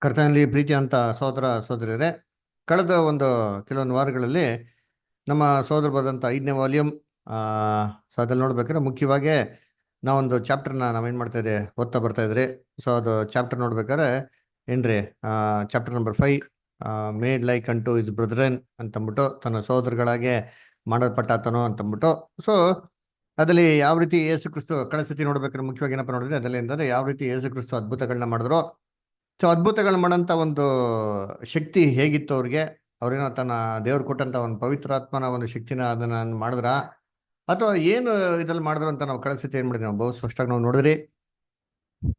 ಕರ್ತನಲ್ಲಿ ಪ್ರೀತಿ ಅಂತ ಸಹೋದರ ಸಹೋದರಿಯರೇ, ಕಳೆದ ಕೆಲವೊಂದು ವಾರಗಳಲ್ಲಿ ನಮ್ಮ ಸಹೋದರ ಬರೆದಂಥ 5ನೇ ವಾಲ್ಯೂಮ್ ಸೊ ಅದ್ರಲ್ಲಿ ನೋಡ್ಬೇಕಾದ್ರೆ ಮುಖ್ಯವಾಗಿ ನಾವೊಂದು ಚಾಪ್ಟರ್ನ ನಾವೇನು ಮಾಡ್ತಾ ಇದ್ದೆ ಓದ್ತಾ ಬರ್ತಾ ಇದ್ರಿ. ಸೊ ಅದು ಚಾಪ್ಟರ್ ನೋಡ್ಬೇಕಾದ್ರೆ ಏನ್ರಿ, chapter number 5, made like an two is brethren ಅಂತಂದ್ಬಿಟ್ಟು, ತನ್ನ ಸಹೋದರಗಳಾಗೆ ಮಾಡಲ್ಪಟ್ಟಾತನೋ ಅಂತಂದ್ಬಿಟ್ಟು. ಸೊ ಅದರಲ್ಲಿ ಯಾವ ರೀತಿ ಯೇಸು ಕ್ರಿಸ್ತು ಕಳೆದ ಸತಿ ನೋಡ್ಬೇಕಾದ್ರೆ ಮುಖ್ಯವಾಗಿ ಏನಪ್ಪ ನೋಡಿದ್ರೆ ಅದರಲ್ಲಿ ಅಂತಂದ್ರೆ ಯಾವ ರೀತಿ ಯೇಸು ಕ್ರಿಸ್ತು ಅದ್ಭುತಗಳನ್ನ ಮಾಡಿದ್ರು. ಸೊ ಅದ್ಭುತಗಳು ಮಾಡೋಂಥ ಒಂದು ಶಕ್ತಿ ಹೇಗಿತ್ತು ಅವ್ರಿಗೆ, ಅವ್ರೇನೋ ತನ್ನ ದೇವ್ರು ಕೊಟ್ಟಂತ ಒಂದು ಪವಿತ್ರಾತ್ಮನ ಒಂದು ಶಕ್ತಿನ ಅದನ್ನ ಮಾಡಿದ್ರ, ಅಥವಾ ಏನು ಇದ್ರಲ್ಲಿ ಮಾಡಿದ್ರು ಅಂತ ನಾವು ಕಳೆದ ಸತಿ ಏನ್ ಮಾಡಿದ್ವಿ, ನಾವು ಬಹು ಸ್ಪಷ್ಟವಾಗಿ ನಾವು ನೋಡಿದ್ರಿ.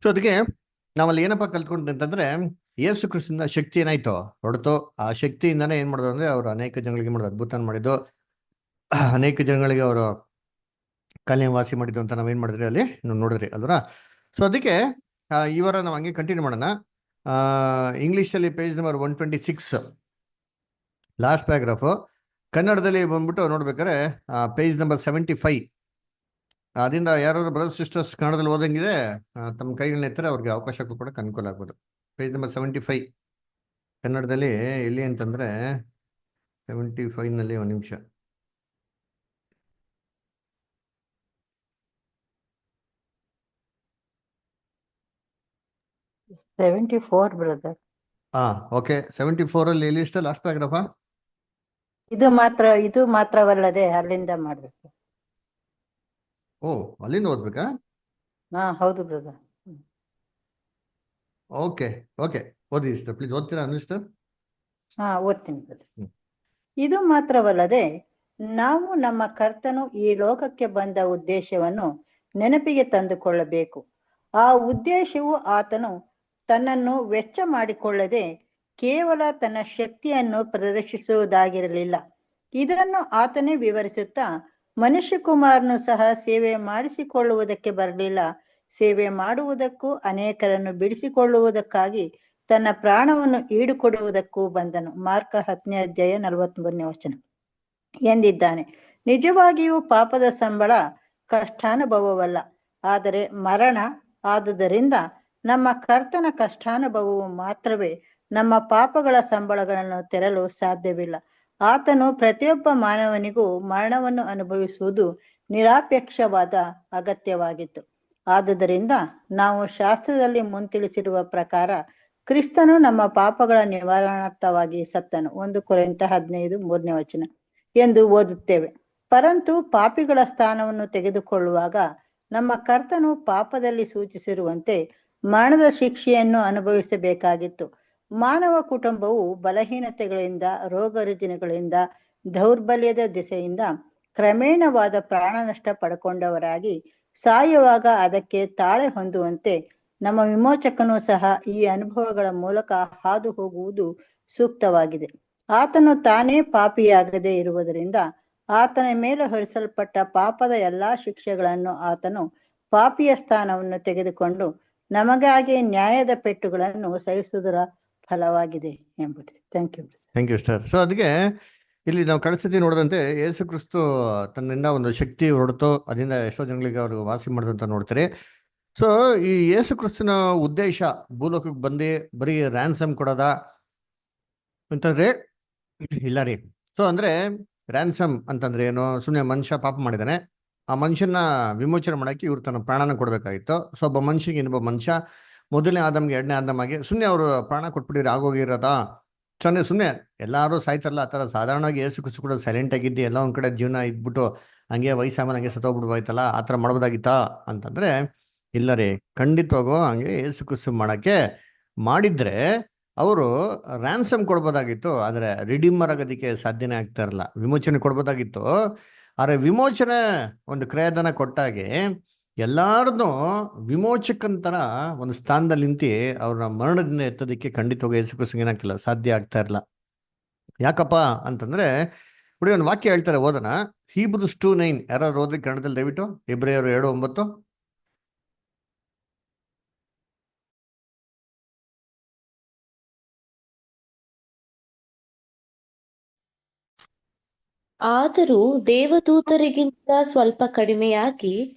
ಸೊ ಅದಕ್ಕೆ ನಾವಲ್ಲಿ ಏನಪ್ಪ ಕಲ್ತ್ಕೊಂಡ್ರಿ ಅಂತಂದ್ರೆ, ಯೇಸು ಕ್ರಿಸ್ತನ ಶಕ್ತಿ ಏನಾಯ್ತು ಹೊರತು, ಆ ಶಕ್ತಿಯಿಂದಾನೇ ಏನ್ ಮಾಡಿದ್ರು ಅಂದ್ರೆ ಅವ್ರು ಅನೇಕ ಜನಗಳಿಗೆ ಮಾಡಿದ್ರು, ಅದ್ಭುತ ಮಾಡಿದ್ದು, ಅನೇಕ ಜನಗಳಿಗೆ ಅವರು ಕಲ್ಯಾಣ ವಾಸಿ ಮಾಡಿದ್ದು ಅಂತ ನಾವೇನ್ ಮಾಡಿದ್ರಿ ಅಲ್ಲಿ ನಾವು ನೋಡಿದ್ರಿ ಅಲ್ವರ. ಸೊ ಅದಕ್ಕೆ ಈ ವಾರ ನಾವು ಹಂಗೆ ಕಂಟಿನ್ಯೂ ಮಾಡೋಣ. ಇಂಗ್ಲೀಷಲ್ಲಿ ಪೇಜ್ ನಂಬರ್ 126, ಲಾಸ್ಟ್ ಪ್ಯಾರಾಗ್ರಾಫು. ಕನ್ನಡದಲ್ಲಿ ಬಂದ್ಬಿಟ್ಟು ನೋಡ್ಬೇಕಾದ್ರೆ ಪೇಜ್ ನಂಬರ್ 75. ಅದರಿಂದ ಯಾರು ಬ್ರದರ್ಸ್ ಸಿಸ್ಟರ್ಸ್ ಕನ್ನಡದಲ್ಲಿ ಓದಂಗಿದೆ ತಮ್ಮ ಕೈಗಳನ್ನ ಎತ್ತರ ಅವ್ರಿಗೆ ಅವಕಾಶ ಕೊಡೋಕೆ ಅನುಕೂಲ ಆಗ್ಬೋದು. ಪೇಜ್ ನಂಬರ್ 75 ಕನ್ನಡದಲ್ಲಿ ಎಲ್ಲಿ ಅಂತಂದ್ರೆ 75ನಲ್ಲಿ ಒಂದು ನಿಮಿಷ. ಬ್ರದರ್. ಓಕೆ. 74 ಅಲ್ಲಿ ಎಲ್ಲಿ ಇಷ್ಟ ಲಾಸ್ಟ್ ಪ್ಯಾರಾಗ್ರಾಫಾ? ಇದು ಮಾತ್ರವಲ್ಲದೆ ಅಲ್ಲಿಂದ ಮಾಡ್ಬೇಕು. ಓ, ಅಲ್ಲಿಂದ ಓದ್ಬೇಕಾ? ಹೌದು ಬ್ರದರ್. ಓಕೆ ಓಕೆ, ಓದಿ ಇಷ್ಟ ಪ್ಲೀಸ್. ಓದ್ತೀರಾ ಅನಿಸ್ಟರ್? ಓದ್ತೀನಿ ಬ್ರದರ್. ಇದು ಮಾತ್ರವಲ್ಲದೆ ನಾವು ನಮ್ಮ ಕರ್ತನು ಈ ಲೋಕಕ್ಕೆ ಬಂದ ಉದ್ದೇಶವನ್ನು ನೆನಪಿಗೆ ತಂದುಕೊಳ್ಳಬೇಕು. ಆ ಉದ್ದೇಶವು ಆತನು ತನ್ನನ್ನು ವೆಚ್ಚ ಮಾಡಿಕೊಳ್ಳದೆ ಕೇವಲ ತನ್ನ ಶಕ್ತಿಯನ್ನು ಪ್ರದರ್ಶಿಸುವುದಾಗಿರಲಿಲ್ಲ. ಇದನ್ನು ಆತನೇ ವಿವರಿಸುತ್ತಾ, ಮನುಷ್ಯ ಕುಮಾರನು ಸಹ ಸೇವೆ ಮಾಡಿಸಿಕೊಳ್ಳುವುದಕ್ಕೆ ಬರಲಿಲ್ಲ, ಸೇವೆ ಮಾಡುವುದಕ್ಕೂ ಅನೇಕರನ್ನು ಬಿಡಿಸಿಕೊಳ್ಳುವುದಕ್ಕಾಗಿ ತನ್ನ ಪ್ರಾಣವನ್ನು ಈಡುಕೊಡುವುದಕ್ಕೂ ಬಂದನು. ಮಾರ್ಕ 10ನೇ ಅಧ್ಯಾಯ 43ನೇ ವಚನ ಎಂದಿದ್ದಾನೆ. ನಿಜವಾಗಿಯೂ ಪಾಪದ ಸಂಬಳ ಕಷ್ಟಾನುಭವವಲ್ಲ, ಆದರೆ ಮರಣ. ಆದುದರಿಂದ ನಮ್ಮ ಕರ್ತನ ಕಷ್ಟಾನುಭವವು ಮಾತ್ರವೇ ನಮ್ಮ ಪಾಪಗಳ ಸಂಬಳಗಳನ್ನು ತೆರಲು ಸಾಧ್ಯವಿಲ್ಲ. ಆತನು ಪ್ರತಿಯೊಬ್ಬ ಮಾನವನಿಗೂ ಮರಣವನ್ನು ಅನುಭವಿಸುವುದು ನಿರಾಪೇಕ್ಷವಾದ ಅಗತ್ಯವಾಗಿತ್ತು. ಆದುದರಿಂದ ನಾವು ಶಾಸ್ತ್ರದಲ್ಲಿ ಮುಂತಿಳಿಸಿರುವ ಪ್ರಕಾರ ಕ್ರಿಸ್ತನು ನಮ್ಮ ಪಾಪಗಳ ನಿವಾರಣಾರ್ಥವಾಗಿ ಸತ್ತನು. 1 ಕೊರಿಂಥ 15:3ನೇ ವಚನ ಎಂದು ಓದುತ್ತೇವೆ. ಪರಂತು ಪಾಪಿಗಳ ಸ್ಥಾನವನ್ನು ತೆಗೆದುಕೊಳ್ಳುವಾಗ ನಮ್ಮ ಕರ್ತನು ಪಾಪದಲ್ಲಿ ಸೂಚಿಸಿರುವಂತೆ ಮರಣದ ಶಿಕ್ಷೆಯನ್ನು ಅನುಭವಿಸಬೇಕಾಗಿತ್ತು. ಮಾನವ ಕುಟುಂಬವು ಬಲಹೀನತೆಗಳಿಂದ, ರೋಗ ರುಜಿನಗಳಿಂದ, ದೌರ್ಬಲ್ಯದ ದಿಸೆಯಿಂದ ಕ್ರಮೇಣವಾದ ಪ್ರಾಣ ನಷ್ಟ ಪಡ್ಕೊಂಡವರಾಗಿ ಸಾಯುವಾಗ ಅದಕ್ಕೆ ತಾಳೆ ಹೊಂದುವಂತೆ ನಮ್ಮ ವಿಮೋಚಕನು ಸಹ ಈ ಅನುಭವಗಳ ಮೂಲಕ ಹಾದು ಹೋಗುವುದು ಸೂಕ್ತವಾಗಿದೆ. ಆತನು ತಾನೇ ಪಾಪಿಯಾಗದೇ ಇರುವುದರಿಂದ ಆತನ ಮೇಲೆ ಹೊರಿಸಲ್ಪಟ್ಟ ಪಾಪದ ಎಲ್ಲಾ ಶಿಕ್ಷೆಗಳನ್ನು ಆತನು ಪಾಪಿಯ ಸ್ಥಾನವನ್ನು ತೆಗೆದುಕೊಂಡು ನಮಗಾಗಿ ನ್ಯಾಯದ ಪೆಟ್ಟುಗಳನ್ನು ಸಹಿಸುವುದರ ಫಲವಾಗಿದೆ ಎಂಬುದು. Thank you sir. ಸೊ ಅದಕ್ಕೆ ಇಲ್ಲಿ ನಾವು ಕಳಿಸ್ತಿ ನೋಡಿದಂತೆ ಯೇಸು ಕ್ರಿಸ್ತು ತನ್ನಿಂದ ಒಂದು ಶಕ್ತಿ ಹೊರಡ್ತು, ಅದರಿಂದ ಎಷ್ಟೋ ಜನಗಳಿಗೆ ಅವ್ರಿಗೆ ವಾಸಿ ಮಾಡಿದಂತ ನೋಡ್ತಾರೆ. ಸೊ ಈ ಯೇಸು ಕ್ರಿಸ್ತನ ಉದ್ದೇಶ ಭೂಲೋಕಕ್ಕೆ ಬಂದು ಬರೀ ರ್ಯಾನ್ಸಮ್ ಕೊಡೋದ ಅಂತಂದ್ರೆ ಇಲ್ಲ ರೀ. ಸೊ ಅಂದ್ರೆ ರ್ಯಾನ್ಸಮ್ ಅಂತಂದ್ರೆ ಏನು? ಸುಮ್ಮನೆ ಮನುಷ್ಯ ಪಾಪ ಮಾಡಿದಾನೆ, ಆ ಮನುಷ್ಯನ ವಿಮೋಚನೆ ಮಾಡಕ್ಕೆ ಇವ್ರು ತನ್ನ ಪ್ರಾಣನ ಕೊಡ್ಬೇಕಾಗಿತ್ತು. ಸೊ ಒಬ್ಬ ಮನುಷ್ಯಗೆ ಇನ್ನೊಬ್ಬ ಮನುಷ್ಯ, ಮೊದಲನೇ ಆದಮ್ಗೆ ಎರಡನೇ ಆದಮ್ಗೆ ಸುಮ್ಮನೆ ಅವರು ಪ್ರಾಣ ಕೊಟ್ಬಿಟ್ಟಿದ್ರೆ ಆಗೋಗಿರೋದಾ? ಸುಮ್ಮನೆ ಎಲ್ಲರೂ ಸಾಯ್ತಾರಲ್ಲ, ಆ ಥರ ಸಾಧಾರಣವಾಗಿ ಏಸು ಕುಸು ಕೂಡ ಸೈಲೆಂಟ್ ಆಗಿದ್ದು ಎಲ್ಲ ಒಂದ್ ಕಡೆ ಜೀವನ ಇದ್ಬಿಟ್ಟು ಹಂಗೆ ವಯಸ್ಸಾಮೇಲೆ ಹಂಗೆ ಸತ್ತೋಗ್ಬಿಡ್ಬೋಯ್ತಲ್ಲ, ಆ ಥರ ಮಾಡ್ಬೋದಾಗಿತ್ತಾ ಅಂತಂದ್ರೆ ಇಲ್ಲ ರೀ. ಖಂಡಿತವಾಗೂ ಹಂಗೆ ಏಸು ಕುಸು ಮಾಡಕ್ಕೆ ಮಾಡಿದ್ರೆ ಅವರು ರ್ಯಾನ್ಸಮ್ ಕೊಡ್ಬೋದಾಗಿತ್ತು, ಆದರೆ ರಿಡೀಮರ್ ಆಗೋದಕ್ಕೆ ಸಾಧ್ಯನೇ ಆಗ್ತಾ ಇರಲ್ಲ. ವಿಮೋಚನೆ ಕೊಡ್ಬೋದಾಗಿತ್ತು, ಆದರೆ ವಿಮೋಚನೆ ಒಂದು ಕ್ರಯಧನ ಕೊಟ್ಟಾಗೆ ಎಲ್ಲಾರನ್ನೂ ವಿಮೋಚಕಂತರ ಒಂದು ಸ್ಥಾನದಲ್ಲಿ ನಿಂತು ಅವ್ರ ಮರಣದಿಂದ ಎತ್ತೋದಕ್ಕೆ ಖಂಡಿತವಾಗಿ ಯೇಸು ಕ್ರಿಸ್ತನಿಗೆ ಏನಾಗ್ತಿಲ್ಲ, ಸಾಧ್ಯ ಆಗ್ತಾ ಇರಲ್ಲ. ಯಾಕಪ್ಪ ಅಂತಂದ್ರೆ ನೋಡಿ, ಒಂದು ವಾಕ್ಯ ಹೇಳ್ತಾರೆ, ಓದೋಣ. ಹೀಬ್ರೂಸ್ 2:9 ಯಾರು ಓದ್ರಿ ಕನ್ನಡದಲ್ಲಿ ದಯವಿಟ್ಟು. ಇಬ್ರಿಯರು 7:9. ಆದರೂ ದೇವದೂತರಿಗಿಂತ ಸ್ವಲ್ಪ ಕಡಿಮೆಯಾಗಿ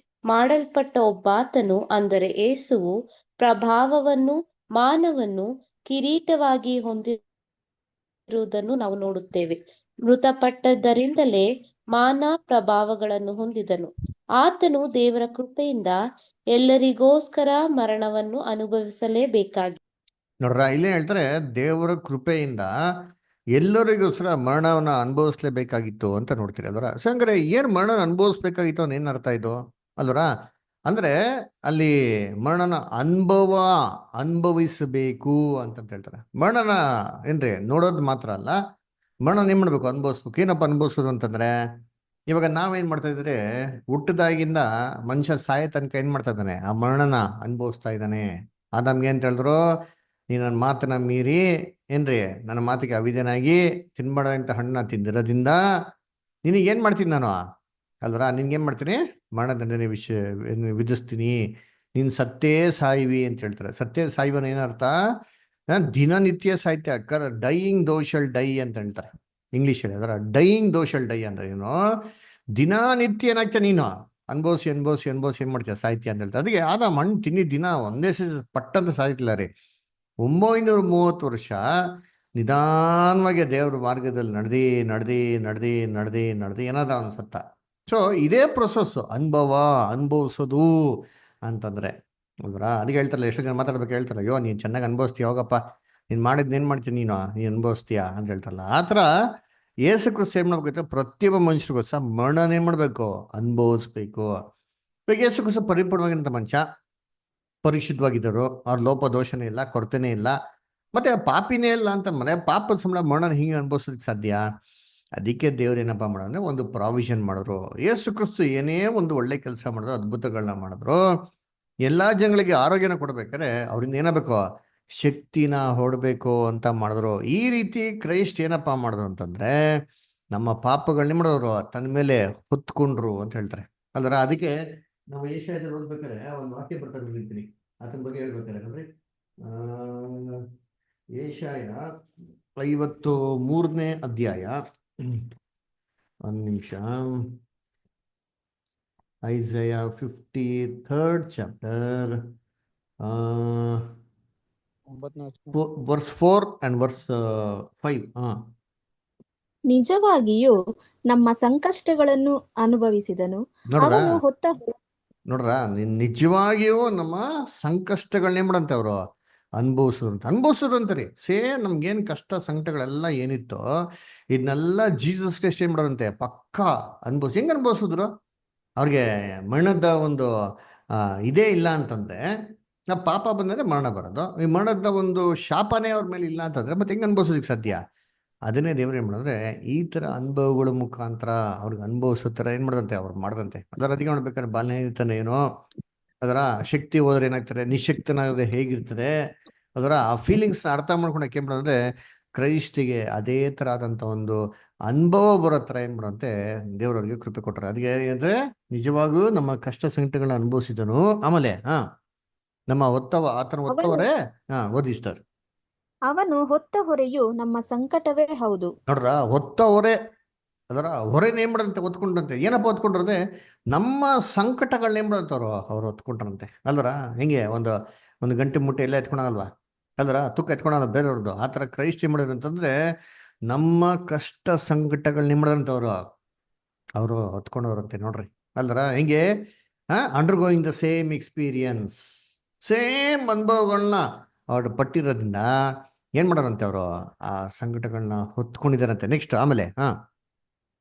ಮಾಡಲ್ಪಟ್ಟ ಒಬ್ಬಾತನು, ಅಂದರೆ ಯೇಸುವು, ಪ್ರಭಾವವನ್ನು, ಮಾನವನ್ನು, ಕಿರೀಟವಾಗಿ ಹೊಂದಿರುವುದನ್ನು ನಾವು ನೋಡುತ್ತೇವೆ. ಮೃತಪಟ್ಟದ್ದರಿಂದಲೇ ಮಾನ ಪ್ರಭಾವಗಳನ್ನು ಹೊಂದಿದನು. ಆತನು ದೇವರ ಕೃಪೆಯಿಂದ ಎಲ್ಲರಿಗೋಸ್ಕರ ಮರಣವನ್ನು ಅನುಭವಿಸಲೇಬೇಕಾಗಿ. ನೋಡ್ರ ಇಲ್ಲೇ ಹೇಳ್ತಾರೆ ದೇವರ ಕೃಪೆಯಿಂದ ಎಲ್ಲರಿಗೋಸ್ಕರ ಮರಣವನ್ನ ಅನುಭವಿಸ್ಲೇಬೇಕಾಗಿತ್ತು ಅಂತ ನೋಡ್ತೀರಿ ಅಲ್ವರ. ಸೊ ಹಂಗಾರೆ ಏನ್ ಮರಣನ ಅನುಭವಿಸ್ಬೇಕಾಗಿತ್ತು ಅನ್ನೋ ಏನ್ ಅರ್ಥ ಇದು ಅಲ್ವರ? ಅಂದ್ರೆ ಅಲ್ಲಿ ಮರಣನ ಅನುಭವಿಸಬೇಕು ಅಂತ ಹೇಳ್ತಾರೆ. ಮರಣನ ಏನ್ರಿ ನೋಡೋದು ಮಾತ್ರ ಅಲ್ಲ, ಮರಣನ ಏನ್ ಮಾಡ್ಬೇಕು, ಅನುಭವಿಸ್ಬೇಕು. ಏನಪ್ಪ ಅನುಭವಿಸೋದು ಅಂತಂದ್ರೆ, ಇವಾಗ ನಾವೇನ್ ಮಾಡ್ತಾ ಇದ್ರೆ ಹುಟ್ಟದಾಗಿಂದ ಮನುಷ್ಯ ಸಾಯ ತನಕ ಏನ್ ಮಾಡ್ತಾ ಇದ್ದಾನೆ, ಆ ಮರಣನ ಅನುಭವಿಸ್ತಾ ಇದ್ದಾನೆ. ಆದಮ್ಗೆ ಅಂತ ಹೇಳಿದ್ರು, ನೀ ನನ್ನ ಮಾತನ್ನ ಮೀರಿ ಏನ್ರಿ ನನ್ನ ಮಾತಿಗೆ ಅವಿಧೇನಾಗಿ ತಿನ್ಬೇಡಂತ ಹಣ್ಣನ್ನ ತಿಂದಿರೋದ್ರಿಂದ ನಿನಗೆ ಏನ್ ಮಾಡ್ತೀನಿ ನಾನು ಅಲ್ವರ, ನಿನ್ಗೇನ್ ಮಾಡ್ತೀನಿ, ಮರಣದಂಡನೆ ವಿಧಿಸ್ತೀನಿ, ನೀನ್ ಸತ್ತೇ ಸಾಯಿವಿ ಅಂತ ಹೇಳ್ತಾರೆ. ಸತ್ತೇ ಸಾಯುವನ ಏನರ್ಥ, ದಿನನಿತ್ಯ ಸಾಹಿತ್ಯ ಡೈಯಿಂಗ್ ದೋ ಶಲ್ ಡೈ ಅಂತ ಹೇಳ್ತಾರೆ ಇಂಗ್ಲೀಷಲ್ಲಿ. ಅದರ ಡೈಯಿಂಗ್ ದೋ ಶಲ್ ಡೈ ಅಂದ್ರೆ ಏನು, ದಿನನಿತ್ಯ ಏನಾಗ್ತಾ ನೀನು ಅನ್ಭವಿಸಿ ಅನ್ಭವಿಸಿ ಅನ್ಭವಿಸಿ ಏನ್ ಮಾಡ್ತೀಯ, ಸಾಹಿತ್ಯ ಅಂತ ಹೇಳ್ತಾರೆ. ಅದಕ್ಕೆ ಆದ ಮಣ್ಣು ತಿನ್ನಿ ದಿನ ಒಂದೇ ಪಟ್ಟಂತ ಸಾಯ್ತಿಲ್ಲ ರೀ. 930 ವರ್ಷ ನಿಧಾನವಾಗಿ ದೇವ್ರ ಮಾರ್ಗದಲ್ಲಿ ನಡೆದಿ ಏನಾದ ಅವನು ಸತ್ತ. ಸೊ ಇದೇ ಪ್ರೊಸೆಸ್ ಅನುಭವಿಸೋದು ಅಂತಂದ್ರೆ ಅಲ್ವರ. ಅದಕ್ಕೆ ಹೇಳ್ತಾರಲ್ಲ, ಎಷ್ಟೋ ಜನ ಮಾತಾಡ್ಬೇಕು ಹೇಳ್ತಾರಲ್ಲ, ಅಯ್ಯೋ ನೀನ್ ಚೆನ್ನಾಗಿ ಅನುಭವಿಸ್ತೀಯ, ಹೋಗಪ್ಪ ನೀನ್ ಮಾಡಿದ್ನೇನ್ ಮಾಡ್ತೀನಿ ನೀನು ಅನುಭವಿಸ್ತೀಯ ಅಂತ ಹೇಳ್ತಾರಲ್ಲ. ಆ ಥರ ಏಸು ಕ್ರಿಸ್ತ ಏನ್ ಮಾಡ್ಬೇಕು, ಪ್ರತಿಯೊಬ್ಬ ಮನುಷ್ಯರಿಗೋಸ್ಕರ ಮರಣನ ಏನ್ ಮಾಡ್ಬೇಕು, ಅನುಭವಿಸ್ಬೇಕು. ಇವಾಗ ಏಸು ಕ್ರಿಸ್ತ ಪರಿಪೂರ್ಣವಾಗಿರಂತ ಮನುಷ್ಯ, ಪರಿಶುದ್ಧವಾಗಿದ್ದರು, ಅವ್ರ ಲೋಪ ದೋಷನೇ ಇಲ್ಲ, ಕೊರತೆನೇ ಇಲ್ಲ, ಮತ್ತೆ ಪಾಪಿನೇ ಇಲ್ಲ ಅಂತ ಮನೆ ಪಾಪದ ಸಂಬಳ ಮರಣನ ಹಿಂಗೆ ಅನುಭವಿಸೋದಕ್ಕೆ ಸಾಧ್ಯ? ಅದಕ್ಕೆ ದೇವ್ರು ಏನಪ್ಪ ಮಾಡೋದ್ರೆ ಒಂದು ಪ್ರಾವಿಷನ್ ಮಾಡಿದ್ರು. ಯೇಸು ಕ್ರಿಸ್ತು ಏನೇ ಒಂದು ಒಳ್ಳೆ ಕೆಲಸ ಮಾಡಿದ್ರು, ಅದ್ಭುತಗಳನ್ನ ಮಾಡಿದ್ರು, ಎಲ್ಲಾ ಜನಗಳಿಗೆ ಆರೋಗ್ಯನ ಕೊಡ್ಬೇಕಾದ್ರೆ ಅವ್ರಿಂದ ಏನಾಗಬೇಕು, ಶಕ್ತಿನ ಹೊಡಬೇಕು ಅಂತ ಮಾಡಿದ್ರು. ಈ ರೀತಿ ಕ್ರೈಸ್ಟ್ ಏನಪ್ಪಾ ಮಾಡಿದ್ರು ಅಂತಂದ್ರೆ ನಮ್ಮ ಪಾಪಗಳನ್ನ ಮಾಡೋರು ತನ್ನ ಮೇಲೆ ಹೊತ್ಕೊಂಡ್ರು ಅಂತ ಹೇಳ್ತಾರೆ ಅಲ್ವರ. ಅದಕ್ಕೆ ನಾವು ಏಷ್ಯಾದಲ್ಲಿ ಓದ್ಬೇಕಾದ್ರೆ ಒಂದು ವಾಕ್ಯ ಬರ್ತಾರೆ ನಿಂತೀನಿ, ಅದನ್ನ ಬಗ್ಗೆ ಹೇಳ್ಬೇಕಾರೆ ನೋಡ್ರಿ. ಏಷಾಯ 53ನೇ ಅಧ್ಯಾಯ, ಒಂದು ನಿಮಿಷ. Isaiah 53rd chapter, verse 4 and verse 5. ನಿಜವಾಗಿಯೂ ನಮ್ಮ ಸಂಕಷ್ಟಗಳನ್ನು ಅನುಭವಿಸಿದನು, ಅವನು ಹೊತ್ತ ನೋಡ್ರ ನಿಜವಾಗಿಯೂ ನಮ್ಮ ಸಂಕಷ್ಟಗಳನ್ನೇ ಮಾಡಂತೆ ಅವರು ಅನುಭವಿಸೋದಂತರಿ. ಸೇಮ್ ನಮ್ಗೇನ್ ಕಷ್ಟ ಸಂಕಟಗಳೆಲ್ಲ ಏನಿತ್ತೋ ಇದನ್ನೆಲ್ಲ ಜೀಸಸ್ ಕ್ರೈಸ್ಟ್ ಏನ್ ಮಾಡೋರಂತೆ ಪಕ್ಕ ಅನುಭವಿಸಿ. ಹೆಂಗ್ ಅನುಭವಿಸಿದ್ರು? ಅವ್ರಿಗೆ ಮರಣದ ಒಂದು ಇದೇ ಇಲ್ಲ ಅಂತಂದ್ರೆ, ನಾವು ಪಾಪ ಬಂದರೆ ಮರಣ ಬರೋದು, ಈ ಮರಣದ ಒಂದು ಶಾಪನೇ ಅವ್ರ ಮೇಲೆ ಇಲ್ಲ ಅಂತಂದ್ರೆ ಮತ್ತೆ ಹೆಂಗ್ ಅನುಭವಿಸೋದಕ್ಕೆ ಸಾಧ್ಯ? ಅದನ್ನೇ ದೇವ್ರು ಏನ್ ಮಾಡಿದ್ರೆ ಈ ತರ ಅನುಭವಗಳ ಮುಖಾಂತರ ಅವ್ರಿಗೆ ಅನುಭವಿಸೋ ತರ ಏನ್ ಮಾಡದಂತೆ ಅವ್ರು ಮಾಡ್ದಂತೆ. ಅದರ ಅದಕ್ಕೆ ನೋಡ್ಬೇಕಾದ್ರೆ ಬಾಲ್ಯತನ ಏನೋ, ಅದರ ಶಕ್ತಿ ಹೋದ್ರೆ ಏನಾಗ್ತಾರೆ, ನಿಶಕ್ತನಾಗದೆ ಹೇಗಿರ್ತದೆ, ಅದರ ಆ ಫೀಲಿಂಗ್ಸ್ ಅರ್ಥ ಮಾಡ್ಕೊಳಕ್ಕೆ ಏನ್ ಮಾಡೋದಂದ್ರೆ ಕ್ರೈಸ್ಟಿಗೆ ಅದೇ ತರ ಆದಂತ ಒಂದು ಅನುಭವ ಬರೋ ತರ ಏನ್ ಮಾಡೋಂತೆ ದೇವ್ರವ್ರಿಗೆ ಕೃಪೆ ಕೊಟ್ಟರೆ. ಅದಕ್ಕೆ ಅಂದ್ರೆ ನಿಜವಾಗೂ ನಮ್ಮ ಕಷ್ಟ ಸಂಕಟಗಳನ್ನ ಅನುಭವಿಸಿದನು. ಆಮೇಲೆ ನಮ್ಮ ಆತನ ಹೊತ್ತವರೇ ಓದಿಸ್ತಾರೆ. ಅವನು ಹೊತ್ತ ಹೊರೆಯು ನಮ್ಮ ಸಂಕಟವೇ ಹೌದು. ನೋಡ್ರ, ಹೊತ್ತ ಹೊರೆ, ಅದರ ಹೊರೆನ ಏನ್ ಮಾಡಂತೆ ಹೊತ್ಕೊಂಡ್ರಂತೆ. ಏನಪ್ಪ ಹೊತ್ಕೊಂಡ್ರೆ ನಮ್ಮ ಸಂಕಟಗಳನ್ನ ಏನ್ ಮಾಡಂತವ್ರು ಅವ್ರು ಹೊತ್ಕೊಂಡ್ರಂತೆ ಅಲ್ವರ. ಹೆಂಗೆ ಒಂದು ಗಂಟೆ ಮುಟ್ಟೆ ಎಲ್ಲ ಎತ್ಕೊಳಲ್ವಾ ಅಲ್ವರ, ತೂಕ ಎತ್ಕೊಳಲ್ಲ ಬೇರೆಯವ್ರದ್ದು. ಆ ಥರ ಕ್ರೈಸ್ಟ್ ಏನ್ ಮಾಡಿದ್ರು ಅಂತಂದ್ರೆ ನಮ್ಮ ಕಷ್ಟ ಸಂಕಟಗಳನ್ನ ಏನ್ ಮಾಡಿದ್ರಂತವ್ರು ಅವರು ಹೊತ್ಕೊಂಡವ್ರಂತೆ ನೋಡ್ರಿ ಅಲ್ವರ. ಹೆಂಗೆ undergoing the same experience, same ಅನುಭವಗಳನ್ನ ಅವ್ರು ಪಟ್ಟಿರೋದ್ರಿಂದ ಏನ್ ಮಾಡೋರಂತೆ ಅವರು ಆ ಸಂಕಟಗಳನ್ನ ಹೊತ್ಕೊಂಡಿದಾರಂತೆ. ನೆಕ್ಸ್ಟ್ ಆಮೇಲೆ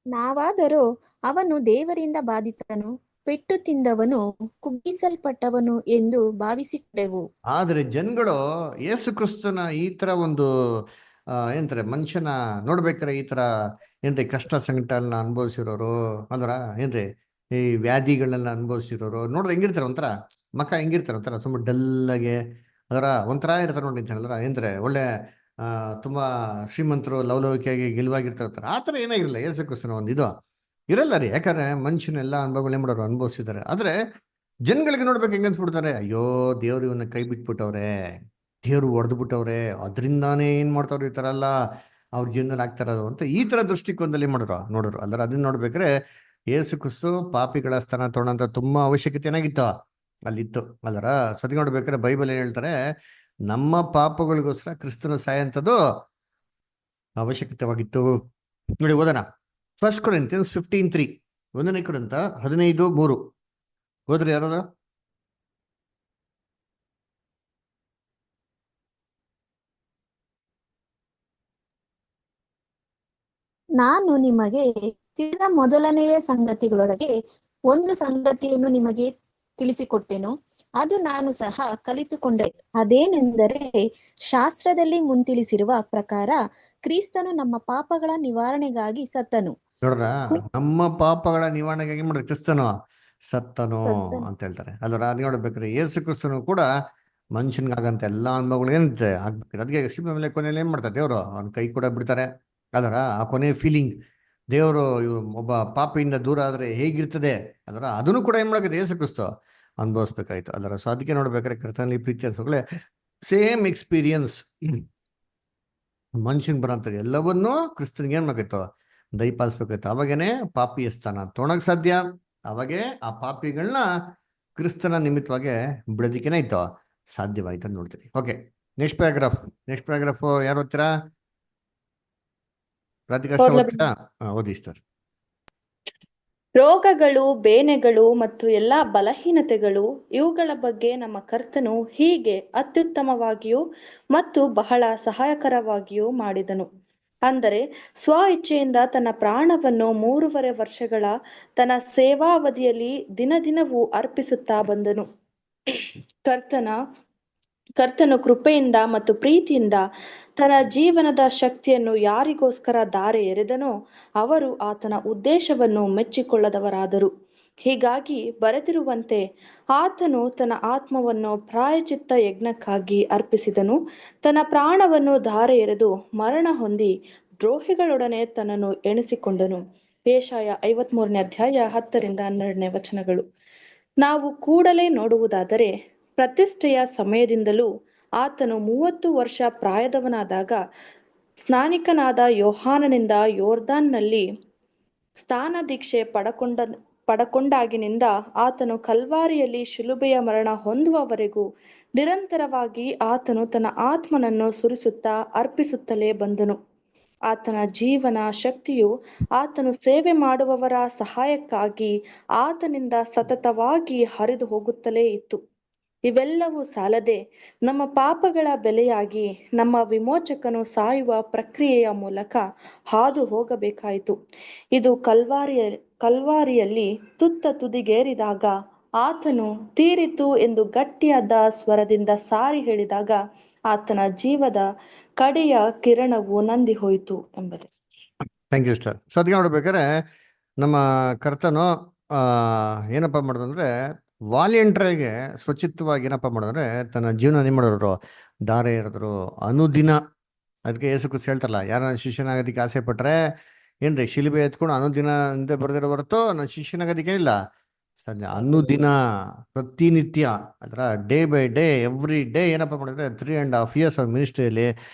ನಾವಾದರೂ ಅವನು ದೇವರಿಂದ ಬಾಧಿತನು, ಪೆಟ್ಟು ತಿಂದವನು, ಕುಗ್ಗಿಸಲ್ಪಟ್ಟವನು ಎಂದು ಭಾವಿಸಿಕೊಂಡೆವು. ಆದ್ರೆ ಜನಗಳು ಯೇಸು ಕ್ರಿಸ್ತನ ಈ ತರ ಒಂದು ಏನಂತಾರೆ ಮನುಷ್ಯನ ನೋಡ್ಬೇಕಾರೆ ಈ ತರ ಏನ್ರಿ ಕಷ್ಟ ಸಂಕಟಗಳನ್ನ ಅನುಭವಿಸಿರೋರು ಅಲ್ವರ, ಏನ್ರಿ ಈ ವ್ಯಾಧಿಗಳನ್ನ ಅನುಭವಿಸಿರೋರು ನೋಡ್ರಿ ಹೆಂಗಿರ್ತಾರೆ, ಒಂಥರ ಮಕ್ಕ ಹೆಂಗಿರ್ತಾರೆ, ಒಂಥರ ತುಂಬಾ ಡಲ್ಲಾಗೆ ಅದರ ಒಂಥರ ಇರ್ತಾರೆ ನೋಡಿ ಅಲ್ವರ. ಏನ್ರೆ ಒಳ್ಳೆ ತುಂಬಾ ಶ್ರೀಮಂತರು ಲವಲವಿಕೆಯಾಗಿ ಗೆಲುವಾಗಿರ್ತಾರೆ. ಆ ಥರ ಏನಾಗಿರಲ್ಲ ಯೇಸು ಕ್ರಿಸ್ತನ ಒಂದು ಇದು ಇರಲ್ಲ ರೀ. ಯಾಕಂದ್ರೆ ಮನುಷ್ಯನೆಲ್ಲ ಅನುಭವಗಳೇ ಮಾಡೋರು ಅನುಭವಿಸಿದ್ದಾರೆ. ಆದ್ರೆ ಜನಗಳಿಗೆ ನೋಡ್ಬೇಕು ಹೆಂಗ ಅನ್ಸ್ಬಿಡ್ತಾರೆ, ಅಯ್ಯೋ ದೇವ್ರು ಇವನ್ನ ಕೈ ಬಿಟ್ಬಿಟ್ಟವ್ರೆ, ದೇವ್ರು ಹೊಡೆದು ಬಿಟ್ಟವ್ರೆ, ಅದರಿಂದಾನೇ ಏನ್ ಮಾಡ್ತಾವ್ರು ಈ ತರ ಎಲ್ಲ ಅವ್ರ ಜೀವನದಲ್ಲಿ ಆಗ್ತಾರದು ಅಂತ ಈ ತರ ದೃಷ್ಟಿಕೋನದಲ್ಲಿ ನೋಡೋರು ಅಲ್ಲರ. ಅದನ್ನ ನೋಡ್ಬೇಕ್ರೆ ಯೇಸು ಕ್ರಿಸ್ತು ಪಾಪಿಗಳ ಸ್ಥಾನ ತೊಗೊಳಂತ ತುಂಬಾ ಅವಶ್ಯಕತೆ ಏನಾಗಿತ್ತು ಅಲ್ಲಿತ್ತು ಅಲ್ಲರ. ಸತಿ ನೋಡ್ಬೇಕಾದ್ರೆ ಬೈಬಲ್ ಏನ್ ಹೇಳ್ತಾರೆ, ನಮ್ಮ ಪಾಪಗಳಿಗೋಸ್ಕರ ಕ್ರಿಸ್ತನ ಸಾಯಂಥದ್ದು ಅವಶ್ಯಕತೆವಾಗಿತ್ತು. ನೋಡಿ ಓದೋಣ. 1 Corinthians 15:3. 1 Corinthians 15:3. ಹೋದ್ರಿ ಯಾರಾದ್ರು? ನಾನು ನಿಮಗೆ ತಿಳಿದ ಮೊದಲನೆಯ ಸಂಗತಿಗಳೊಳಗೆ ಒಂದು ಸಂಗತಿಯನ್ನು ನಿಮಗೆ ತಿಳಿಸಿಕೊಟ್ಟೆನು, ಅದು ನಾನು ಸಹ ಕಲಿತುಕೊಂಡೆ. ಅದೇನೆಂದರೆ, ಶಾಸ್ತ್ರದಲ್ಲಿ ಮುಂತಿಳಿಸಿರುವ ಪ್ರಕಾರ ಕ್ರಿಸ್ತನು ನಮ್ಮ ಪಾಪಗಳ ನಿವಾರಣೆಗಾಗಿ ಸತ್ತನು. ನೋಡ್ರ, ನಮ್ಮ ಪಾಪಗಳ ನಿವಾರಣೆಗಾಗಿ ಮಾಡಿದ್ರೆ ಕ್ರಿಸ್ತನು ಸತ್ತನು ಸತ್ತನು. ಅಂತ ಹೇಳ್ತಾರೆ ಅಲ್ವರ. ಅದು ನೋಡ್ಬೇಕ್ರಿ, ಯೇಸು ಕ್ರಿಸ್ತನು ಕೂಡ ಮನುಷ್ಯನ್ಗಾಗಂತ ಎಲ್ಲಾ ಅನುಭವಗಳು ಏನಿದೆ ಆಗ್ಬೇಕು. ಅದಕ್ಕೆ ಶಿಲ್ಪೆ ಮೇಲೆ ಕೊನೆಯಲ್ಲಿ ಏನ್ ಮಾಡ್ತಾರೆ ದೇವರು, ಅವ್ನ ಕೈ ಕೂಡ ಬಿಡ್ತಾರೆ. ಅದರ ಆ ಕೊನೆ ಫೀಲಿಂಗ್ ದೇವರು ಒಬ್ಬ ಪಾಪಿಯಿಂದ ದೂರ ಆದ್ರೆ ಹೇಗಿರ್ತದೆ ಅದರ ಅದನ್ನು ಕೂಡ ಏನ್ ಮಾಡಬೇಕು ಯೇಸು ಕ್ರಿಸ್ತು ಅನುಭವಿಸ್ಬೇಕಾಯ್ತು. ಅದರ ಸೊ ಅದಕ್ಕೆ ನೋಡ್ಬೇಕಾದ್ರೆ ಕರ್ತನಲ್ಲಿ ಪ್ರೀತಿ ಅನ್ಸೋಗಳೇ ಸೇಮ್ ಎಕ್ಸ್ಪೀರಿಯನ್ಸ್ ಮನುಷ್ಯನ್ ಬರೋಂಥದ್ದು ಎಲ್ಲವನ್ನೂ ಕ್ರಿಸ್ತನ್ಗೆ ಏನ್ ಮಾಡ್ಬೇಕಾಯ್ತು ದಯಪಾಲಿಸ್ಬೇಕಾಯ್ತು. ಅವಾಗೇನೆ ಪಾಪಿಯ ಸ್ಥಾನ ತೊಗೊಳಕ್ ಸಾಧ್ಯ. ಅವಾಗೆ ಆ ಪಾಪಿಗಳನ್ನ ಕ್ರಿಸ್ತನ ನಿಮಿತ್ತವಾಗಿ ಬಿಡೋದಿಕ್ಕೇನೆ ಇತ್ತು ಸಾಧ್ಯವಾಯ್ತು ಅಂತ ನೋಡ್ತೀರಿ. ಓಕೆ, ನೆಕ್ಸ್ಟ್ ಪ್ಯಾರಾಗ್ರಾಫ್ ಯಾರು ಓದ್ತೀರಾ? ರಾಧಿಕಾ ಓದ್ತೀರಾ? ಓದಿ ಸರ್. ರೋಗಗಳು, ಬೇನೆಗಳು ಮತ್ತು ಎಲ್ಲಾ ಬಲಹೀನತೆಗಳು ಇವುಗಳ ಬಗ್ಗೆ ನಮ್ಮ ಕರ್ತನು ಹೀಗೆ ಅತ್ಯುತ್ತಮವಾಗಿಯೂ ಮತ್ತು ಬಹಳ ಸಹಾಯಕರವಾಗಿಯೂ ಮಾಡಿದನು. ಅಂದರೆ ಸ್ವ ಇಚ್ಛೆಯಿಂದ ತನ್ನ ಪ್ರಾಣವನ್ನು 3.5 ವರ್ಷಗಳ ತನ್ನ ಸೇವಾವಧಿಯಲ್ಲಿ ದಿನದಿನವೂ ಅರ್ಪಿಸುತ್ತಾ ಬಂದನು. ಕರ್ತನು ಕೃಪೆಯಿಂದ ಮತ್ತು ಪ್ರೀತಿಯಿಂದ ತನ್ನ ಜೀವನದ ಶಕ್ತಿಯನ್ನು ಯಾರಿಗೋಸ್ಕರ ಧಾರೆ ಎರೆದನೋ ಅವರು ಆತನ ಉದ್ದೇಶವನ್ನು ಮೆಚ್ಚಿಕೊಳ್ಳದವರಾದರು. ಹೀಗಾಗಿ ಬರೆದಿರುವಂತೆ, ಆತನು ತನ್ನ ಆತ್ಮವನ್ನು ಪ್ರಾಯಶ್ಚಿತ್ತ ಯಜ್ಞಕ್ಕಾಗಿ ಅರ್ಪಿಸಿದನು, ತನ್ನ ಪ್ರಾಣವನ್ನು ಧಾರೆ ಎರೆದು ಮರಣ ಹೊಂದಿ ದ್ರೋಹಿಗಳೊಡನೆ ತನ್ನನ್ನು ಎಣಿಸಿಕೊಂಡನು. ಯೆಶಾಯ 53:10-12 ನಾವು ಕೂಡಲೇ ನೋಡುವುದಾದರೆ, ಪ್ರತಿಷ್ಠೆಯ ಸಮಯದಿಂದಲೂ ಆತನು 30 ವರ್ಷ ಪ್ರಾಯದವನಾದಾಗ ಸ್ನಾನಿಕನಾದ ಯೋಹಾನನಿಂದ ಯೊರ್ದಾನ್ನಲ್ಲಿ ಸ್ನಾನದೀಕ್ಷೆ ಪಡಕೊಂಡಾಗಿನಿಂದ ಆತನು ಕಲ್ವಾರಿಯಲ್ಲಿ ಶಿಲುಬೆಯ ಮರಣ ಹೊಂದುವವರೆಗೂ ನಿರಂತರವಾಗಿ ಆತನು ತನ್ನ ಆತ್ಮನನ್ನು ಸುರಿಸುತ್ತಾ ಅರ್ಪಿಸುತ್ತಲೇ ಬಂದನು. ಆತನ ಜೀವನ ಶಕ್ತಿಯು ಆತನು ಸೇವೆ ಮಾಡುವವರ ಸಹಾಯಕ್ಕಾಗಿ ಆತನಿಂದ ಸತತವಾಗಿ ಹರಿದು ಹೋಗುತ್ತಲೇ ಇತ್ತು. ಇವೆಲ್ಲವೂ ಸಾಲದೆ ನಮ್ಮ ಪಾಪಗಳ ಬೆಲೆಯಾಗಿ ನಮ್ಮ ವಿಮೋಚಕನು ಸಾಯುವ ಪ್ರಕ್ರಿಯೆಯ ಮೂಲಕ ಹಾದು ಹೋಗಬೇಕಾಯಿತು. ಇದು ಕಲ್ವಾರಿಯಲ್ಲಿ ತುತ್ತ ತುದಿಗೇರಿದಾಗ ಆತನು ತೀರಿತು ಎಂದು ಗಟ್ಟಿಯಾದ ಸ್ವರದಿಂದ ಸಾರಿ ಹೇಳಿದಾಗ ಆತನ ಜೀವದ ಕಡೆಯ ಕಿರಣವು ನಂದಿ ಹೋಯಿತು ಎಂಬುದೇ. Thank you star. ಸೊ ಅದಕ್ಕೆ ನೋಡ್ಬೇಕಾದ್ರೆ ನಮ್ಮ ಕರ್ತನು ಏನಪ್ಪ ಮಾಡೋದಂದ್ರೆ ವಾಲಿಯಂಟ್ರಿಗೆ ಸ್ವಚಿತ್ತವಾಗಿ ಏನಪ್ಪ ಮಾಡೋದಂದ್ರೆ ತನ್ನ ಜೀವನ ಏನ್ ಮಾಡೋರು ದಾರೆ ಎರೆದ್ರು ಅನುದಿನ. ಅದಕ್ಕೆ ಯೇಸು ಕ್ರಿಸ್ತ ಹೇಳ್ತಾರಲ್ಲ, ಯಾರ ನನ್ನ ಶಿಷ್ಯನಾಗೋದಕ್ಕೆ ಆಸೆ ಪಟ್ರೆ ಏನ್ರಿ ಶಿಲುಬೆ ಎತ್ಕೊಂಡು ಅನುದಿನ ಹಿಂದೆ ಬರೆದಿರೋ ಹೊರತು ನನ್ನ ಶಿಷ್ಯನಾಗೋದಕ್ಕೆ ಇಲ್ಲ ಸದ್ಯ ಅನುದಿನ ಪ್ರತಿನಿತ್ಯ ಅದರ day by day every day ಏನಪ್ಪ ಮಾಡಿದ್ರೆ 3.5 years ಆಫ್ ಮಿನಿಸ್ಟ್ರಿಯಲ್ಲಿ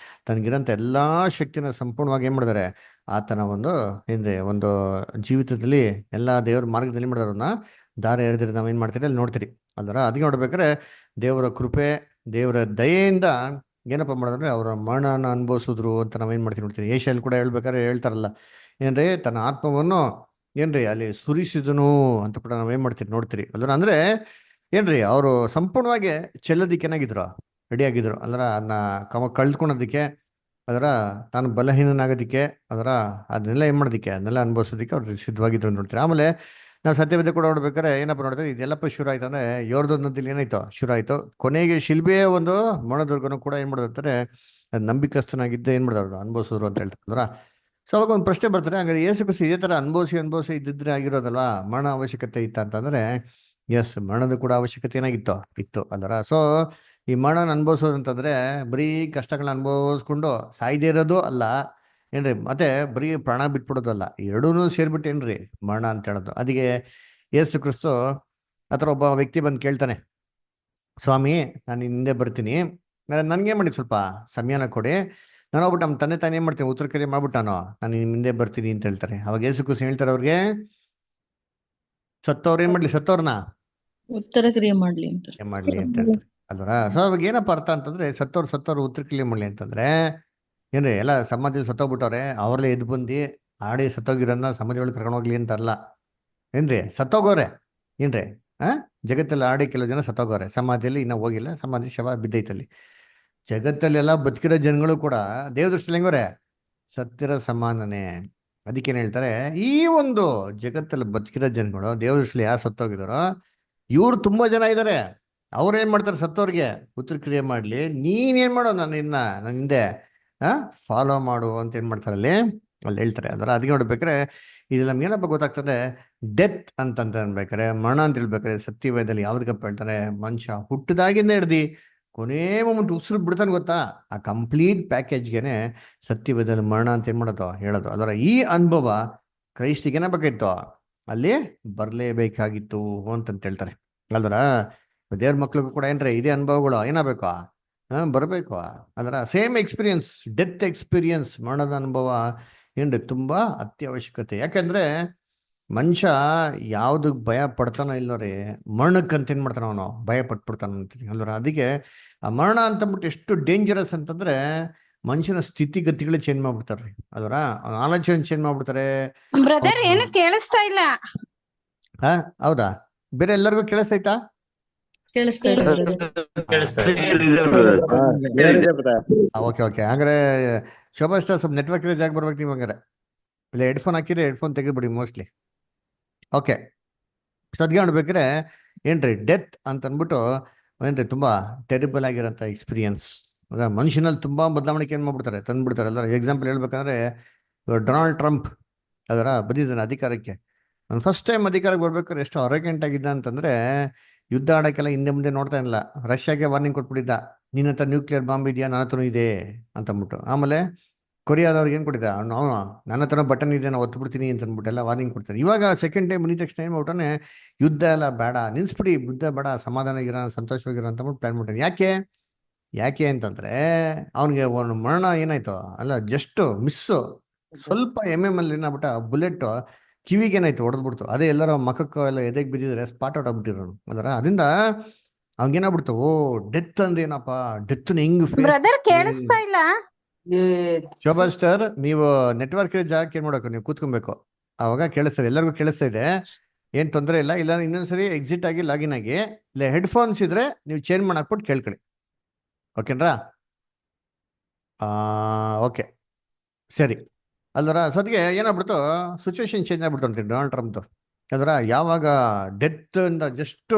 ತನಗಿರೋಂಥ ಎಲ್ಲಾ ಶಕ್ತಿನ ಸಂಪೂರ್ಣವಾಗಿ ಏನ್ ಮಾಡಿದಾರೆ ಆತನ ಒಂದು ಜೀವಿತದಲ್ಲಿ ಎಲ್ಲಾ ದೇವರ ಮಾರ್ಗದಲ್ಲಿ ಮಾಡಿದಾರನ್ನ ದಾರಿ ಎರೆದ್ರೆ ನಾವೇನ್ ಮಾಡ್ತೀರಿ ಅಲ್ಲಿ ನೋಡ್ತೀರಿ ಅಲ್ವರ. ಅದಕ್ಕೆ ನೋಡ್ಬೇಕಾದ್ರೆ ದೇವರ ಕೃಪೆ ದೇವರ ದಯೆಯಿಂದ ಏನಪ್ಪ ಮಾಡೋದಂದ್ರೆ ಅವರ ಮರಣನ ಅನುಭವಿಸಿದ್ರು ಅಂತ ನಾವೇನ್ ಮಾಡ್ತೀವಿ ನೋಡ್ತೀವಿ. ಏಷ್ಯಲ್ಲಿ ಕೂಡ ಹೇಳ್ಬೇಕಾದ್ರೆ ಹೇಳ್ತಾರಲ್ಲ, ಏನ್ರಿ ತನ್ನ ಆತ್ಮವನ್ನು ಏನ್ರಿ ಅಲ್ಲಿ ಸುರಿಸಿದನು ಅಂತ ಕೂಡ ನಾವೇನ್ ಮಾಡ್ತೀರಿ ನೋಡ್ತೀರಿ ಅಲ್ವರ. ಅಂದ್ರೆ ಏನ್ರಿ ಅವರು ಸಂಪೂರ್ಣವಾಗಿ ಚೆಲ್ಲೋದಿಕ್ಕೆ ಏನಾಗಿದ್ರು ರೆಡಿ ಆಗಿದ್ರು ಅಲ್ವರ. ಅದನ್ನ ಕಳ್ದ್ಕೊಳೋದಿಕ್ಕೆ ಅದರ ತಾನು ಬಲಹೀನನಾಗೋದಿಕ್ಕೆ ಅದನ್ನೆಲ್ಲ ಏನ್ ಮಾಡೋದಿಕ್ಕೆ ಅದನ್ನೆಲ್ಲ ಅನುಭವಿಸೋದಕ್ಕೆ ಅವ್ರು ಸಿದ್ಧವಾಗಿದ್ರು ನೋಡ್ತೀರಿ. ಆಮೇಲೆ ನಾವು ಸತ್ಯವೇದ ಕೂಡ ನೋಡ್ಬೇಕಾದ್ರೆ ಏನಪ್ಪ ನೋಡಿದ್ರೆ ಇದೆಲ್ಲಪ್ಪ ಶುರು ಆಯ್ತು ಅಂದ್ರೆ ಯೋರ್ದನ್ ನದಿಲಿ ಏನಾಯ್ತು ಶುರು ಆಯ್ತು. ಕೊನೆಗೆ ಶಿಲ್ಬೆಯ ಒಂದು ಮರಣದುರ್ಗನು ಕೂಡ ಏನ್ ಮಾಡಿರ್ತಾರೆ ನಂಬಿಕಸ್ಥನಾಗಿದ್ದೆ ಏನ್ ಮಾಡಿದ್ರು ಅನುಭವಿಸಿದ್ರು ಅಂತ ಹೇಳ್ತಾರ. ಸೊ ಅವಾಗ ಒಂದು ಪ್ರಶ್ನೆ ಬರ್ತಾರೆ, ಹಂಗಾರೆ ಯೇಸು ಕ್ರಿಸ್ತ ಇದೇ ತರ ಅನುಭವಿಸಿ ಇದ್ದಿದ್ರೆ ಆಗಿರೋದಲ್ವಾ, ಮರಣ ಅವಶ್ಯಕತೆ ಇತ್ತ ಅಂತಂದ್ರೆ ಎಸ್, ಮರಣದ ಕೂಡ ಅವಶ್ಯಕತೆ ಇತ್ತು ಅಲ್ಲರ. ಸೊ ಈ ಮರಣನ ಅನುಭವಿಸೋದಂತಂದ್ರೆ ಬರೀ ಕಷ್ಟಗಳನ್ನ ಅನುಭವಿಸ್ಕೊಂಡು ಸಾಯ್ದೇ ಇರೋದು ಅಲ್ಲ ಏನ್ರಿ, ಮತ್ತೆ ಬರೀ ಪ್ರಾಣ ಬಿಟ್ಬಿಡೋದಲ್ಲ, ಎರಡೂ ಸೇರ್ಬಿಟ್ಟು ಏನ್ರಿ ಮರಣ ಅಂತ ಹೇಳೋದು. ಅದಕ್ಕೆ ಯೇಸು ಕ್ರಿಸ್ತು ಹತ್ರ ಒಬ್ಬ ವ್ಯಕ್ತಿ ಬಂದು ಕೇಳ್ತಾನೆ, ಸ್ವಾಮಿ ನಾನು ಹಿಂದೆ ಬರ್ತೀನಿ, ನನ್ಗೆ ಮಾಡಿ ಸ್ವಲ್ಪ ಸಮಯನ ಕೊಡಿ, ನಾನು ಹೋಗ್ಬಿಟ್ಟು ನಮ್ಮ ತಂದೆ ತಾನೇ ಏನ್ ಮಾಡ್ತೀನಿ ಉತ್ತರ ಕ್ರಿಯೆ ಮಾಡ್ಬಿಟ್ಟಾನೋ ನಾನು ನಿಮ್ ಹಿಂದೆ ಬರ್ತೀನಿ ಅಂತ ಹೇಳ್ತಾರೆ. ಅವಾಗ ಯೇಸು ಕ್ರಿಸ್ತು ಹೇಳ್ತಾರೆ ಅವ್ರಿಗೆ, ಸತ್ತವ್ರು ಏನ್ ಮಾಡ್ಲಿ, ಸತ್ತವ್ರನ್ನ ಉತ್ತರ ಕ್ರಿಯೆ ಮಾಡ್ಲಿ ಅಂತ ಮಾಡ್ಲಿ ಅಂತ ಹೇಳ್ತಾರೆ ಅಲ್ವರ. ಸೊ ಅವಾಗ ಏನಪ್ಪ ಅರ್ಥ ಅಂತಂದ್ರೆ ಸತ್ತವ್ರು ಉತ್ತರ ಕ್ಲಿಯರ್ ಮಾಡಲಿ ಅಂತಂದ್ರೆ ಏನ್ರಿ, ಎಲ್ಲ ಸಮಾಜದಲ್ಲಿ ಸತ್ತೋಗ್ಬಿಟ್ಟವ್ರೆ, ಅವ್ರಲ್ಲೇ ಎದ್ದು ಬಂದು ಆಡಿ ಸತ್ತೋಗಿರೋನ್ನ ಸಮಾಜ ಒಳಗೆ ಕರ್ಕೊಂಡು ಹೋಗ್ಲಿ ಅಂತಲ್ಲ ಏನ್ರಿ, ಸತ್ತೋಗೋರೆ ಏನ್ರಿ. ಆ ಜಗತ್ತಲ್ಲಿ ಆಡಿ ಕೆಲವು ಜನ ಸತ್ತೋಗೋರೆ, ಸಮಾಧಿಯಲ್ಲಿ ಇನ್ನೂ ಹೋಗಿಲ್ಲ, ಸಮಾಧಿ ಶವ ಬಿದ್ದೈತಲ್ಲಿ. ಜಗತ್ತಲ್ಲೆಲ್ಲ ಬದುಕಿರೋ ಜನಗಳು ಕೂಡ ದೇವ ದೃಷ್ಟಿಯಲ್ಲಿ ಹೆಂಗೋರೆ, ಸತ್ತಿರೋ ಸಮಾನನೇ. ಅದಕ್ಕೇನು ಹೇಳ್ತಾರೆ, ಈ ಒಂದು ಜಗತ್ತಲ್ಲಿ ಬದುಕಿರೋ ಜನಗಳು ದೇವ ದೃಷ್ಟಿಯಲ್ಲಿ ಯಾರು ಸತ್ತೋಗಿದಾರೋ ಇವ್ರು ತುಂಬಾ ಜನ ಇದ್ದಾರೆ. ಅವ್ರೇನ್ ಮಾಡ್ತಾರೆ, ಸತ್ತೋರ್ಗೆ ಉತ್ತರ ಕ್ರಿಯೆ ಮಾಡ್ಲಿ, ನೀನೇನ್ ಮಾಡೋ ನನ್ನ ಹಿಂದೆ ಫಾಲೋ ಮಾಡು ಅಂತ ಏನ್ ಮಾಡ್ತಾರೆ ಅಲ್ಲಿ ಹೇಳ್ತಾರೆ. ಅದರ ಅದಕ್ಕೆ ನೋಡ್ಬೇಕಾರೆ ಇದು ನಮ್ಗೆ ಏನಪ್ಪ ಗೊತ್ತಾಗ್ತದೆ, ಡೆತ್ ಅಂತ ಅನ್ಬೇಕಾರೆ, ಮರಣ ಅಂತ ಹೇಳ್ಬೇಕಾರೆ ಸತ್ಯವೇದದಲ್ಲಿ ಯಾವ್ದಕ್ಕಪ್ಪ ಹೇಳ್ತಾರೆ, ಮನುಷ್ಯ ಹುಟ್ಟದಾಗಿಂದ ಹಿಡ್ದು ಕೊನೇ ಮೊಮೆಂಟ್ ಉಸಿರು ಬಿಡ್ತಾನೆ ಗೊತ್ತಾ, ಆ ಕಂಪ್ಲೀಟ್ ಪ್ಯಾಕೇಜ್ಗೆನೆ ಸತ್ಯವೇದದಲ್ಲಿ ಮರಣ ಅಂತ ಏನ್ ಮಾಡೋದು ಹೇಳೋದು. ಅದರ ಈ ಅನುಭವ ಕ್ರೈಸ್ಟಿಗೆ ಏನಾಗಬೇಕಾಗಿತ್ತು, ಅಲ್ಲಿ ಬರಲೇಬೇಕಾಗಿತ್ತು ಅಂತಂತ ಹೇಳ್ತಾರೆ. ಅಲ್ವರ ದೇವ್ರ ಮಕ್ಳಿಗೂ ಕೂಡ ಏನ್ರಿ ಇದೇ ಅನುಭವಗಳು ಏನಾಗಬೇಕು, ಬರಬೇಕು. ಅದರ ಸೇಮ್ ಎಕ್ಸ್ಪೀರಿಯನ್ಸ್, ಡೆತ್ ಎಕ್ಸ್ಪೀರಿಯನ್ಸ್, ಮರಣದ ಅನುಭವ ಏನ್ರಿ ತುಂಬಾ ಅತ್ಯವಶ್ಯಕತೆ. ಯಾಕಂದ್ರೆ ಮನುಷ್ಯ ಯಾವ್ದಕ್ ಭಯ ಪಡ್ತಾನೋ ಇಲ್ಲೋರಿ, ಮರಣಕ್ಕಂತ ಏನ್ ಮಾಡ್ತಾನ ಅವನು ಭಯ ಪಟ್ಬಿಡ್ತಾನ ಅಂತೀನಿ ಅಲ್ವರ. ಅದಕ್ಕೆ ಆ ಮರಣ ಅಂತಂದ್ಬಿಟ್ಟು ಎಷ್ಟು ಡೇಂಜರಸ್ ಅಂತಂದ್ರೆ ಮನುಷ್ಯನ ಸ್ಥಿತಿಗತಿಗಳೇ ಚೇಂಜ್ ಮಾಡ್ಬಿಡ್ತಾರ್ರಿ. ಅದರ ಆಲೋಚನೆ ಚೇಂಜ್ ಮಾಡ್ಬಿಡ್ತಾರೆ. ಬ್ರದರ್ ಏನು ಕೇಳಿಸ್ತಾ ಇಲ್ಲ. ಹೌದಾ, ಬೇರೆ ಎಲ್ಲರಿಗೂ ಕೇಳಿಸ್ತೈತಾ? ಓಕೆ ಓಕೆ, ಹಂಗಾರೆ ಶೋಭಾ ಸ್ಟಾರ್ ಸ್ವಲ್ಪ ನೆಟ್ವರ್ಕ್ ಇರೋ ಜಾಗ ಬರ್ಬೇಕು ನೀವು. ಹಂಗಾರೆ ಇಲ್ಲ ಹೆಡ್ಫೋನ್ ಹಾಕಿದ್ರೆ ಹೆಡ್ಫೋನ್ ತೆಗಿಬಿಡಿ ಮೋಸ್ಟ್ಲಿ. ಓಕೆ, ಅದ್ಗೆ ನೋಡ್ಬೇಕ್ರೆ ಏನ್ರಿ ಡೆತ್ ಅಂತ ಅಂದ್ಬಿಟ್ಟು ಏನ್ರಿ ತುಂಬಾ ಟೆರಿಬಲ್ ಆಗಿರೋಂಥ ಎಕ್ಸ್ಪೀರಿಯನ್ಸ್. ಮನುಷ್ಯನಲ್ಲಿ ತುಂಬಾ ಬದಲಾವಣೆ ಏನ್ ಮಾಡ್ಬಿಡ್ತಾರೆ, ತಂದ್ಬಿಡ್ತಾರೆ. ಎಲ್ಲರ ಎಕ್ಸಾಂಪಲ್ ಹೇಳ್ಬೇಕಂದ್ರೆ ಡೊನಾಲ್ಡ್ ಟ್ರಂಪ್ ಅದರ ಬಂದಿದ್ದಾನೆ ಅಧಿಕಾರಕ್ಕೆ. ನಾನು ಫಸ್ಟ್ ಟೈಮ್ ಅಧಿಕಾರಕ್ಕೆ ಬರ್ಬೇಕಾದ್ರೆ ಎಷ್ಟು ಅರೋಗೆಂಟ್ ಆಗಿದ್ದ ಅಂತಂದ್ರೆ, ಯುದ್ಧ ಆಡೋಕ್ಕೆಲ್ಲ ಹಿಂದೆ ಮುಂದೆ ನೋಡ್ತಾ ಇಲ್ಲ. ರಷ್ಯಾಗೆ ವಾರ್ನಿಂಗ್ ಕೊಟ್ಬಿಟ್ಟಿದ್ದ, ನಿನ್ನ ಹತ್ರ ನ್ಯೂಕ್ಲಿಯರ್ ಬಾಂಬ್ ಇದೆಯಾ, ನನ್ನ ಹತ್ರನೂ ಇದೆ ಅಂತಂದ್ಬಿಟ್ಟು. ಆಮೇಲೆ ಕೊರಿಯಾದವ್ರಿಗೆ ಏನು ಕೊಟ್ಟಿದ್ದ, ಅವನು ನನ್ನ ಹತ್ರ ಬಟನ್ ಇದೆ, ನಾನು ಒತ್ಬಿಡ್ತೀನಿ ಅಂತ ಅಂದ್ಬಿಟ್ಟೆಲ್ಲ ವಾರ್ನಿಂಗ್ ಕೊಡ್ತಾನೆ. ಇವಾಗ ಸೆಕೆಂಡ್ ಟೈಮ್ ಬಂದಿದ ತಕ್ಷಣ ಏನು ಮಾಡ್ಬಿಟ್ಟಾನೆ, ಯುದ್ಧ ಎಲ್ಲ ಬೇಡ, ನಿಲ್ಸ್ಬಿಡಿ, ಯುದ್ಧ ಬೇಡ, ಸಮಾಧಾನ ಆಗಿರೋ, ಸಂತೋಷವಾಗಿರೋ ಅಂತಂದ್ಬಿಟ್ಟು ಪ್ಲಾನ್ ಮಾಡ್ತಾನೆ. ಯಾಕೆ ಅಂತಂದ್ರೆ ಅವನಿಗೆ ಒಂದು ಮರಣ ಏನಾಯ್ತು ಅಲ್ಲ, ಜಸ್ಟ್ ಮಿಸ್ಸು, ಸ್ವಲ್ಪ ಅಲ್ಲಿ ಏನಾಗ್ಬಿಟ್ಟ ಬುಲೆಟ್ ಕಿವಿಗೆ ಏನಾಯ್ತು ಹೊಡೆದ್ಬಿಡ್ತು. ಅದೇ ಎಲ್ಲರ ಮಖಕ್ಕ ಎಲ್ಲ ಎದೆಗೆ ಬಿದ್ದಿದ್ರೆ ಸ್ಪಾಟ್ ಔಟ್ ಆಗ್ಬಿಟ್ಟಿರೋನು. ಅದರ ಅದರಿಂದ ಅವ್ನಿಗೇನಾಗ್ಬಿಡ್ತು, ಓ ಡೆತ್ ಅಂದ್ರೆ ಏನಪ್ಪಾ, ಡೆತ್ ಹೆಂಗ್ ಬ್ರದರ್ ಕೇಳಿಸ್ತಾ ಇಲ್ಲ. ಶೋಭಾ ಸ್ಟಾರ್, ನೀವು ನೆಟ್ವರ್ಕ್ ಜಾಗಕ್ಕೆ ಏನ್ ಮಾಡಬೇಕು, ನೀವು ಕೂತ್ಕೊಬೇಕು, ಅವಾಗ ಕೇಳಿಸ್ತದೆ, ಎಲ್ಲರಿಗೂ ಕೇಳಿಸ್ತಾ ಇದೆ, ಏನ್ ತೊಂದರೆ ಇಲ್ಲ. ಇಲ್ಲ ಇನ್ನೊಂದ್ಸರಿ ಎಕ್ಸಿಟ್ ಆಗಿ ಲಾಗಿನ್ ಆಗಿ, ಇಲ್ಲ ಹೆಡ್ಫೋನ್ಸ್ ಇದ್ರೆ ನೀವು ಚೇಂಜ್ ಮಾಡಾಕ್ಬಿಟ್ಟು ಕೇಳ್ಕೊಳ್ಳಿ. ಓಕೆನ್ರಾ? ಓಕೆ ಸರಿ. ಅಲ್ವರ ಸದ್ಗೆ ಏನಾಗ್ಬಿಡ್ತು, ಸಿಚುವೇಶನ್ ಚೇಂಜ್ ಆಗ್ಬಿಡ್ತು ಅಂತೀನಿ ಡೊನಾಲ್ಡ್ ಟ್ರಂಪ್ದು. ಅದರ ಯಾವಾಗ ಡೆತ್ ಇಂದ ಜಸ್ಟ್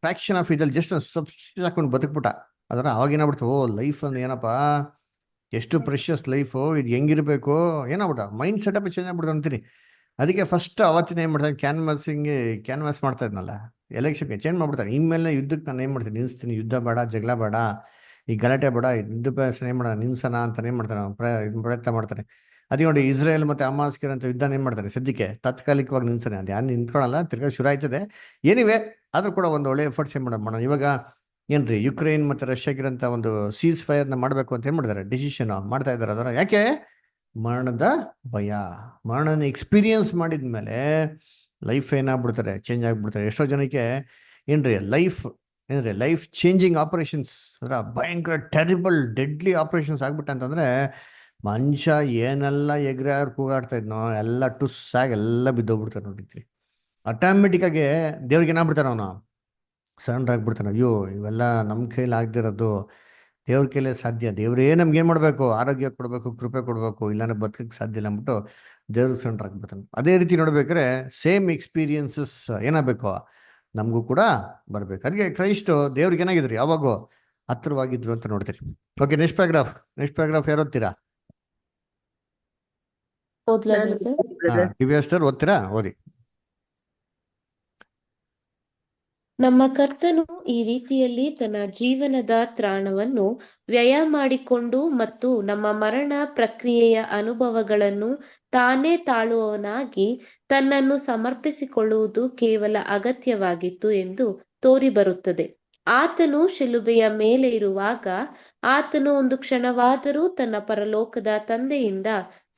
ಫ್ರಾಕ್ಷನ್ ಆಫ್ ಇದಲ್ಲಿ ಜಸ್ಟ್ ಸಬ್ಸ್ಟಿಟ್ಯೂಟ್ ಹಾಕೊಂಡು ಬದುಕ್ಬಿಟ್ಟ. ಅದರ ಅವಾಗ ಏನಾಗ್ಬಿಡ್ತು, ಓ ಲೈಫ್ ಅಂದ್ರೆ ಏನಪ್ಪಾ, ಎಷ್ಟು ಪ್ರೆಷಿಯಸ್ ಲೈಫು, ಇದು ಹೆಂಗಿರ್ಬೇಕು, ಏನಾಗ್ಬಿಟ್ಟ ಮೈಂಡ್ ಸೆಟಪ್ ಚೇಂಜ್ ಆಗ್ಬಿಡ್ತು ಅಂತೀನಿ. ಅದಕ್ಕೆ ಫಸ್ಟ್ ಅವತ್ತಿನ ಏನ್ ಮಾಡ್ತಾನೆ, ಕ್ಯಾನ್ವಾಸ್ ಮಾಡ್ತಾ ಇದ್ನಲ್ಲ ಎಲೆಕ್ಷನ್ಗೆ, ಚೇಂಜ್ ಮಾಡ್ಬಿಡ್ತಾನೆ. ಇನ್ಮೇಲೆ ಯುದ್ಧಕ್ಕೆ ನಾನು ಏನ್ ಮಾಡ್ತೀನಿ, ನಿಲ್ಲಿಸ್ತೀನಿ, ಯುದ್ಧ ಬೇಡ, ಜಗಳ ಬೇಡ, ಈ ಗಲಾಟೆ ಬೇಡ, ಯುದ್ಧ ಏನ್ ಮಾಡೋಣ ನಿಲ್ಸನ ಅಂತ ಏನ್ ಮಾಡ್ತಾನೆ, ಪ್ರಯತ್ನ ಮಾಡ್ತಾನೆ. ಅದೇ ನೋಡಿ ಇಸ್ರೇಲ್ ಮತ್ತೆ ಹಮಾಸ್ಗೆ ಅಂತ ಯುದ್ಧ ಏನ್ ಮಾಡ್ತಾರೆ, ಸದ್ಯಕ್ಕೆ ತಾತ್ಕಾಲಿಕವಾಗಿ ನಿಲ್ಸಾನೆ, ಅದು ಯಾರು ನಿಂತ್ಕೊಳ್ಳಲ್ಲ, ತಿರ್ಗಾ ಶುರು ಆಯ್ತದೆ. ಏನಿವೆ ಆದ್ರೂ ಕೂಡ ಒಂದು ಒಳ್ಳೆ ಎಫರ್ಟ್ಸ್ ಏನ್ ಮಾಡೋಣ. ಇವಾಗ ಏನ್ರಿ ಯುಕ್ರೇನ್ ಮತ್ತೆ ರಷ್ಯಾಗಿರಂತ ಒಂದು ಸೀಸ್ ಫೈರ್ನ ಮಾಡಬೇಕು ಅಂತ ಏನ್ ಮಾಡಿದ್ದಾರೆ, ಡಿಸಿಷನ್ ಮಾಡ್ತಾ ಇದ್ದಾರೆ. ಅದರ ಯಾಕೆ, ಮರಣದ ಭಯ, ಮರಣನ ಎಕ್ಸ್ಪೀರಿಯನ್ಸ್ ಮಾಡಿದ್ಮೇಲೆ ಲೈಫ್ ಏನಾಗ್ಬಿಡ್ತಾರೆ, ಚೇಂಜ್ ಆಗ್ಬಿಡ್ತಾರೆ. ಎಷ್ಟೋ ಜನಕ್ಕೆ ಲೈಫ್ ಚೇಂಜಿಂಗ್ ಆಪರೇಷನ್ಸ್ ಅಂದ್ರೆ ಭಯಂಕರ ಟೆರಿಬಲ್ ಡೆಡ್ಲಿ ಆಪರೇಷನ್ಸ್ ಆಗ್ಬಿಟ್ಟ ಅಂತಂದ್ರೆ, ಮನುಷ್ಯ ಏನೆಲ್ಲ ಎಗ್ರಾರ್ ಕೂಗಾಡ್ತಾ ಇದ್ನೋ ಎಲ್ಲ ಟುಸ್ಸಾಗಿ ಎಲ್ಲ ಬಿದ್ದೋಗ್ಬಿಡ್ತಾರೆ ನೋಡಿದ್ರಿ. ಆಟೋಮೆಟಿಕ್ ಆಗಿ ದೇವ್ರಿಗೆ ಏನಾಗ್ಬಿಡ್ತಾನೆ, ಅವನು ಸರೆಂಡರ್ ಆಗ್ಬಿಡ್ತಾನೆ. ಅಯ್ಯೋ ಇವೆಲ್ಲ ನಮ್ಮ ಕೈಲಿ ಆಗದಿರೋದು, ದೇವ್ರ ಕೈಲೇ ಸಾಧ್ಯ, ದೇವ್ರೇ ನಮ್ಗೆ ಏನ್ ಮಾಡ್ಬೇಕು, ಆರೋಗ್ಯ ಕೊಡ್ಬೇಕು, ಕೃಪೆ ಕೊಡ್ಬೇಕು, ಇಲ್ಲಾಂದ್ರೆ ಬದುಕಕ್ಕೆ ಸಾಧ್ಯ ಇಲ್ಲ ಅಂದ್ಬಿಟ್ಟು ದೇವ್ರಿಗೆ ಸರೆಂಡರ್ ಆಗ್ಬಿಡ್ತಾನೆ. ಅದೇ ರೀತಿ ನೋಡ್ಬೇಕಾದ್ರೆ ಸೇಮ್ ಎಕ್ಸ್ಪೀರಿಯನ್ಸಸ್ ಏನಾಗಬೇಕು, ನಮಗೂ ಕೂಡ ಬರ್ಬೇಕು. ಅದಕ್ಕೆ ಕ್ರೈಸ್ಟ್ ದೇವ್ರಿಗೆ ಏನಾಗಿದ್ರು, ಯಾವಾಗೂ ಹತ್ತಿರವಾಗಿದ್ರು ಅಂತ ನೋಡ್ತೀರಿ. ಓಕೆ, ನೆಕ್ಸ್ಟ್ ಪ್ಯಾರಾಗ್ರಾಫ್ ಯಾರು ಓದ್ತೀರಾ? ದಿವ್ಯಾಸ್ಟರ್ ಓದ್ತೀರಾ? ಓದಿ. ನಮ್ಮ ಕರ್ತನು ಈ ರೀತಿಯಲ್ಲಿ ತನ್ನ ಜೀವನದ ತ್ರಾಣವನ್ನು ವ್ಯಯ ಮಾಡಿಕೊಂಡು ಮತ್ತು ನಮ್ಮ ಮರಣ ಪ್ರಕ್ರಿಯೆಯ ಅನುಭವಗಳನ್ನು ತಾನೇ ತಾಳುವವನಾಗಿ ತನ್ನನ್ನು ಸಮರ್ಪಿಸಿಕೊಳ್ಳುವುದು ಕೇವಲ ಅಗತ್ಯವಾಗಿತ್ತು ಎಂದು ತೋರಿಬರುತ್ತದೆ. ಆತನು ಶಿಲುಬೆಯ ಮೇಲೆ ಇರುವಾಗ ಆತನು ಒಂದು ಕ್ಷಣವಾದರೂ ತನ್ನ ಪರಲೋಕದ ತಂದೆಯಿಂದ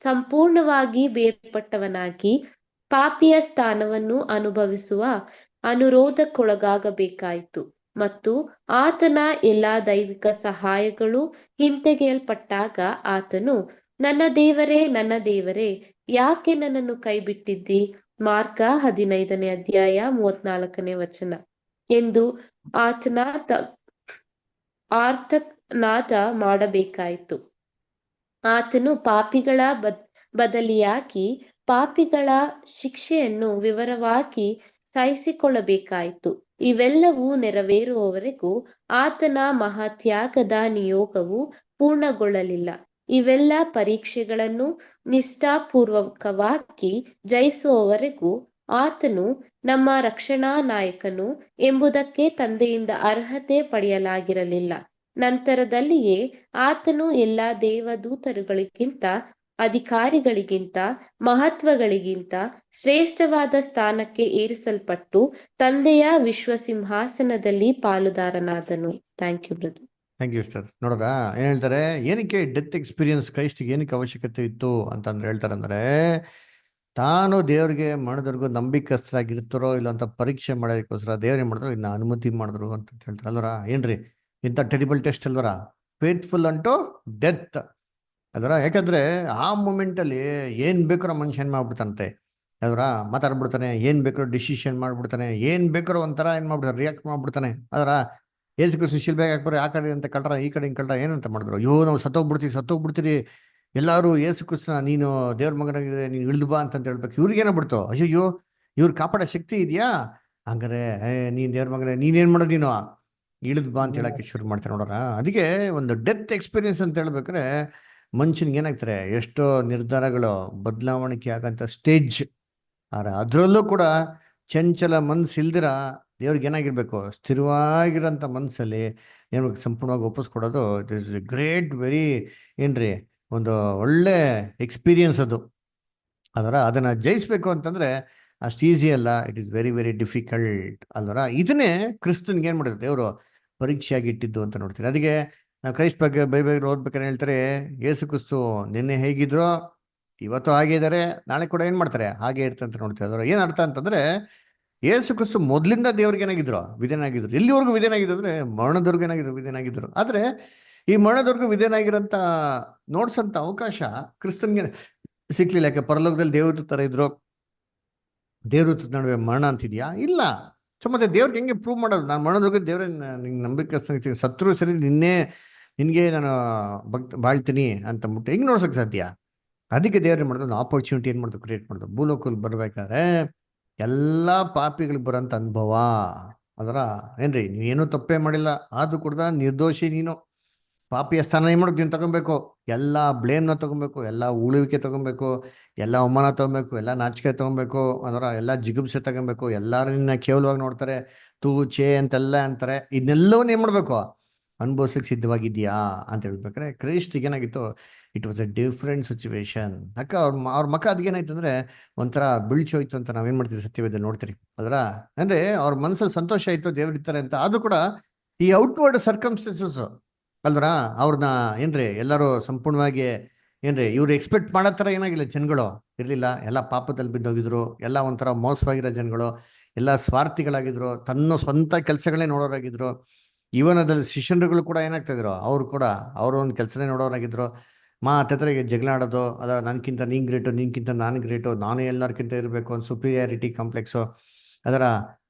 ಸಂಪೂರ್ಣವಾಗಿ ಬೇರ್ಪಟ್ಟವನಾಗಿ ಪಾಪಿಯ ಸ್ಥಾನವನ್ನು ಅನುಭವಿಸುವ ಅನುರೋಧಕ್ಕೊಳಗಾಗಬೇಕಾಯಿತು ಮತ್ತು ಆತನ ಎಲ್ಲಾ ದೈವಿಕ ಸಹಾಯಗಳು ಹಿಂತೆಗೆಯಲ್ಪಟ್ಟಾಗ ಆತನು, ನನ್ನ ದೇವರೇ, ಯಾಕೆ ನನ್ನನ್ನು ಕೈಬಿಟ್ಟಿದ್ದಿ? ಮಾರ್ಕ 15ನೇ ಅಧ್ಯಾಯ 34ನೇ ವಚನ ಎಂದು ಆರ್ತನಾದ ಮಾಡಬೇಕಾಯಿತು. ಆತನು ಪಾಪಿಗಳ ಬದಲಿಯಾಗಿ ಪಾಪಿಗಳ ಶಿಕ್ಷೆಯನ್ನು ವಿವರವಾಗಿ ಸಹಿಸಿಕೊಳ್ಳಬೇಕಾಯಿತು. ಇವೆಲ್ಲವೂ ನೆರವೇರುವವರೆಗೂ ಆತನ ಮಹಾತ್ಯಾಗದ ನಿಯೋಗವು ಪೂರ್ಣಗೊಳ್ಳಲಿಲ್ಲ. ಇವೆಲ್ಲ ಪರೀಕ್ಷೆಗಳನ್ನು ನಿಷ್ಠಾಪೂರ್ವಕವಾಗಿ ಜಯಿಸುವವರೆಗೂ ಆತನು ನಮ್ಮ ರಕ್ಷಣಾ ನಾಯಕನು ಎಂಬುದಕ್ಕೆ ತಂದೆಯಿಂದ ಅರ್ಹತೆ ಪಡೆಯಲಾಗಿರಲಿಲ್ಲ. ನಂತರದಲ್ಲಿಯೇ ಆತನು ಎಲ್ಲ ದೇವದೂತರುಗಳಿಗಿಂತ, ಅಧಿಕಾರಿಗಳಿಗಿಂತ, ಮಹತ್ವಗಳಿಗಿಂತ ಶ್ರೇಷ್ಠವಾದ ಸ್ಥಾನಕ್ಕೆ ಏರಿಸಲ್ಪಟ್ಟು ತಂದೆಯ ವಿಶ್ವಸಿಂಹಾಸನದಲ್ಲಿ ಪಾಲುದಾರನಾದನು. Thank you brother. Thank you sir. ನೋಡ್ರಾ ಏನ್ ಹೇಳ್ತಾರೆ, ಏನಕ್ಕೆ ಡೆತ್ ಎಕ್ಸ್ಪೀರಿಯನ್ಸ್ ಕ್ರೈಸ್ಟಿಗೆ ಏನಕ್ಕೆ ಅವಶ್ಯಕತೆ ಇತ್ತು ಅಂತಂದ್ರೆ ಹೇಳ್ತಾರೆ ಅಂದ್ರೆ, ತಾನು ದೇವ್ರಿಗೆ ಮಾಡೋದ್ರಿಗೂ ನಂಬಿಕಸ್ಥರಾಗಿರ್ತಾರೋ ಇಲ್ಲ ಅಂತ ಪರೀಕ್ಷೆ ಮಾಡೋದಕ್ಕೋಸ್ಕರ ದೇವ್ರು ಏನ್ ಮಾಡಿದ್ರು, ಇನ್ನ ಅನುಮತಿ ಮಾಡಿದ್ರು ಅಂತ ಹೇಳ್ತಾರೆ ಅಲ್ವರ. ಏನ್ರಿ ಇಂಥ ಟೆರಿಬಲ್ ಟೆಸ್ಟ್ ಅಲ್ವರ, ಫೇತ್ಫುಲ್ ಅಂಟು ಡೆತ್ ಅಲ್ವರ. ಯಾಕಂದ್ರೆ ಆ ಮೂಮೆಂಟಲ್ಲಿ ಏನ್ ಬೇಕಾರೋ ಮನುಷ್ಯ ಏನ್ ಮಾಡ್ಬಿಡ್ತಾನಂತೆ ಅಲ್ವರ, ಮಾತಾಡ್ಬಿಡ್ತಾನೆ, ಏನ್ ಬೇಕಾರೋ ಡಿಸಿಷನ್ ಮಾಡ್ಬಿಡ್ತಾನೆ, ಏನ್ ಬೇಕಾರೋ ಒಂಥರ ಏನ್ ಮಾಡ್ಬಿಡ್ತಾನೆ, ರಿಯಾಕ್ಟ್ ಮಾಡ್ಬಿಡ್ತಾನೆ ಅದರ. ಏಸು ಕ್ರಿಸ್ತು ಶಿಲ್ಬೆಗೆ ಹಾಕ್ಬಾರೆ, ಆ ಕಡೆ ಅಂತ ಕಳ್ರ, ಈ ಕಡೆ ಹಿಂಗೆ ಕಳ್ರ, ಏನಂತ ಮಾಡಿದ್ರು, ಅಯ್ಯೋ ನಾವು ಸತ್ತೋಗ್ಬಿಡ್ತೀರಿ ಎಲ್ಲರೂ, ಏಸು ಕ್ರಿಸ್ತನ ನೀನು ದೇವ್ರ ಮಗನಾಗಿದೆ, ನೀನು ಇಳಿದು ಬಾ ಅಂತ ಹೇಳ್ಬೇಕು. ಇವ್ರಿಗೇನೋ ಬಿಡ್ತು, ಅಯ್ಯೋ ಇವ್ರು ಕಾಪಾಡೋ ಶಕ್ತಿ ಇದೆಯಾ, ಹಂಗಾರೆ ನೀನ್ ದೇವ್ರ ಮಗನೇ ನೀನೇನ್ ಮಾಡೋದು, ನೀನು ಇಳಿದು ಬಾ ಅಂತ ಹೇಳಕ್ಕೆ ಶುರು ಮಾಡ್ತಾರೆ ನೋಡೋರ. ಅದಕ್ಕೆ ಒಂದು ಡೆತ್ ಎಕ್ಸ್ಪೀರಿಯನ್ಸ್ ಅಂತ ಹೇಳ್ಬೇಕಾದ್ರೆ ಮನುಷ್ಯನಿಗೆ ಏನಾಗ್ತಾರೆ, ಎಷ್ಟೋ ನಿರ್ಧಾರಗಳು ಬದಲಾವಣೆ ಆಗಂತ ಸ್ಟೇಜ್. ಅದರಲ್ಲೂ ಕೂಡ ಚಂಚಲ ಮನ್ಸು ಇಲ್ದಿರ ದೇವ್ರಿಗೆ ಏನಾಗಿರ್ಬೇಕು, ಸ್ಥಿರವಾಗಿರೋಂಥ ಮನಸ್ಸಲ್ಲಿ ಏನ್ಬೇಕು ಸಂಪೂರ್ಣವಾಗಿ ಒಪ್ಪಿಸ್ಕೊಡೋದು. ಇಟ್ ಈಸ್ ಗ್ರೇಟ್, ವೆರಿ ಏನ್ರಿ ಒಂದು ಒಳ್ಳೆ ಎಕ್ಸ್ಪೀರಿಯನ್ಸ್ ಅದು. ಅದನ್ನ ಜಯಿಸ್ಬೇಕು ಅಂತಂದ್ರೆ ಅಷ್ಟು ಈಸಿ ಅಲ್ಲ, it is very very difficult ಅಲ್ವರ. ಇದನ್ನೇ ಕ್ರಿಸ್ತನ್ಗೆ ಏನ್ ಮಾಡಿದ್ರು ದೇವರು ಪರೀಕ್ಷೆಯಾಗಿ ಇಟ್ಟಿದ್ದು ಅಂತ ನೋಡ್ತೀರಿ. ಅದಕ್ಕೆ ನಾವು ಕ್ರೈಸ್ಟ್ ಬಗ್ಗೆ ಬೈಬಲ್ ಓದ್ಬೇಕಾದ್ರೆ ಹೇಳ್ತಾರೆ, ಯೇಸು ಕ್ರಿಸ್ತು ನಿನ್ನೆ ಹೇಗಿದ್ರು ಇವತ್ತು ಹಾಗೆ ಇದ್ದಾರೆ, ನಾಳೆ ಕೂಡ ಏನ್ ಮಾಡ್ತಾರೆ ಹಾಗೆ ಇರ್ತಾರೆ ಅಂತ ನೋಡ್ತೀವಿ. ಅದರ ಏನ್ ಅರ್ಥ ಅಂತಂದ್ರೆ, ಯೇಸು ಕ್ರಿಸ್ತು ಮೊದ್ಲಿಂದ ದೇವ್ರಿಗೆ ಏನಾಗಿದ್ರು, ವಿಧೇಯನಾಗಿದ್ರು. ಎಲ್ಲಿವರೆಗೂ ವಿಧೇಯನಾಗಿದ್ರು ಅಂದ್ರೆ ಮರಣದವರೆಗೂ ಏನಾಗಿದ್ರು, ವಿಧೇಯನಾಗಿದ್ರು. ಆದ್ರೆ ಈ ಮರಣದವರೆಗೂ ವಿಧೇಯನಾಗಿರೋಂಥ ನೋಡ್ಸಂತ ಅವಕಾಶ ಕ್ರಿಸ್ತನ್ಗೆ ಸಿಕ್ಲಿಲ್ಲ. ಯಾಕೆ ಪರಲೋಕದಲ್ಲಿ ದೇವ್ರ ತರ ಇದ್ರು, ದೇವ್ರ ನಡುವೆ ಮರಣ ಅಂತಿದ್ಯಾ? ಇಲ್ಲ. ಸೊ ಮತ್ತೆ ದೇವ್ರಿಗೆ ಹೆಂಗೆ ಪ್ರೂವ್ ಮಾಡೋದು, ನಾನು ಮರಣದವರೆಗೂ ದೇವ್ರ ನಿಂಗೆ ನಂಬಿಕೆ ಸತ್ರು ಸರಿ ನಿನ್ಗೆ ನಾನು ಬಾಳ್ತೀನಿ ಅಂತ ಮುಟ್ಟು ಹೆಂಗ್ ನೋಡ್ಸಕ್ ಸಾಧ್ಯ? ಅದಕ್ಕೆ ದೇವ್ರ ಮಾಡೋದು ಒಂದು ಆಪರ್ಚುನಿಟಿ ಏನ್ ಮಾಡೋದು ಕ್ರಿಯೇಟ್ ಮಾಡೋದು. ಭೂಲೋಕಲ್ಲಿ ಬರ್ಬೇಕಾದ್ರೆ ಎಲ್ಲಾ ಪಾಪಿಗಳಿಗೆ ಬರೋಂಥ ಅನುಭವ ಅದರ. ಏನ್ರಿ ನೀವೇನು ತಪ್ಪೇ ಮಾಡಿಲ್ಲ, ಆದ್ರೂ ಕೂಡ ನಿರ್ದೋಷಿ ನೀನು, ಪಾಪಿಯ ಸ್ಥಾನ ಏನ್ ಮಾಡೋದು ನೀನು ತಗೊಬೇಕು, ಎಲ್ಲ ಬ್ಲೇಮ್ನ ತಗೊಬೇಕು, ಎಲ್ಲ ಉಳುವಿಕೆ ತಗೊಬೇಕು, ಎಲ್ಲ ಅವಮಾನ ತಗೊಬೇಕು, ಎಲ್ಲ ನಾಚಿಕೆ ತಗೊಬೇಕು ಅದರ, ಎಲ್ಲ ಜಿಗುಪ್ಸೆ ತಗೊಬೇಕು, ಎಲ್ಲರೂ ನಿನ್ನ ಕೇವಲವಾಗಿ ನೋಡ್ತಾರೆ, ತೂ ಚೇ ಅಂತೆಲ್ಲ ಅಂತಾರೆ. ಇದನ್ನೆಲ್ಲವನ್ನ ಏನ್ ಮಾಡ್ಬೇಕು, ಅನುಭವಿಸಕ್ಕೆ ಸಿದ್ಧವಾಗಿದ್ಯಾ ಅಂತ ಹೇಳ್ಬೇಕಾರೆ ಕ್ರೈಸ್ಟಿಗೆ ಏನಾಗಿತ್ತು, it was A different situation. ಅಕ್ಕ ಅವ್ರ ಮಕ್ಕ ಅದಕ್ಕೇನಾಯ್ತು ಅಂದ್ರೆ ಒಂಥರ ಬಿಳ್ಚೋಯ್ತು ಅಂತ ನಾವೇನ್ ಮಾಡ್ತೀವಿ ಸತ್ಯವೇದ ನೋಡ್ತೀರಿ ಅದರ. ಅಂದ್ರೆ ಅವ್ರ ಮನಸ್ಸಲ್ಲಿ ಸಂತೋಷ ಆಯ್ತು ದೇವ್ರಿರ್ತಾರೆ ಅಂತ, ಆದ್ರೂ ಕೂಡ ಈ ಔಟ್ವರ್ಡ್ ಸರ್ಕಮ್ಸ್ಟೆನ್ಸಸ್ ಅಲ್ದ್ರ ಅವ್ರನ್ನ ಏನ್ರಿ ಎಲ್ಲರೂ ಸಂಪೂರ್ಣವಾಗಿ ಏನ್ರಿ ಇವ್ರು ಎಕ್ಸ್ಪೆಕ್ಟ್ ಮಾಡೋ ಥರ ಏನಾಗಿಲ್ಲ ಜನಗಳು ಇರಲಿಲ್ಲ. ಎಲ್ಲ ಪಾಪದಲ್ಲಿ ಬಿದ್ದೋಗಿದ್ರು, ಎಲ್ಲ ಒಂಥರ ಮೋಸವಾಗಿರೋ ಜನಗಳು, ಎಲ್ಲ ಸ್ವಾರ್ಥಿಗಳಾಗಿದ್ರು, ತನ್ನ ಸ್ವಂತ ಕೆಲಸಗಳೇ ನೋಡೋರಾಗಿದ್ರು. ಇವನದಲ್ಲಿ ಶಿಷ್ಯರುಗಳು ಕೂಡ ಏನಾಗ್ತಾ ಇದ್ರು, ಅವ್ರು ಕೂಡ ಅವ್ರ ಒಂದು ಕೆಲಸನೇ ನೋಡೋರಾಗಿದ್ರು. ಮಾತೆತ್ರಿಗೆ ಜಗಳ ಆಡೋದು, ಅದ ನನ್ಕಿಂತ ನೀನ್ ಗ್ರೇಟು, ನಿನ್ಕಿಂತ ನಾನು ಗ್ರೇಟು, ನಾನು ಎಲ್ಲರಿಗಿಂತ ಇರಬೇಕು, ಒಂದು ಸುಪೀರಿಯಾರಿಟಿ ಕಾಂಪ್ಲೆಕ್ಸು ಅದರ.